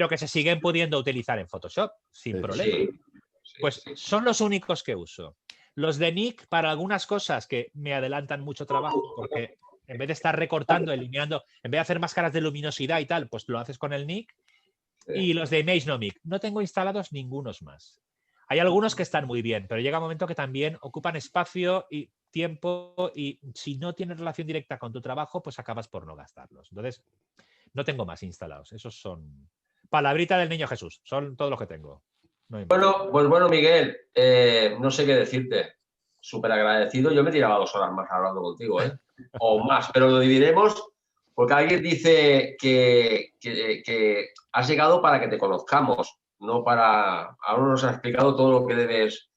que se siguen pudiendo utilizar en Photoshop sin problema. Pues son los únicos que uso. Los de Nik para algunas cosas que me adelantan mucho trabajo, porque en vez de estar recortando, eliminando, en vez de hacer máscaras de luminosidad y tal, pues lo haces con el Nik. Y los de Imagenomic. No tengo instalados ningunos más. Hay algunos que están muy bien, pero llega un momento que también ocupan espacio y tiempo, y si no tienes relación directa con tu trabajo, pues acabas por no gastarlos. Entonces, no tengo más instalados. Esos son palabrita del niño Jesús. Son todos los que tengo. Bueno, Miguel, no sé qué decirte. Súper agradecido. Yo me tiraba 2 horas más hablando contigo, o más, pero lo dividiremos porque alguien dice que has llegado para que te conozcamos, no para... Ahora nos has explicado todo lo que debes.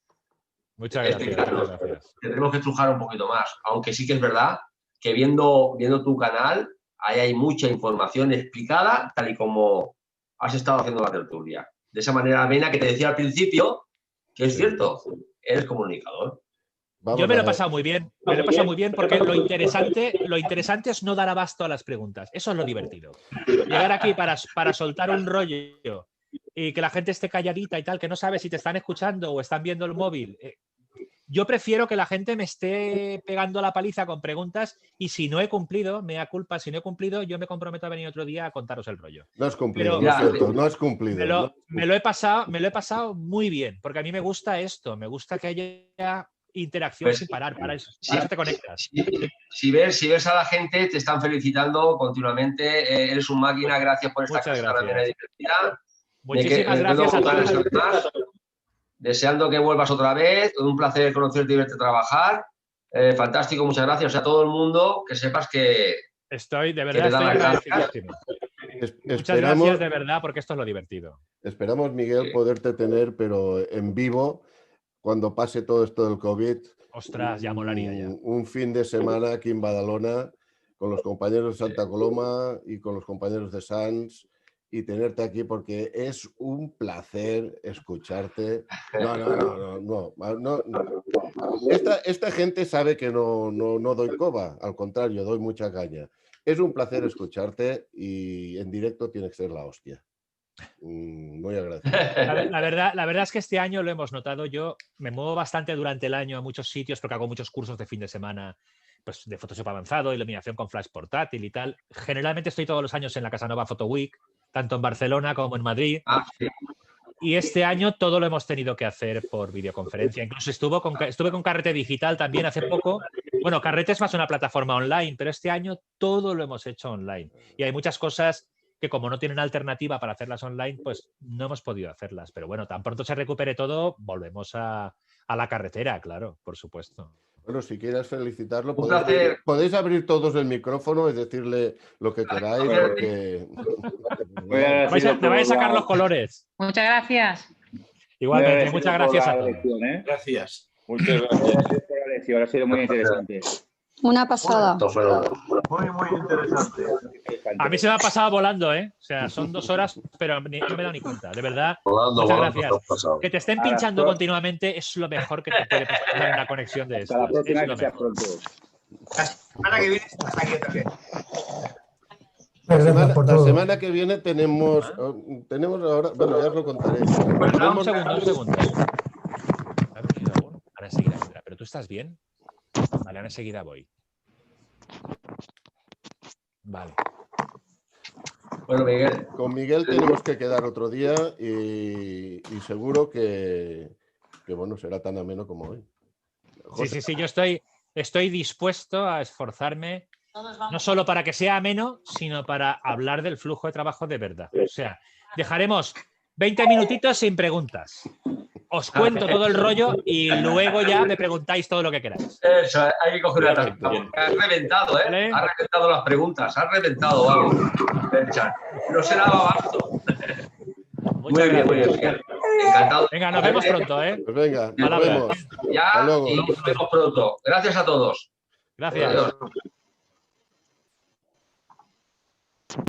Muchas gracias. Tenemos que estrujar un poquito más, aunque sí que es verdad que viendo tu canal, ahí hay mucha información explicada, tal y como has estado haciendo la tertulia. De esa manera amena que te decía al principio, que es cierto, eres comunicador. Yo me lo he pasado muy bien. Me lo he pasado muy bien porque lo interesante es no dar abasto a las preguntas. Eso es lo divertido. Llegar aquí para soltar un rollo y que la gente esté calladita y tal, que no sabe si te están escuchando o están viendo el móvil. Yo prefiero que la gente me esté pegando la paliza con preguntas, y si no he cumplido, mea culpa, si no he cumplido, yo me comprometo a venir otro día a contaros el rollo. No has cumplido, lo siento, no has cumplido. Me lo he pasado muy bien, porque a mí me gusta esto, me gusta que haya interacción sin parar, para eso te conectas. Si ves a la gente, te están felicitando continuamente, eres un máquina, gracias por esta clase tan divertida. Muchísimas gracias a todos. Deseando que vuelvas otra vez, un placer conocerte y verte trabajar. Fantástico, muchas gracias. O sea, a todo el mundo, que sepas que... Estoy agradecidísimo. Muchas gracias de verdad, porque esto es lo divertido. Esperamos, Miguel, poderte tener, pero en vivo, cuando pase todo esto del COVID. Ostras, ya molaría ya. Un fin de semana aquí en Badalona, con los compañeros de Santa Coloma y con los compañeros de Sants, y tenerte aquí, porque es un placer escucharte. No. Esta gente sabe que no doy coba, al contrario, doy mucha caña. Es un placer escucharte, y en directo tiene que ser la hostia. Muy agradecido. La verdad es que este año lo hemos notado. Yo me muevo bastante durante el año a muchos sitios, porque hago muchos cursos de fin de semana, pues de Photoshop avanzado, iluminación con flash portátil y tal. Generalmente estoy todos los años en la Casanova Photo Week, tanto en Barcelona como en Madrid. Sí. Y este año todo lo hemos tenido que hacer por videoconferencia. Incluso estuve con Carrete Digital también hace poco. Bueno, Carrete es más una plataforma online, pero este año todo lo hemos hecho online. Y hay muchas cosas que, como no tienen alternativa para hacerlas online, pues no hemos podido hacerlas. Pero bueno, tan pronto se recupere todo, volvemos a la carretera, claro, por supuesto. Bueno, si quieres felicitarlo, podéis abrir todos el micrófono y decirle lo que queráis. Porque... Me vais a sacar los colores. Muchas gracias. Igualmente, muchas gracias a todos. Gracias. Muchas gracias por la lección, ha sido muy interesante. Una pasada. Muy interesante. A mí se me ha pasado volando, ¿eh? O sea, son 2 horas, pero no me he dado ni cuenta. De verdad, muchas gracias. Que te estén pinchando continuamente es lo mejor que te puede pasar en una conexión de esto. Hasta la próxima, que sea pronto. La semana que viene estás aquí también. La semana que viene tenemos ahora, bueno, ya os lo contaré. Un segundo. Ahora enseguida entra. ¿Pero tú estás bien? Vale, ahora enseguida voy. Vale. Bueno, Miguel. Con Miguel tenemos que quedar otro día y seguro que bueno, será tan ameno como hoy. José. Sí, yo estoy dispuesto a esforzarme, no solo para que sea ameno, sino para hablar del flujo de trabajo de verdad. O sea, dejaremos 20 minutitos sin preguntas. Os cuento todo el rollo y luego ya me preguntáis todo lo que queráis. Eso, hay que coger una tarjeta. Has reventado, ¿eh? ¿Vale? Has reventado las preguntas. Has reventado, vamos. No se daba abasto. Muy bien, Miguel. Encantado. Venga, nos vemos pronto, ¿eh? Pues venga, nos Palabras. vemos. Ya, Hasta luego. y nos vemos pronto. Gracias a todos. Gracias. Adiós.